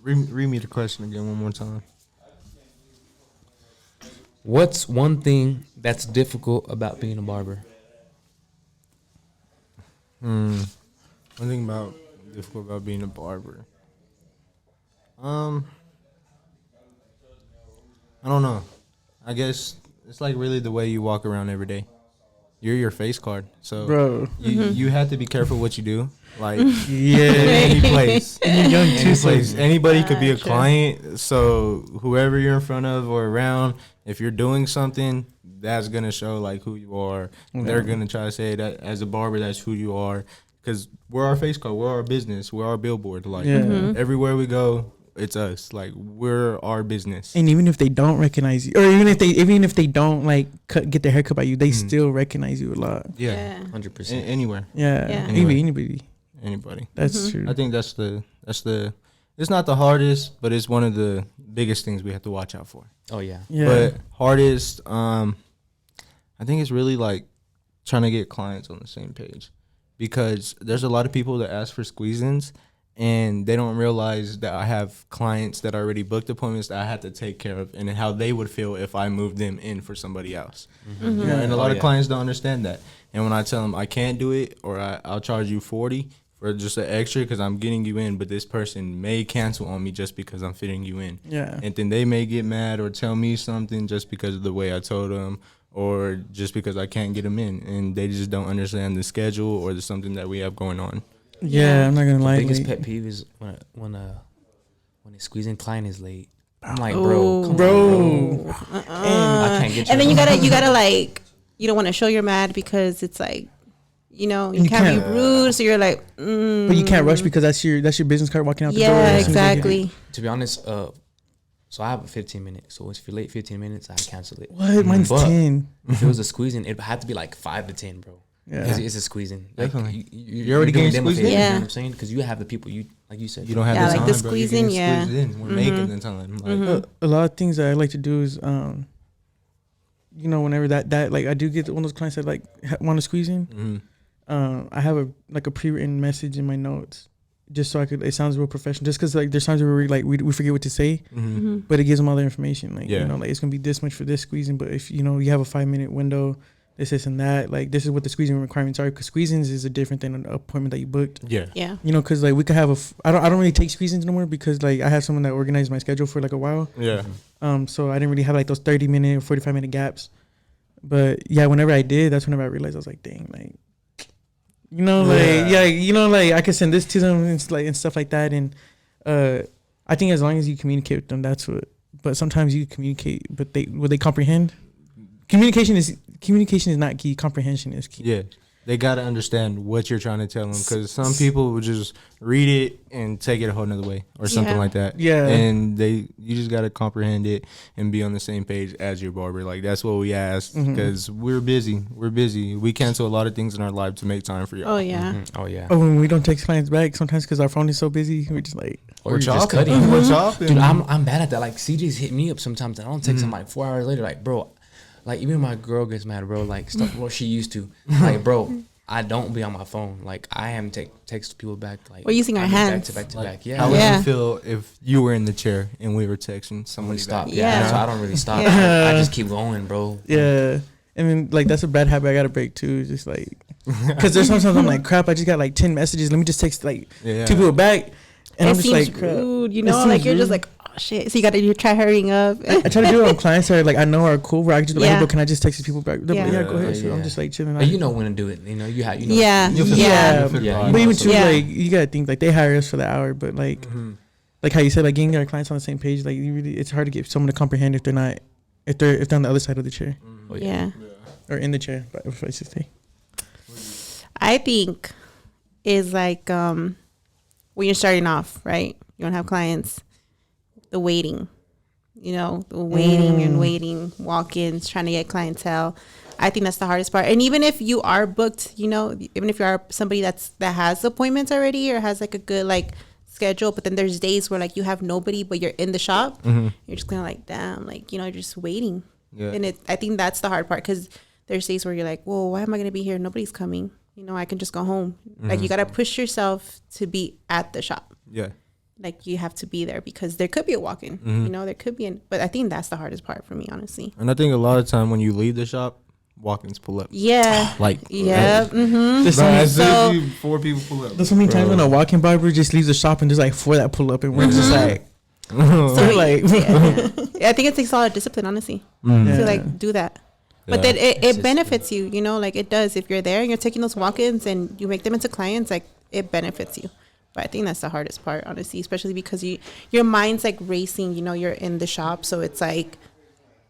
Read me the question again one more time. What's one thing that's difficult about being a barber? One thing difficult about being a barber. I don't know. I guess it's like really the way you walk around every day. You're your face card, so Bro. you have to be careful what you do. Like Yeah. any place, And you're young too, any so place, anybody could be a True. client. So whoever you're in front of or around, if you're doing something, that's gonna show like who you are. They're gonna try to say that as a barber, that's who you are, because we're our face card, we're our business, we're our billboard. Like Yeah. everywhere we go, it's us. Like we're our business. And even if they don't recognize you, or even if they don't like get their hair cut by you, they still recognize you a lot. Yeah, 100%. anywhere, Yeah. Yeah. Anybody. anybody. That's true. I think that's the. It's not the hardest, but it's one of the biggest things we have to watch out for. Oh yeah. Yeah. But hardest, I think it's really like trying to get clients on the same page, because there's a lot of people that ask for squeeze-ins and they don't realize that I have clients that already booked appointments that I had to take care of, and how they would feel if I moved them in for somebody else. You know, and a lot of clients don't understand that. And when I tell them I can't do it, or I'll charge you $40 for just an extra because I'm getting you in, but this person may cancel on me just because I'm fitting you in. Yeah. And then they may get mad or tell me something just because of the way I told them, or just because I can't get them in, and they just don't understand the schedule or the something that we have going on. Yeah, I'm not gonna The lie. biggest like- pet peeve is when a squeezing client is late. I'm like, bro, come bro. on, I can't get you. And then you gotta like, you don't want to show you're mad because it's like, you know, you, You can't be can't. rude. So you're like, But you can't rush because that's your business card walking out the door. yeah, as soon as they get it. exactly. To be honest, so I have a 15 minutes. So if you're late 15 minutes, I cancel it. What? Mine's But 10. if it was a squeezing, it had to be like 5 to 10, bro. Yeah. It's a squeezing. Like, Definitely. you're already doing getting them a squeezed favor, in? You know Yeah. what I'm saying? Because you have the people, like you said. You don't have Yeah, the like time, the bro. You're squeezing, getting yeah. squeezed in. We're making the time. Like, A lot of things that I like to do is, you know, whenever that like I do get one of those clients that like want to squeeze in, I have a pre-written message in my notes just so it sounds real professional. Just because like there's times where we forget what to say, but it gives them all the information. Like you know, like it's gonna be this much for this squeezing, but if you know you have a 5-minute window, this and that, like this is what the squeezing requirements are. Because squeezings is a different than an appointment that you booked. Yeah. Yeah. You know, because like we could have I don't really take squeezings no more because like I have someone that organized my schedule for like a while. Yeah. So I didn't really have like those 30-minute or 45-minute gaps. But yeah, whenever I did, that's whenever I realized I was like, dang, like, you know, like, yeah, you know, like I could send this to them and stuff like that. And I think as long as you communicate with them, that's what. But sometimes you communicate, but will they comprehend? Communication is not key. Comprehension is key. Yeah. They got to understand what you're trying to tell them, because some people will just read it and take it a whole nother way or something Yeah. like that. Yeah. And you just got to comprehend it and be on the same page as your barber. Like, that's what we ask, because we're busy. We're busy. We cancel a lot of things in our life to make time for y'all. Oh yeah. Oh yeah. Oh, when we don't text clients back, sometimes because our phone is so busy, we're just like, Or We're you're just chopping. cutting. We're chopping. Dude, I'm bad at that. Like CJ's hit me up sometimes, and I don't text him like 4 hours later. Like, bro, like even my girl gets mad, bro. Like stuff what she used to. Like, bro, I don't be on my phone. Like I am text people back. Like we're using our I mean, hands. back to back. Yeah. How would Yeah. you feel if you were in the chair and we were texting I'm somebody gonna stop. back? Yeah. So I don't really stop. Yeah. I just keep going, bro. Yeah. I mean, like, that's a bad habit I gotta break too. Just like, because there's sometimes I'm like, crap, I just got like 10 messages. Let me just text like Yeah. 2 people back. And It I'm just seems like, crap. rude, you It know, seems like you're just rude. like, oh shit. So you try hurrying up. I try to do it on clients that are like I know are cool, where I can just be like, Yeah. hey, bro, can I just text these people back? They're like, Yeah. yeah, go ahead. So Yeah. I'm just like chilling. But you know when to do it. You know you have. You know Yeah. You'll feel Yeah. fine. Yeah. But even so- too, Yeah. like, you gotta think like they hire us for the hour, but like, like how you said, like getting our clients on the same page, like you really, it's hard to get someone to comprehend if they're not, if they're on the other side of the chair Oh, Yeah. or in the chair. But if I should say, I think is like when you're starting off, right? You don't have clients, the waiting, you know, the waiting and waiting, walk-ins, trying to get clientele. I think that's the hardest part. And even if you are booked, you know, even if you are somebody that has appointments already or has like a good like schedule, but then there's days where like you have nobody, but you're in the shop, you're just kind of like, damn, like, you know, you're just waiting. Yeah. And I think that's the hard part because there's days where you're like, well, why am I going to be here? Nobody's coming. You know, I can just go home. Like you got to push yourself to be at the shop. Yeah. Like you have to be there because there could be a walk-in, you know, there could be but I think that's the hardest part for me, honestly. And I think a lot of time when you leave the shop, walk-ins pull up. Yeah. Like, Yeah. Mm-hmm. there's Bro, so many, as soon So- as you- 4 people pull up. there's so many times when a walk-in barber just leaves the shop and there's like 4 that pull up and we're just like, So we're like, I think it takes a lot of discipline, honestly, Yeah. to like do that. But Yeah. then it benefits you, you know, like it does. If you're there and you're taking those walk-ins and you make them into clients, like it benefits you. But I think that's the hardest part, honestly, especially because your mind's like racing, you know, you're in the shop. So it's like,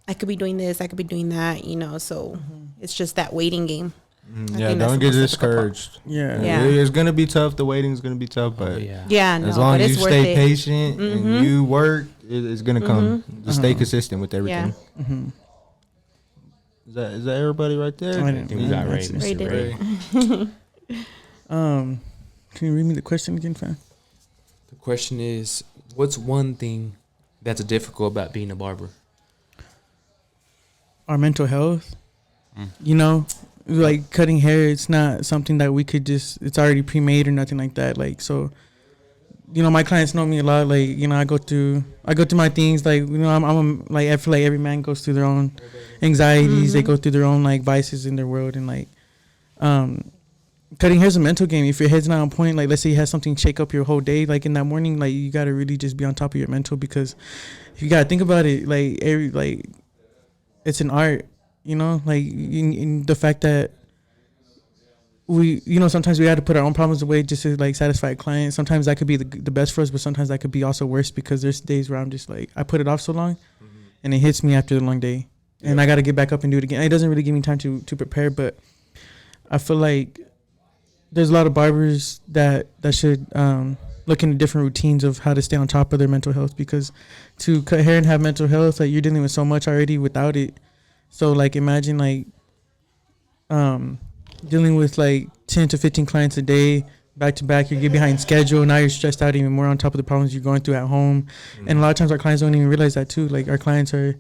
I could be doing this, I could be doing that, you know, so it's just that waiting game. I Yeah, think that's don't the get most difficult part. discouraged. yeah. Yeah. It's gonna be tough. The waiting's gonna be tough, but yeah. Yeah, no, as long but as it's you worth stay it. patient and you work, it's gonna come. Just stay consistent with everything. Mm-hmm. Is that everybody right there? I I think we got Ray, That's it. Ray Mr. did Ray. it. Can you read me the question again, fam? The question is, what's one thing that's difficult about being a barber? Our mental health, you know, like cutting hair, it's not something that we could just, it's already pre-made or nothing like that. Like, so, you know, my clients know me a lot. Like, you know, I go through my things. Like, you know, like, I feel like every man goes through their own anxieties. They go through their own like vices in their world. And like, cutting hair's a mental game. If your head's not on point, like let's say you have something shake up your whole day, like in that morning, like you gotta really just be on top of your mental, because you gotta think about it, like it's an art, you know, like in the fact that we, you know, sometimes we have to put our own problems away just to like satisfy a client. Sometimes that could be the best for us, but sometimes that could be also worse, because there's days where I'm just like, I put it off so long and it hits me after the long day and I got to get back up and do it again. It doesn't really give me time to prepare, but I feel like there's a lot of barbers that should look into different routines of how to stay on top of their mental health, because to cut hair and have mental health, like you're dealing with so much already without it. So like imagine like dealing with like 10 to 15 clients a day back to back. You get behind schedule, now you're stressed out even more on top of the problems you're going through at home. And a lot of times our clients don't even realize that too. Like our clients are,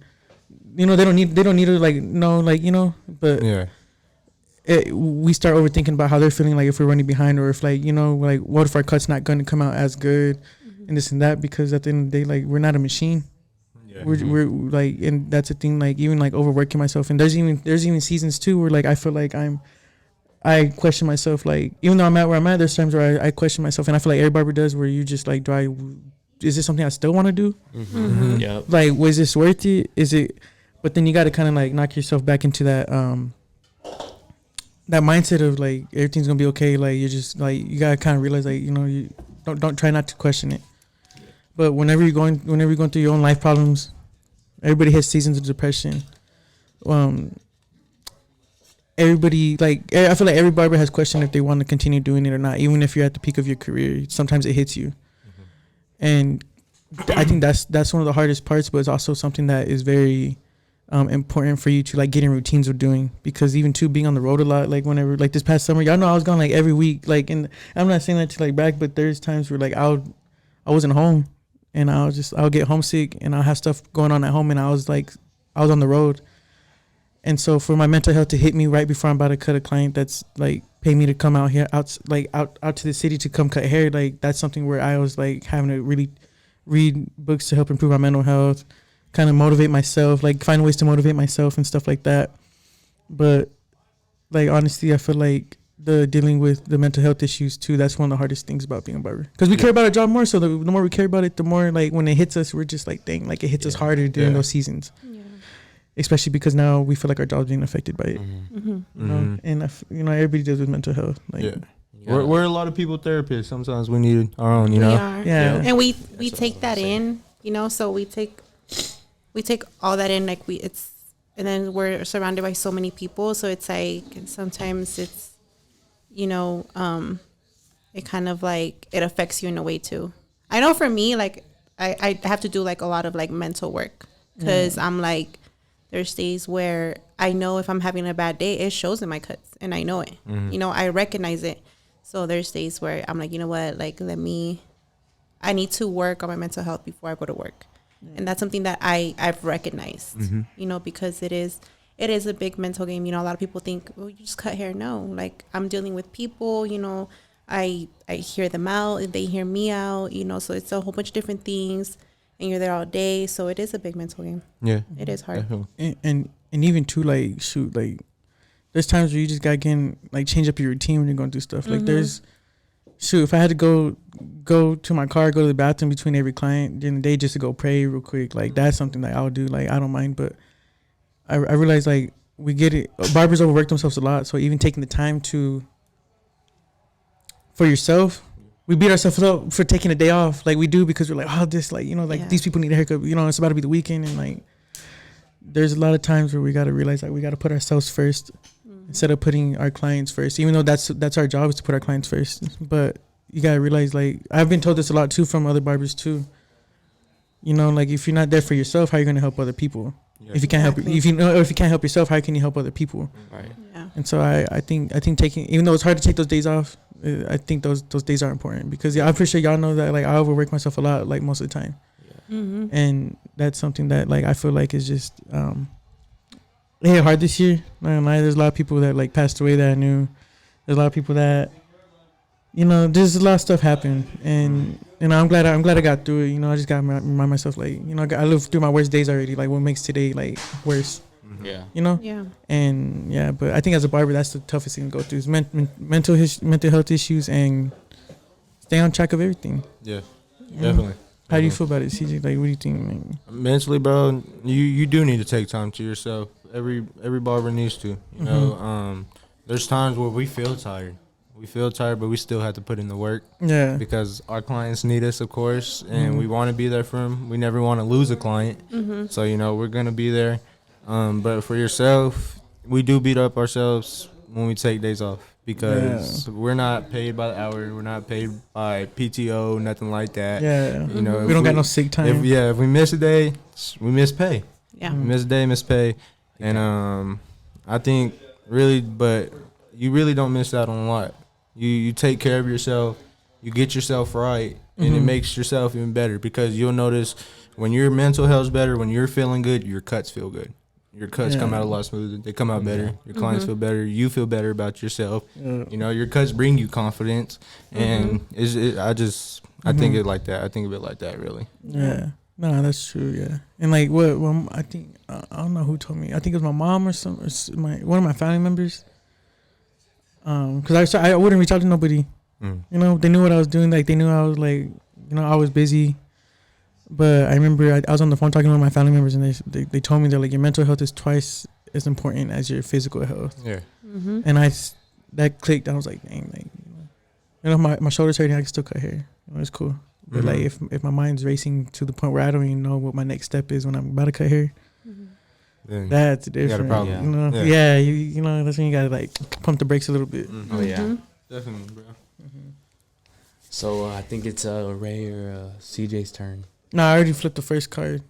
you know, they don't need to like know, like, you know, but Yeah. we start overthinking about how they're feeling, like if we're running behind, or if like, you know, like what if our cut's not going to come out as good and this and that, because at the end of the day, like we're not a machine. Yeah. We're like, and that's the thing, like even like overworking myself. And there's even seasons too where like I feel like I question myself, like even though I'm at where I'm at, there's times where I question myself, and I feel like every barber does, where you just like, is this something I still want to do? Yep. Like, was this worth it? Is it? But then you got to kind of like knock yourself back into that that mindset of like everything's gonna be okay. Like you're just like, you gotta kind of realize, like, you know, you don't try not to question it. But whenever you're going through your own life problems, everybody has seasons of depression. Everybody, like, I feel like every barber has questioned if they want to continue doing it or not, even if you're at the peak of your career. Sometimes it hits you, and I think that's one of the hardest parts. But it's also something that is very important for you to like get in routines of doing, because even too being on the road a lot, like whenever, like this past summer, y'all know I was gone like every week, like, and I'm not saying that to like brag, but there's times where like I wasn't home, and I'll get homesick, and I'll have stuff going on at home, and I was on the road. And so for my mental health to hit me right before I'm about to cut a client that's like pay me to come out here, out to the city to come cut hair. Like that's something where I was like having to really read books to help improve my mental health, kind of motivate myself, like find ways to motivate myself and stuff like that. But like honestly, I feel like the dealing with the mental health issues too, that's one of the hardest things about being a barber, because we care about our job more. So the more we care about it, the more like when it hits us, we're just like, dang, like it hits us harder during those seasons. Yeah. Especially because now we feel like our job's being affected by it. Mm-hmm. You know, and everybody deals with mental health. Like, We're a lot of people therapists. Sometimes we need our own, you know. We are. Yeah. And we take that in, you know, so we take all that in, like and then we're surrounded by so many people, so it's like sometimes it's, you know, it kind of like it affects you in a way too. I know for me, like I have to do like a lot of like mental work, because I'm like, there's days where I know if I'm having a bad day, it shows in my cuts, and I know it. You know, I recognize it. So there's days where I'm like, you know what, like I need to work on my mental health before I go to work. And that's something that I've recognized, you know, because it is a big mental game. You know, a lot of people think, well, you just cut hair. No, like I'm dealing with people, you know, I hear them out and they hear me out, you know, so it's a whole bunch of different things, and you're there all day. So it is a big mental game. Yeah. It is hard. and even too, like, shoot, like there's times where you just gotta get like change up your routine when you're going through stuff. Like if I had to go to my car, go to the bathroom between every client during the day just to go pray real quick, like that's something that I would do. Like I don't mind, but I realize like we get it. Barbers overwork themselves a lot, so even taking the time for yourself, we beat ourselves up for taking a day off. Like we do, because we're like, oh, this, like, you know, like these people need a haircut. You know, it's about to be the weekend, and like there's a lot of times where we got to realize that we got to put ourselves first. Instead of putting our clients first, even though that's our job, is to put our clients first. But you gotta realize, like, I've been told this a lot too from other barbers too. You know, like if you're not there for yourself, how are you gonna help other people? If you can't help, if you can't help yourself, how can you help other people? Right. Yeah. And so I think taking, even though it's hard to take those days off, I think those days are important, because I'm pretty sure y'all know that like I overwork myself a lot, like most of the time. And that's something that like I feel like is just it hit hard this year. Not gonna lie, there's a lot of people that like passed away that I knew. There's a lot of people that, you know, there's a lot of stuff happened, and you know, I'm glad I got through it. You know, I just gotta remind myself, like, you know, I lived through my worst days already. Like, what makes today like worse? Yeah. You know. Yeah. And yeah, but I think as a barber, that's the toughest thing to go through is mental health issues, and stay on track of everything. Yeah, definitely. How do you feel about it, CJ? Like, what do you think, man? Mentally, bro, you do need to take time to yourself. Every barber needs to. You know, there's times where we feel tired. But we still have to put in the work. Yeah. Because our clients need us, of course, and we want to be there for them. We never want to lose a client. So, you know, we're going to be there. But for yourself, we do beat up ourselves when we take days off, because we're not paid by the hour. We're not paid by PTO, nothing like that. Yeah. You know, we don't got no sick time. If we miss a day, we miss pay. Yeah. We miss a day, miss pay. And I think really, but you really don't miss out on a lot. You take care of yourself, you get yourself right, and it makes yourself even better, because you'll notice when your mental health's better, when you're feeling good, your cuts feel good. Your cuts come out a lot smoother. They come out better. Your clients feel better. You feel better about yourself. You know, your cuts bring you confidence, and I think it like that. I think of it like that, really. Yeah. No, that's true. Yeah. And like well, I think I don't know who told me. I think it was my mom or one of my family members. Because I wouldn't reach out to nobody. You know, they knew what I was doing. Like, they knew I was like, you know, I was busy. But I remember I was on the phone talking to my family members, and they told me, they're like, your mental health is twice as important as your physical health. Yeah. And that clicked. I was like, dang, like, you know, my shoulders hurting, I can still cut hair. You know, it's cool. But like, if my mind's racing to the point where I don't even know what my next step is when I'm about to cut hair, then that's different. you got a problem. You know, you know, that's when you gotta like pump the brakes a little bit. Oh yeah. Definitely, bro. So I think it's Ray or CJ's turn. No, I already flipped the first card.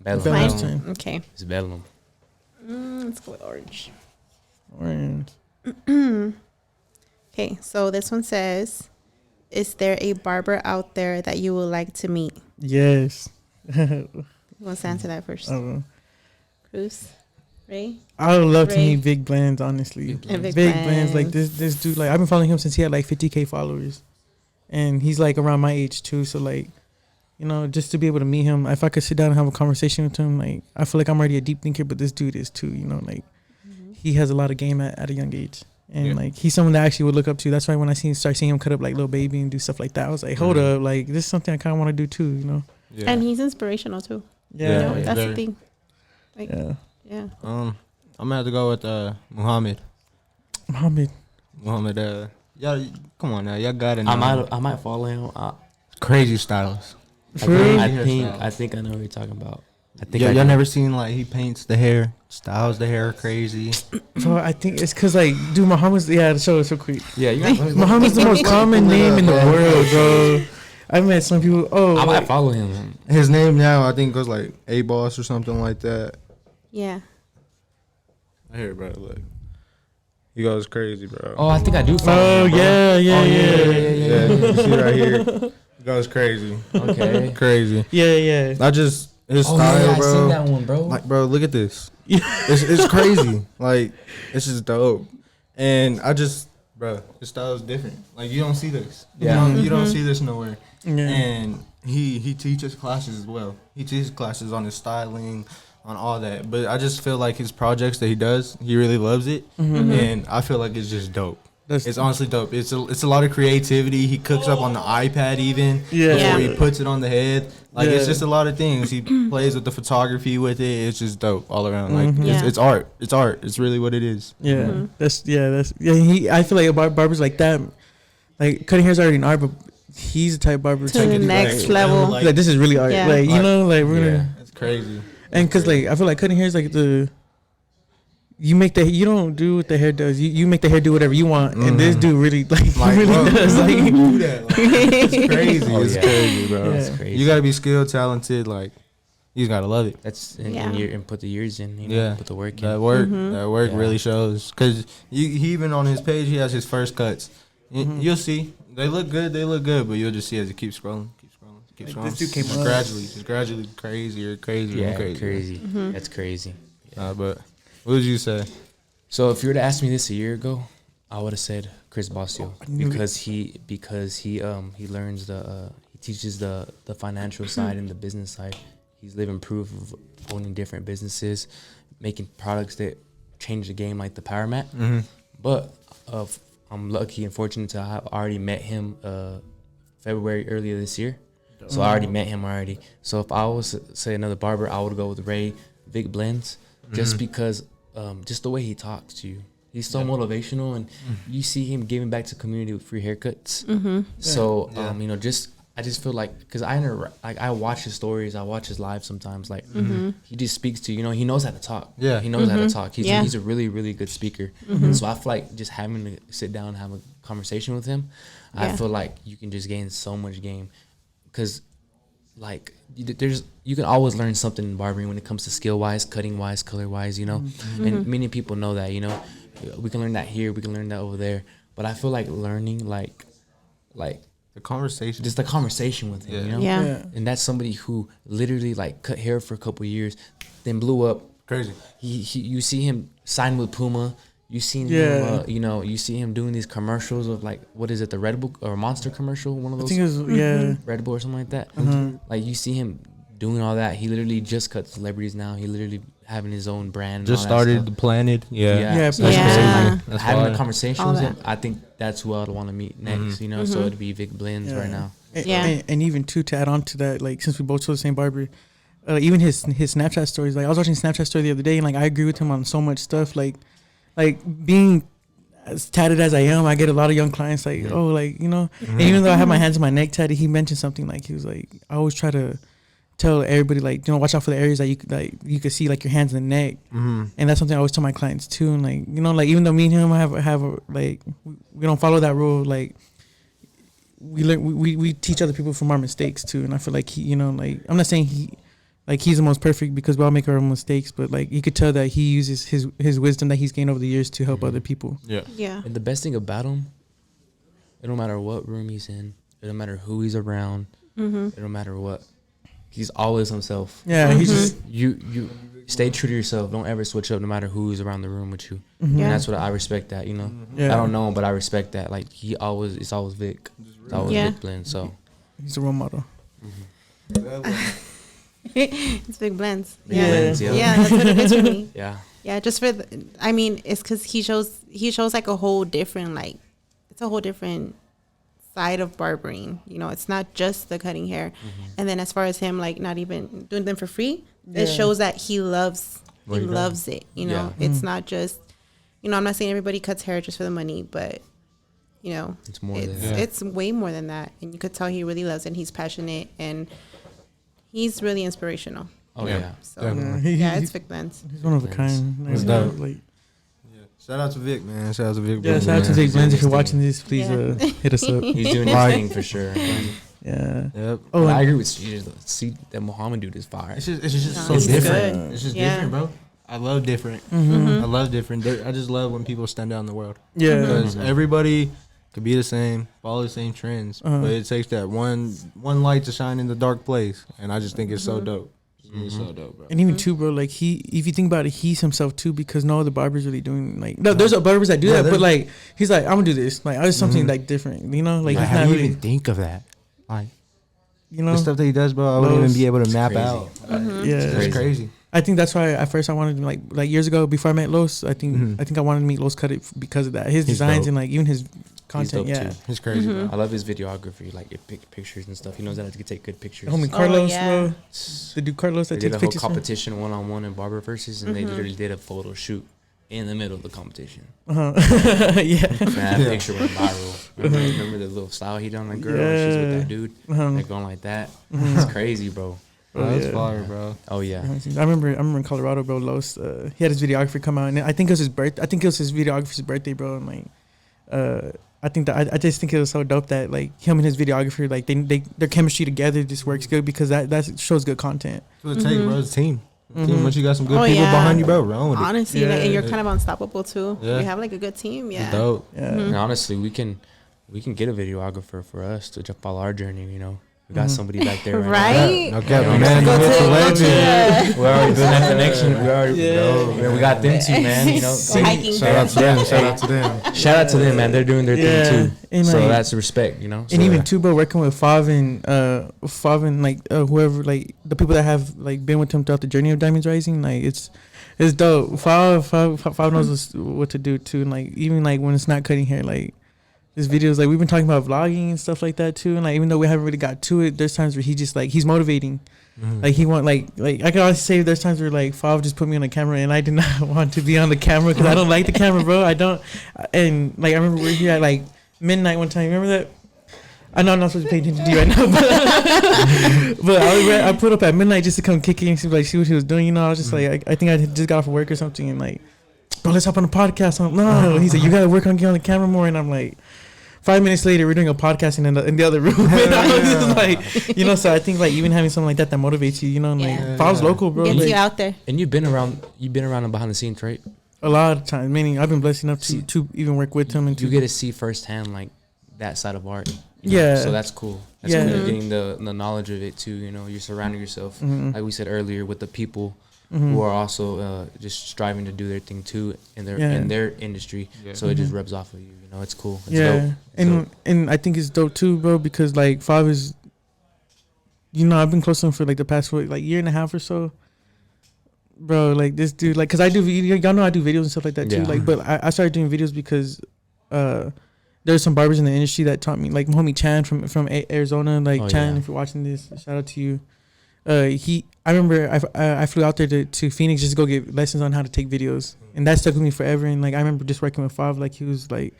Belem. Belem's turn. Okay. It's Belem. Let's go with orange. Orange. Okay, so this one says, is there a barber out there that you would like to meet? Yes. Who wants to answer that first? Oh. Cruz? Ray. I would love to Ray. meet Big Blends, honestly. And Big Big Blends, like Blends. this dude, like I've been following him since he had like 50K followers, and he's like around my age too. So like, you know, just to be able to meet him, if I could sit down and have a conversation with him, like I feel like I'm already a deep thinker, but this dude is too. You know, like he has a lot of game at a young age, and like he's someone that I actually would look up to. That's why when I start seeing him cut up like Lil Baby and do stuff like that, I was like, hold up, like this is something I kind of want to do too. You know? Yeah. And he's inspirational too. Yeah, You know, yeah. that's Very. the thing. Like, yeah. I'm gonna have to go with Muhammad. Muhammad. Y'all, come on now, y'all got it. I might follow him. Crazy styles. For real? I think I know what you're talking about. I think Y'all never seen like he paints the hair, styles the hair crazy. So I think it's cause like, dude, Muhammad's show us real quick. Yeah, you got. Muhammad's the most common name in the world, bro. I met some people. Oh, I might like, follow him. His name now I think goes like A Boss or something like that. yeah. I hear bro, look. He goes crazy, bro. Oh, I think I do follow oh him. bro. yeah. Yeah, you see right here. He goes crazy. Okay. Crazy. Yeah. I just his Oh style, yeah, I bro. seen that one, bro. Like, bro, look at this. It's crazy. Like, it's just dope. And I just, bro, his style is different. Like, you don't see this. Yeah. You don't see this nowhere. Yeah. And he teaches classes as well. He teaches classes on his styling, on all that. But I just feel like his projects that he does, he really loves it. And I feel like it's just dope. It's honestly dope. It's a lot of creativity. He cooks up on the iPad even before he puts it on the head. Like it's just a lot of things. He plays with the photography with it. It's just dope all around. Like it's art. It's art. It's really what it is. Yeah. That's I feel like barbers like that. Like cutting hair's already an art, but he's the type of barber To the next like, level. like- like this is really art. Yeah. Like you know, like we're gonna It's crazy. and cause like I feel like cutting hair is like you don't do what the hair does. You make the hair do whatever you want, and this dude really Like, really bro, does. Like do that. Like, it's crazy. Oh, It's yeah. crazy, bro. Yeah. That's crazy. You gotta be skilled, talented. Like you just gotta love it. That's Yeah. and put the years in. You know, Yeah. put the work in. That work Yeah. really shows. Cause he even on his page he has his first cuts. You'll see they look good, but you'll just see as it keeps scrolling. Like, this dude came Just up. gradually crazier and Yeah, crazier. crazy. That's crazy. But what would you say? So if you were to ask me this a year ago, I would have said Chris Bosio knew it. because he learns he teaches the financial side and the business side. He's living proof of owning different businesses, making products that change the game like the Power Mat. But I'm lucky and fortunate to have already met him February earlier this year. So I already met him already. So if I was to say another barber, I would go with Rey Vic Blends, just because just the way he talks to you. He's so motivational, and you see him giving back to the community with free haircuts. So you know, I just feel like because I watch his stories, I watch his live sometimes. Like he just speaks to you know, he knows how to talk. Yeah. He knows how to talk. Yeah. He's a really really good speaker. So I feel like just having to sit down and have a conversation with him, I Yeah. feel like you can just gain so much game. Because, like, you can always learn something in barbering when it comes to skill wise, cutting wise, color wise, you know. And many people know that, you know. We can learn that here, we can learn that over there. But I feel like learning, like The conversation. just the conversation with him, you know. Yeah. And that's somebody who literally like cut hair for a couple years, then blew up. Crazy. He you see him sign with Puma. You seen Yeah. him, you know, you see him doing these commercials of like, what is it, the Red Bull or Monster commercial, one of I those. think it was Red Bull or something like that. Like you see him doing all that. He literally just cuts celebrities now. He literally having his own brand. And Just all that started stuff. the Planet. Yeah. Yeah, So Planet. that's what I'm saying, Yeah. like, That's having fire. a conversation All with him, that. I think that's who I'd want to meet next. You know, so it'd be Vic Blends right now. Yeah. And even too to add on to that, like since we both saw the same barber, even his Snapchat stories. Like I was watching Snapchat story the other day, and like I agree with him on so much stuff. Like being as tatted as I am, I get a lot of young clients like, oh, like you know. And even though I have my hands on my neck tatted, he mentioned something like he was like, I always try to tell everybody like, you know, watch out for the areas that you could see like your hands and neck. And that's something I always tell my clients too. And like, you know, like even though me and him have a, like we don't follow that rule, like we learn we teach other people from our mistakes too. And I feel like he, you know, like I'm not saying he's the most perfect because we all make our own mistakes, but like you could tell that he uses his wisdom that he's gained over the years to help other people. Yeah. Yeah. And the best thing about him, it don't matter what room he's in, it don't matter who he's around, it don't matter what. He's always himself. Yeah, he's just You stay true to yourself. Don't ever switch up, no matter who's around the room with you. Yeah. And that's what I respect. That, you know, Yeah. I don't know him, but I respect that. Like it's always Vic. It's always Yeah. Vic Blend. So He's a role model. It's big blends. Yeah. Yeah. Blends, yeah. Yeah, that's what it is for me. yeah. Yeah, just for I mean, it's because he shows like a whole different, like, it's a whole different side of barbering. You know, it's not just the cutting hair. And then as far as him, like, not even doing them for free, it shows that he loves it. You know, it's not just, you know, I'm not saying everybody cuts hair just for the money, but you know, It's more than that. it's way more than that. And you could tell he really loves it, and he's passionate, and he's really inspirational. Oh yeah. So Yeah, it's Vic Blends. he's one of a kind. That's Like, dope. like, Shout out to Vic, man. Shout out to Vic. yeah, Blend, shout out to man. Vic Blends. If you're He's watching this, please Yeah. hit us up. He's doing his thing for sure. Yeah. Yep. Oh, But I and- agree with you. See, that Muhammad dude is fire. It's just No, so he's different. good. It's just Yeah. different, bro. I love different. Mm-hmm. I love different. I just love when people stand out in the world. Yeah. Because everybody could be the same, follow the same trends, but it takes that one light to shine in the dark place, and I just think it's so dope. It's so dope, bro. And even too, bro, like if you think about it, he's himself too, because no other barber's really doing like. No, there's barbers that do that, but like he's like, I'm gonna do this. Like, I just something like different, you know. Like, he's how not do you really, even think of that? Like you know. the stuff that he does, bro. I wouldn't even be able to map crazy. out. Yeah, It's crazy. I think that's why at first I wanted to like years ago before I met Los. I think I wanted to meet Los Cut It because of that. His He's designs dope. and like even his He's content. dope Yeah. too. It's crazy, bro. I love his videography, like it pick pictures and stuff. He knows how to take good pictures. Homie Carlos, yeah. bro. The dude Carlos They that did takes a whole pictures. competition 1-on-1 in barber versus, and they literally did a photo shoot in the middle of the competition. Yeah. Man, that picture went viral. Remember the little style he done, like girl, she's with that dude, they're going like that. It's crazy, bro. That's fire, bro. Oh yeah. I remember in Colorado, bro. Los, he had his videographer come out, and I think it was his birth. I think it was his videographer's birthday, bro. And like, I think that I just think it was so dope that like him and his videographer, like their chemistry together just works good because that shows good content. That's what it takes, bro. It's a team. Team. Once you got some good Oh, people yeah. behind you, bro, run with it. Honestly, Yeah. like, and you're kind of unstoppable too. Yeah. You have like a good team. Yeah. It's dope. Yeah. And honestly, we can get a videographer for us to follow our journey. You know, we got somebody back there Right? No cap, Yeah. man. You Go hit the to- legend. yeah. We already built that connection. We already, Yeah. we got them too, man. You know, Go hiking. Shout out to them. Shout out to them. shout out to them, man. They're doing their Yeah. thing too. And So like- that's respect, you know. And So, even too, bro, working with Fav and like whoever, like the people that have like been with him throughout the journey of Diamonds Rising, like it's dope. Fav knows what to do too, and like even like when it's not cutting hair, like his videos, like we've been talking about vlogging and stuff like that too. And like even though we haven't really got to it, there's times where he just like he's motivating. Like he want like I can always say there's times where like Fav just put me on the camera and I did not want to be on the camera because I don't like the camera, bro. I don't. And like I remember we're here at like midnight one time. Remember that? I know I'm not supposed to pay attention to you right now, but I put up at midnight just to come kick in and see what he was doing. You know, I was just like I think I just got off of work or something and like, bro, let's hop on the podcast. I'm like, no, he said you gotta work on getting on the camera more, and I'm like. 5 minutes later, we're doing a podcast in the other room. And I was just like, you know, so I think like even having something like that motivates you, you know, and like Yeah. Fav's local, bro. Gets Like, you out there. and you've been around and behind the scenes, right? a lot of times, meaning I've been blessed enough to even work with him and You to get to see firsthand like that side of art. you know? Yeah. So that's cool. That's Yeah. cool. You're getting the knowledge of it too. You know, you're surrounding yourself, like we said earlier, with the people who are also just striving to do their thing too in their industry. So it just rubs off of you. You know, it's cool. It's yeah, dope. It's dope. and I think it's dope too, bro, because like Fav is, you know, I've been close to him for like the past like year and a half or so, bro. Like this dude, like, cause I do, y'all know I do videos and stuff like that too. Yeah. Like, but I started doing videos because there's some barbers in the industry that taught me, like my homie Chan from Arizona. Like Oh, Chan, yeah. if you're watching this, shout out to you. I remember I flew out there to Phoenix just to go get lessons on how to take videos, and that stuck with me forever. And like I remember just working with Fav, like he was like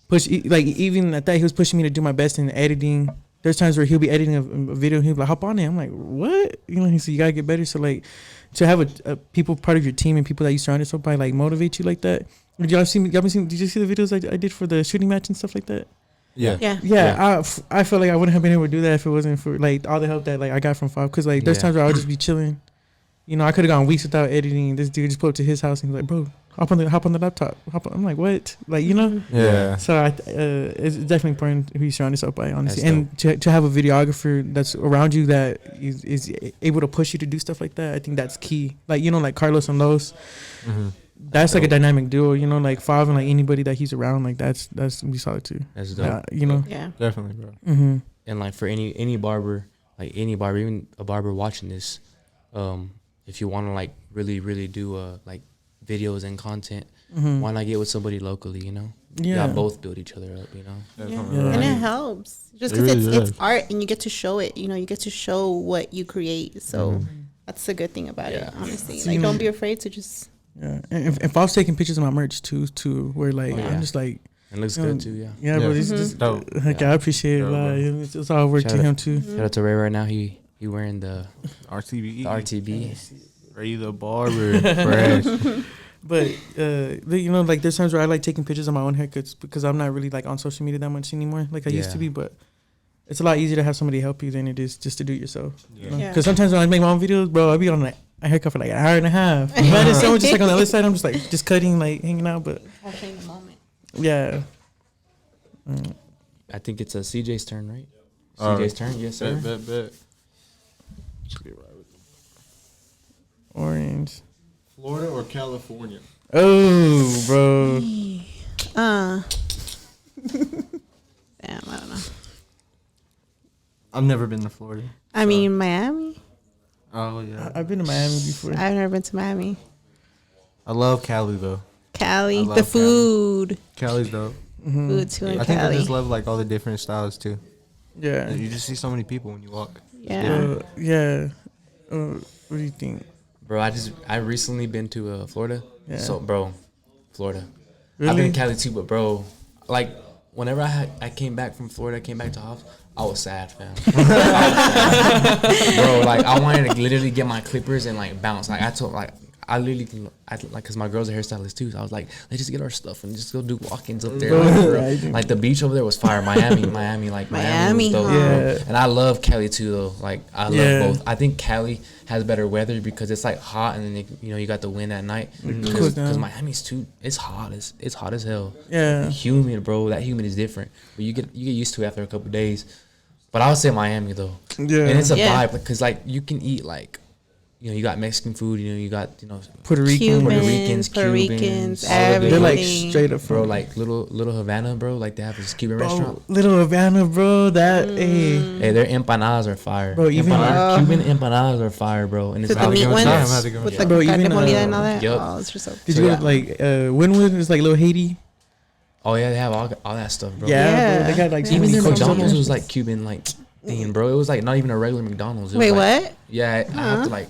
even at that he was pushing me to do my best in editing. There's times where he'll be editing a video and he'll be like, hop on it. I'm like, what? You know, he said you gotta get better. So like to have a people part of your team and people that you surround yourself by like motivate you like that. Did y'all see? Did you see the videos I did for the shooting match and stuff like that? Yeah. Yeah. Yeah, I felt like I wouldn't have been able to do that if it wasn't for like all the help that like I got from Fav. Cause like there's Yeah. times where I would just be chilling. You know, I could have gone weeks without editing. This dude just pulled up to his house and he was like, bro, hop on the laptop. I'm like, what? Like, you know. Yeah. So it's definitely important who you surround yourself by, honestly, That's and to have a videographer that's around you that is able to push you to do stuff like that. I think that's key. Like, you know, like Carlos and Los, that's like a dynamic duo. You know, like Fav and like anybody that he's around, like that's gonna be solid too. That's dope. Yeah, you know. Yeah. Definitely, bro. Mm-hmm. And like for any barber, like any barber, even a barber watching this, if you want to like really do like videos and content, why not get with somebody locally? You know, Yeah. y'all both build each other up. You know, Definitely. Yeah. And it helps just It because really it's does. art and you get to show it. You know, you get to show what you create. So that's the good thing about it, Yeah. honestly. So, Like, you know- don't be afraid to just. Yeah, and if I was taking pictures of my merch too, where like Oh, yeah. I'm just like, it looks you know, good too. Yeah. yeah, bro, Yeah. this is Dope. like Yeah. I appreciate it. Dope, bro. Like, it's all work Shout to out- him too. Shout out to Ray right now. He wearing the RTB. RTB. Ray the Barber. Fresh. But you know, like there's times where I like taking pictures of my own haircuts because I'm not really like on social media that much anymore, like I used to Yeah. be. But it's a lot easier to have somebody help you than it is just to do it yourself. Yeah. Yeah. Because sometimes when I make my own videos, bro, I'll be on like a haircut for like an hour and a half. But if someone just like on the other side, I'm just like just cutting, like hanging out. But Capturing the moment. yeah, I think it's a CJ's turn, right? All CJ's right. turn. Yes, sir. Bet. orange. Florida or California? Oh, bro. Damn, I don't know. I've never been to Florida. I mean, Miami. Oh yeah. I've been to Miami before. I've never been to Miami. I love Cali though. Cali, I the love Cali. food, Cali's dope. food too in I think I Cali. just love like all the different styles too. Yeah. You just see so many people when you walk. Yeah. Yeah. What do you think? Bro, I recently been to Florida. Yeah. So, bro, Florida. I've Really? been to Cali too, but bro, like whenever I came back from Florida, I came back to Hobbs, I was sad, fam. Bro, like I wanted to literally get my clippers and like bounce. Like I told, like I literally, like, cause my girl's a hairstylist too. So I was like, let's just get our stuff and just go do walk-ins up there. Bro, Like the beach over there was fire. Miami, like Miami was dope, huh? bro. Yeah. And I love Cali too, though. Like I love Yeah. both. I think Cali has better weather because it's like hot and then you got the wind at night. Cools Because down. Miami's too, it's hot. It's hot as hell. Yeah. Humid, bro. That humid is different. But you get used to it after a couple days. But I would say Miami though. Yeah. And it's a Yeah. vibe because like you can eat like, you got Mexican food. You got Puerto Rican. Puerto Cubans, Ricans, all of it. They're like everything. straight up bro. from Like little Havana, bro. Like they have this Cuban restaurant. Little Havana, bro. That hey, Hey, their empanadas are fire. Bro, even- Cuban empanadas are fire, bro. And it's With the like, meat go ones, try 'em, have to go with try like 'em. Bro, carne even, molida and all that. Yup. Oh, it's just so. did So, you yeah. go to like Wynwood? It's like little Haiti. oh yeah, they have all that stuff, bro. Yeah, bro. They got like so Even many their fucking McDonald's was restaurants. like Cuban, like thing, bro. It was like not even a regular McDonald's. It was Wait, like, what? Yeah, I have to like.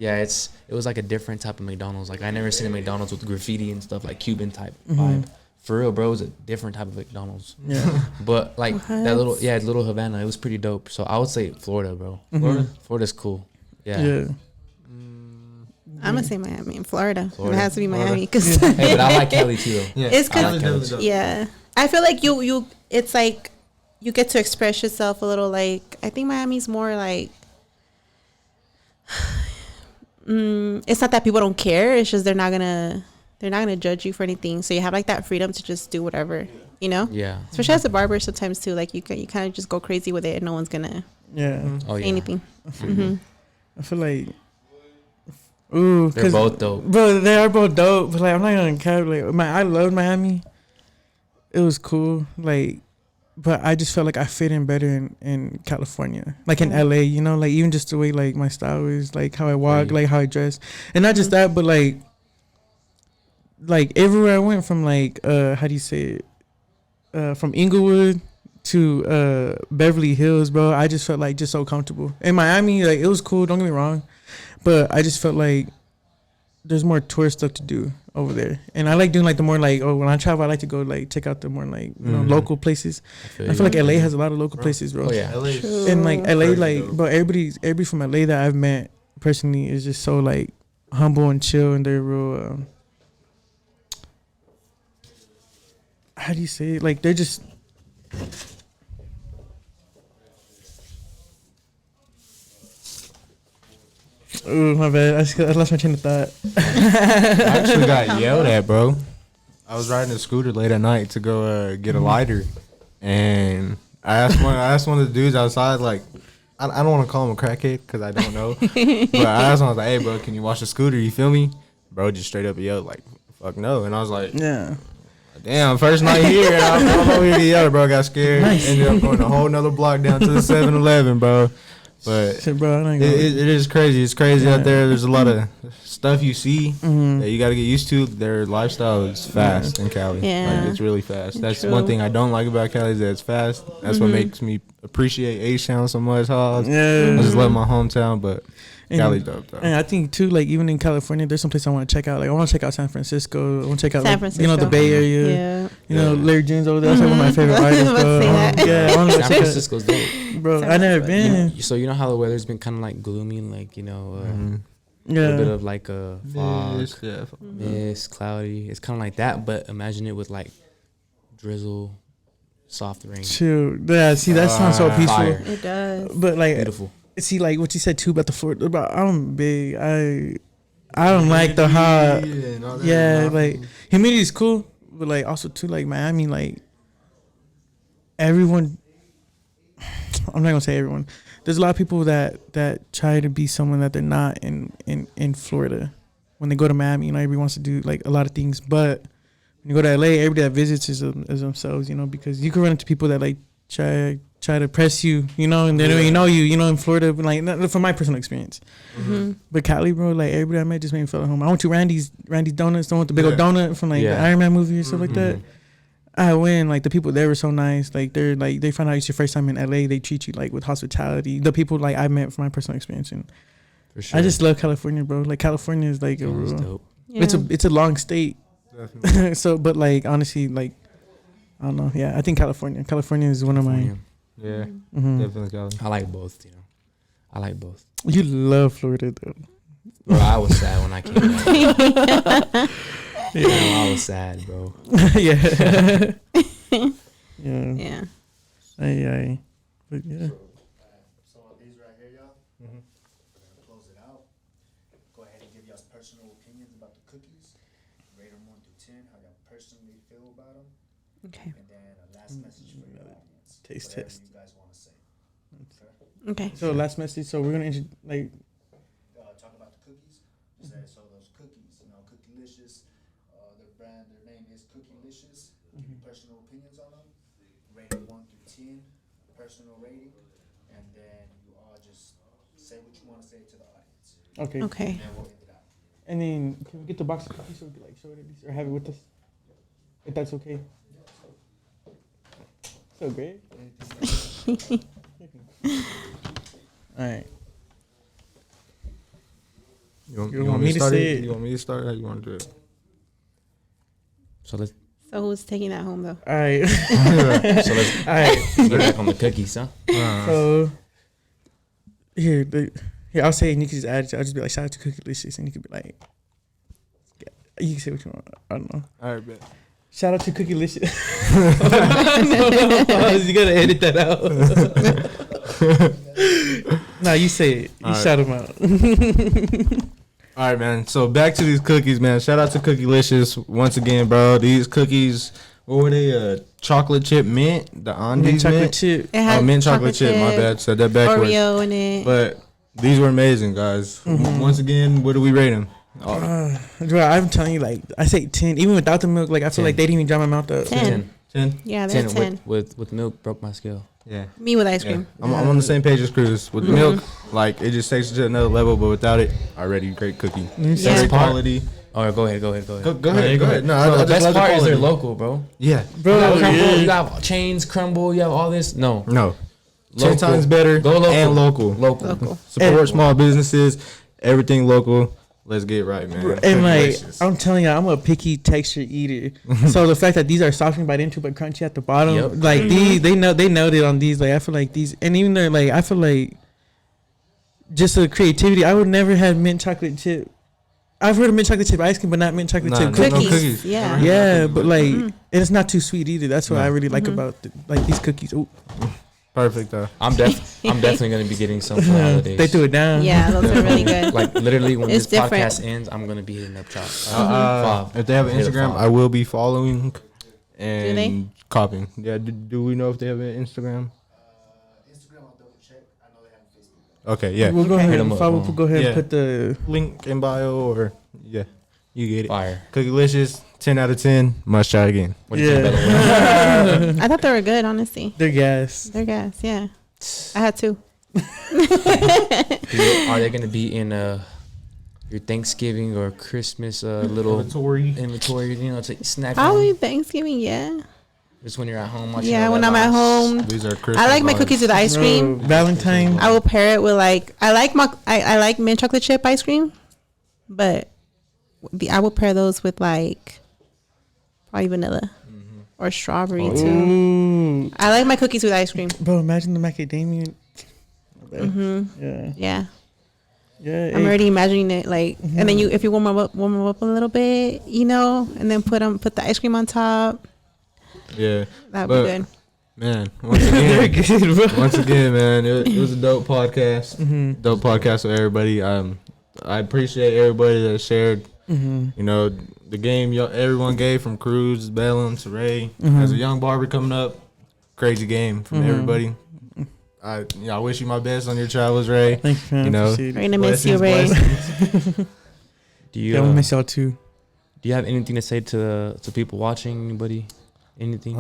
Yeah, it was like a different type of McDonald's. Like I never seen a McDonald's with graffiti and stuff, like Cuban type vibe. For real, bro, it was a different type of McDonald's. Yeah. But like that little Havana, it was pretty dope. So I would say Florida, bro. Florida's cool. Yeah. Yeah. I'm gonna say Miami and Florida. Florida. It has to be Miami because Hey, but I like Cali too, though. Yeah. it's I like cause Cali Cali's too. dope. yeah. I feel like you it's like you get to express yourself a little. Like I think Miami's more like. It's not that people don't care. It's just they're not gonna judge you for anything. So you have like that freedom to just do whatever, you know. Yeah. Especially as a barber, sometimes too. Like you kind of just go crazy with it, and no one's gonna Yeah. Oh say yeah. anything. I feel like. Ooh, They're 'cause- both dope. Bro, they are both dope. But like, I'm not gonna cap. Like, I loved Miami. It was cool. Like, but I just felt like I fit in better in California, like in LA. You know, like even just the way like my style is, like how I walk, Right. like how I dress, and not just that, but like everywhere I went from like how do you say it, from Inglewood to Beverly Hills, bro. I just felt like just so comfortable. In Miami, like it was cool. Don't get me wrong, but I just felt like there's more tourist stuff to do over there, and I like doing like the more like when I travel, I like to go like check out the more like local places. I feel like LA has a lot of local places, bro. Oh yeah. LA's And like LA, Crazy like dope. bro, everybody from LA that I've met personally is just so like humble and chill, and they're real. How do you say it? Like they're just. Ooh, my bad. I lost my train of thought. I actually got yelled at, bro. I was riding a scooter late at night to go get a lighter, and I asked one of the dudes outside, like, I don't want to call him a crackhead because I don't know, but I asked him, I was like, hey, bro, can you wash the scooter? You feel me? Bro just straight up yelled like, fuck no, and I was like, Yeah. damn, first night here, and I'm over here to yell, bro. Got scared. Nice. Ended up going a whole nother block down to the 7-Eleven, bro. But Shit, bro, I ain't it gonna- is crazy. It's crazy Yeah. out there. There's a lot of stuff you see Mhm. that you got to get used to. Their lifestyle is fast in Cali. Yeah. Like, it's really fast. That's True. one thing I don't like about Cali is that it's fast. That's what makes me appreciate H-Town so much. I Yeah. just love my hometown, but And- Cali's dope, though. And I think too, like even in California, there's some place I want to check out. Like I want to check out San Francisco. I want to check out, San like, Francisco. you know, the Bay Area. Yeah. You know, Yeah. Larry Jones over there. That's like one of my favorite Mhm. artists, I was bro. about to say that. Yeah, I want to San check out, Francisco's dope. bro. San I never Francisco. been. So you know how the weather's been kind of like gloomy, like a Yeah. little bit of like a fog, Yeah. mist, cloudy. It's kind of like that, but imagine it with like drizzle, soft rain, Chill. Yeah. See, that sounds so peaceful. fire, It does. But like, beautiful. see, like what you said too about the Florida. About I'm big. I don't like the hot. Yeah, like humidity is cool, but like also too like Miami, like everyone. I'm not gonna say everyone. There's a lot of people that try to be someone that they're not in Florida. When they go to Miami, you know, everybody wants to do like a lot of things, but when you go to LA, everybody that visits is themselves, you know, because you can run into people that like try to press you, you know, and they don't even know you, you know, in Florida, but like not, from my personal experience. Mm-hmm. But Cali, bro, like everybody I met just made me feel at home. I went to Randy's Donuts, the one with the big old Yeah. donut from like the Yeah. Iron Man movie or stuff like that. Mhm. I went, like the people there were so nice. Like they found out it's your first time in LA. They treat you like with hospitality. The people like I met from my personal experience, and For sure. I just love California, bro. Like California is like a Cali's real, dope. Yeah. it's a long state. Definitely. So, but like honestly, like I don't know. Yeah, I think California is one of my. California. Yeah, Mhm. definitely Cali. I like both. You know, I like both. You love Florida though. Bro, I was sad when I came back. You know, I was sad, bro. Yeah. Yeah. Yeah. But yeah. So these right here, y'all, we're gonna close it out. Go ahead and give y'all's personal opinions about the cookies. Rate them 1 through 10, how y'all personally feel about them, Okay. and then a last message for your audience. Taste Whatever test. you guys want to say. Okay. Okay. So last message. So we're gonna Talk about the cookies. Just say, so those cookies, you know, cookielicious. Their name is cookielicious. Give you personal opinions on them. Rate it 1 through 10, personal rating, and then you all just say what you want to say to the audience, okay. Okay. and then we'll end it out. And then can we get the box of cookies so we can like show it at least or have it with us, if that's okay. So great. All right. You want me to start it? You want me to start? How you want to do it? So let's So who's taking that home though? All right. all right. Get back on the cookies, huh? So here, I'll say, it and you can just add it. I'll just be like, shout out to Cookielicious, and you can be like, you can say what you want. I don't know. All right, bet. Shout out to Cookielicious. You gotta edit that out. Nah, you say it. You All right. shout them out. All right, man. So back to these cookies, man. Shout out to Cookielicious once again, bro. These cookies, what were they? Chocolate chip mint, the Andes Chocolate mint. chip. It has Mint chocolate chip. My bad. Said that backwards. Oreo in it. But these were amazing, guys. Once again, what do we rate them? Bro, I'm telling you, like, I say 10. Even without the milk, like, I feel 10. like they didn't even dry my mouth up. 10. 10. Yeah, they're 10. With milk broke my scale. Yeah. Me with ice Yeah. cream. I'm on the same page as Cruz. With milk, like it just takes it to another level, but without it, already great cookie. Yeah. Great quality. Oh, go ahead. Go ahead. No, So I the just best love part is quality. they're local, bro. Yeah. Bro, You got crumble, yeah. you got chains, crumble, you have all this. No, No. Local. 10 times better. Go local. And local. local. Support small businesses. Everything local. Let's get right, man. And like, Cookielicious. I'm telling you, I'm a picky texture eater. So the fact that these are softened bite into but crunchy at the bottom, Yep. like these, they nailed it on these. Like I feel like these, and even though like I feel like just the creativity, I would never have mint chocolate chip. I've heard of mint chocolate chip ice cream, but not mint chocolate Nah, chip no cookies. Cookies. Yeah. Never Yeah, cookies, but like, and it's not too sweet either. That's what No. I really like about like these cookies. Ooh. Perfect though. I'm definitely gonna be getting some for the holidays. They threw it down. Yeah, those are really good. Like literally, when It's this different. podcast ends, I'm gonna be hitting up Chop. If they have an Hit a Instagram, follow. I will be following they? and copying. Yeah. Do we know if they have an Instagram? Instagram, I'll double check. I know they have a Facebook. Okay. Yeah. We'll go Okay. ahead Hit 'em and up, follow. We'll go ahead Yeah. and put the. Link in bio or yeah, you get it. Fire. Cookielicious, 10 out of 10. Must try again. What do you think, Yeah. Belem? I thought they were good, honestly. Their gas. They're gas, yeah. I had two. Are they gonna be in your Thanksgiving or Christmas little inventory? You know, to snack Probably on? Thanksgiving, yeah. Just when you're at home watching. Yeah, all when that I'm at nice- home. These are Christmas. I like my vibes. cookies with ice cream. Valentine. I will pair it with like I like mint chocolate chip ice cream, but I will pair those with like probably vanilla or strawberry too. Ooh. I like my cookies with ice cream. Bro, imagine the macadamia. Yeah. Yeah, Yeah. I'm already imagining it like, and then if you warm them up a little bit, you know, and then put the ice cream on top. Yeah. That'd But- be good. Man, once again, man, it was a dope podcast. Dope podcast with everybody. I appreciate everybody that shared. You know, the game everyone gave from Cruz, Belem to Ray. As a young barber coming up, crazy game from everybody. I wish you my best on your travels, Ray. Thank you, man. You know, Appreciate We're it. gonna miss you, Ray. blessings. Do you Yeah, we'll miss y'all too. do you have anything to say to people watching? Anybody? Anything?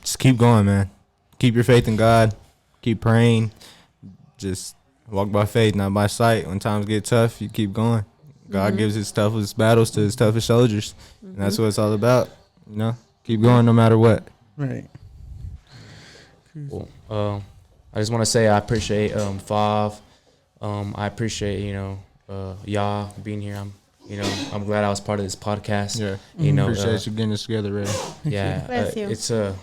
Just keep going, man. Keep your faith in God. Keep praying. Just walk by faith, not by sight. When times get tough, you keep going. God gives his toughest battles to his toughest soldiers. And that's what it's all about. You know, keep going no matter what. Right. Cool. I just want to say I appreciate Fav. I appreciate y'all being here. I'm glad I was part of this podcast. Yeah. You know, Appreciate you getting this together, Ray. yeah, Bless you.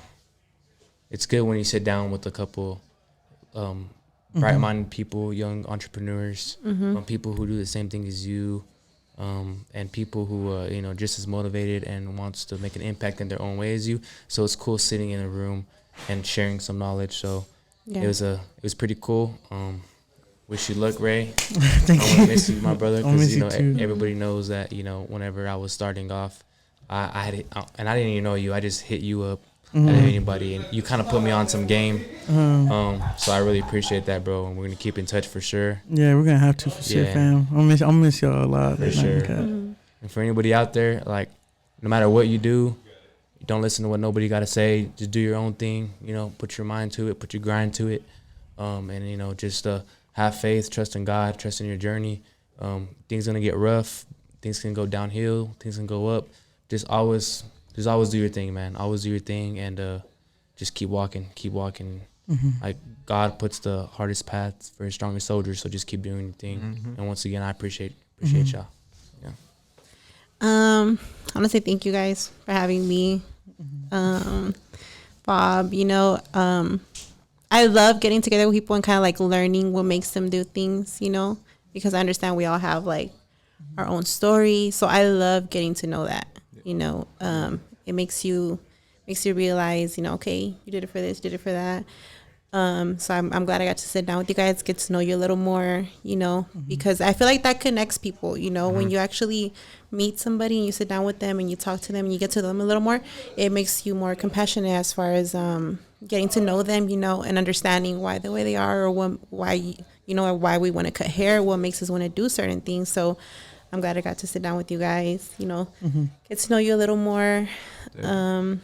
it's good when you sit down with a couple bright-minded people, young entrepreneurs, people who do the same thing as you, and people who just as motivated and wants to make an impact in their own way as you. So it's cool sitting in a room and sharing some knowledge. So Yeah. it was pretty cool. Wish you luck, Ray. Thank I you. want to miss you, my brother, I'll miss because you too. everybody knows that whenever I was starting off, I had it, and I didn't even know you. I just hit you up at anybody, and you kind of put me on some game. So I really appreciate that, bro. And we're gonna keep in touch for sure. Yeah, we're gonna have to for sure, Yeah. fam. I'll miss y'all a lot. For sure. And for anybody out there, like, no matter what you do, don't listen to what nobody got to say. Just do your own thing. Put your mind to it, put your grind to it, and just have faith, trust in God, trust in your journey. Things gonna get rough. Things can go downhill. Things can go up. Just always do your thing, man. Always do your thing, and just keep walking. Like, God puts the hardest paths for his strongest soldiers, so just keep doing your thing. And once again, I appreciate y'all. Yeah. I want to say thank you guys for having me. Bob, I love getting together with people and kind of like learning what makes them do things, because I understand we all have like our own story. So I love getting to know that, it makes you realize, okay, you did it for this, you did it for that. So I'm glad I got to sit down with you guys, get to know you a little more, because I feel like that connects people, when you actually meet somebody and you sit down with them and you talk to them and you get to know them a little more, it makes you more compassionate as far as getting to know them, and understanding why the way they are, or why why we want to cut hair, what makes us want to do certain things. So I'm glad I got to sit down with you guys, get to know you a little more. And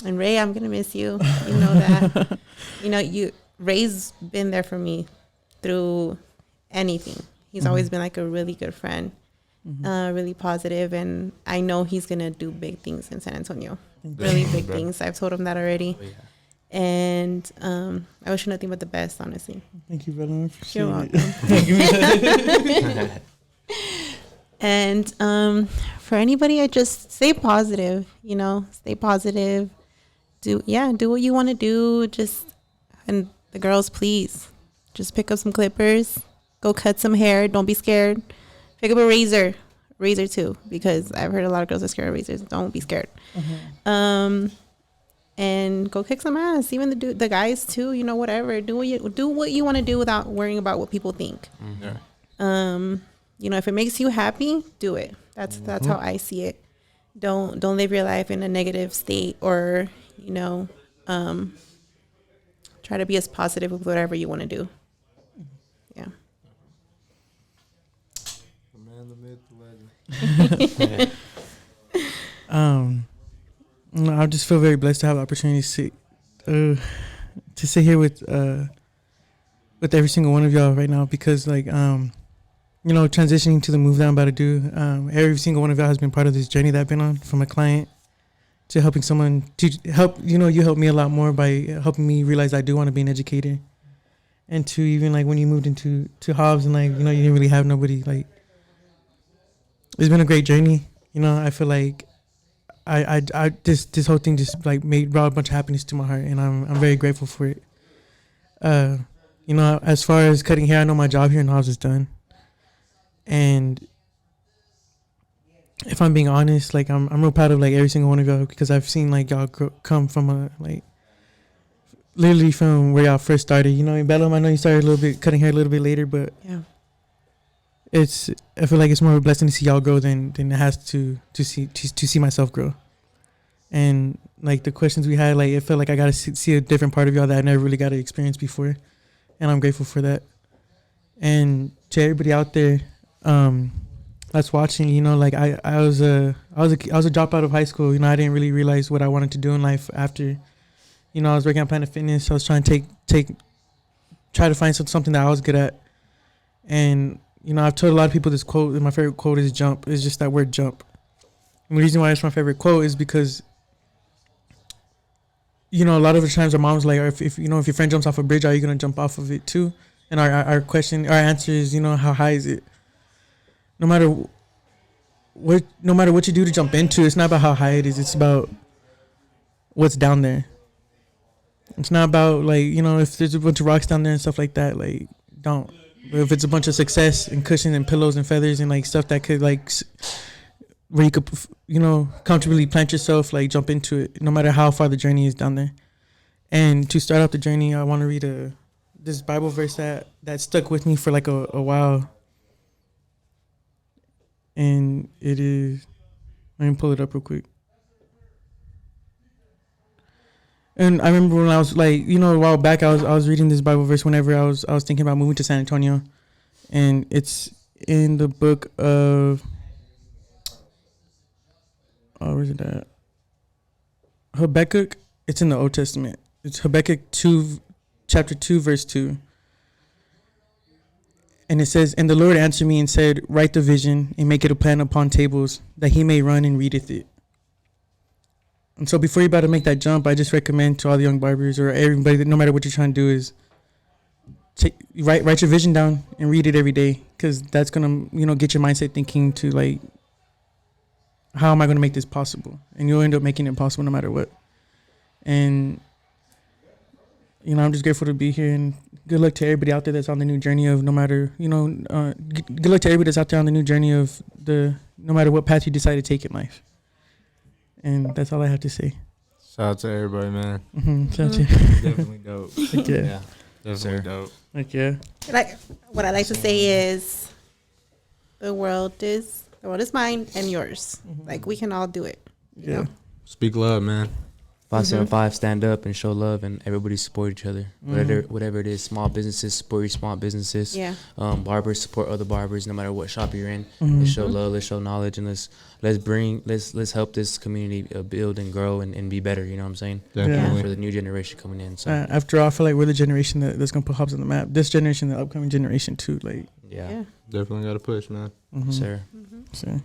Ray, I'm gonna miss you. You know that. Ray's been there for me through anything. He's always been like a really good friend, really positive, and I know he's gonna do big things in San Antonio. Really big things. I've told him that already. And I wish you nothing but the best, honestly. Thank you, brother. You're Appreciate welcome. And for anybody, I just stay positive. Stay positive. Do what you want to do. And the girls, please, just pick up some clippers, go cut some hair. Don't be scared. Pick up a razor too, because I've heard a lot of girls are scared of razors. Don't be scared. and go kick some ass. Even the guys too, you know, whatever. Do what you want to do without worrying about what people think. Yeah. You know, if it makes you happy, do it. That's how I see it. Don't live your life in a negative state, or, you know, try to be as positive with whatever you want to do. Yeah. The man, the myth, the legend. I just feel very blessed to have the opportunity to sit here with every single one of y'all right now, because like you know, transitioning to the move that I'm about to do, every single one of y'all has been part of this journey that I've been on, from a client to helping someone to help. You know, you helped me a lot more by helping me realize I do want to be an educator, and to even like when you moved into Hobbs and like, you know, you didn't really have nobody. Like, it's been a great journey. You know, I feel like I this whole thing just like brought a bunch of happiness to my heart, and I'm very grateful for it. You know, as far as cutting hair, I know my job here in Hobbs is done, and if I'm being honest, like I'm real proud of like every single one of y'all, because I've seen like y'all come from a like literally from where y'all first started. You know, in Belem, I know you started a little bit cutting hair a little bit later, but Yeah. I feel like it's more of a blessing to see y'all grow than it has to see myself grow. And like the questions we had, like it felt like I got to see a different part of y'all that I never really got to experience before, and I'm grateful for that. And to everybody out there that's watching, you know, like I was a dropout of high school. You know, I didn't really realize what I wanted to do in life after. You know, I was working at Planet Fitness. I was trying to try to find something that I was good at. And you know, I've told a lot of people this quote, and my favorite quote is jump. It's just that word jump. And the reason why it's my favorite quote is because, you know, a lot of the times our mom's like, if you know, if your friend jumps off a bridge, are you going to jump off of it too? And our answer is, you know, how high is it? No matter what you do to jump into, it's not about how high it is. It's about what's down there. It's not about like, you know, if there's a bunch of rocks down there and stuff like that, like don't. But if it's a bunch of success and cushions and pillows and feathers and like stuff that could like where you could, you know, comfortably plant yourself, like jump into it, no matter how far the journey is down there. And to start out the journey, I want to read this Bible verse that stuck with me for like a while. And it is, let me pull it up real quick. And I remember when I was like, you know, a while back, I was reading this Bible verse whenever I was thinking about moving to San Antonio, and it's in the book of, where's it at? Habakkuk. It's in the Old Testament. It's Habakkuk 2, chapter 2, verse 2. And it says, "And the Lord answered me and said, write the vision and make it a plan upon tables, that he may run and readeth it." And so before you're about to make that jump, I just recommend to all the young barbers or everybody that no matter what you're trying to do is write your vision down and read it every day, because that's going to, you know, get your mindset thinking to like, how am I going to make this possible? And you'll end up making it possible no matter what. And, you know, I'm just grateful to be here, and good luck to everybody out there that's on the new journey of no matter, you know, good luck to everybody that's out there on the new journey of no matter what path you decide to take in life. And that's all I have to say. Shout out to everybody, man. Shout out to you. Definitely dope. Heck yeah. Yeah. Definitely dope. Heck yeah. Like what I like to say is, the world is mine and yours. Like we can all do it. You know? Speak love, man. 575, stand up and show love, and everybody support each other. Whatever it is, small businesses support your small businesses. Yeah. Barbers support other barbers, no matter what shop you're in. Let's show love, let's show knowledge, and let's help this community build and grow and be better. You know what I'm saying? Definitely. For the new generation coming in. So After all, I feel like we're the generation that's gonna put Hobbs on the map. This generation, the upcoming generation too. Like, yeah. Definitely got to push, man. Sir. so.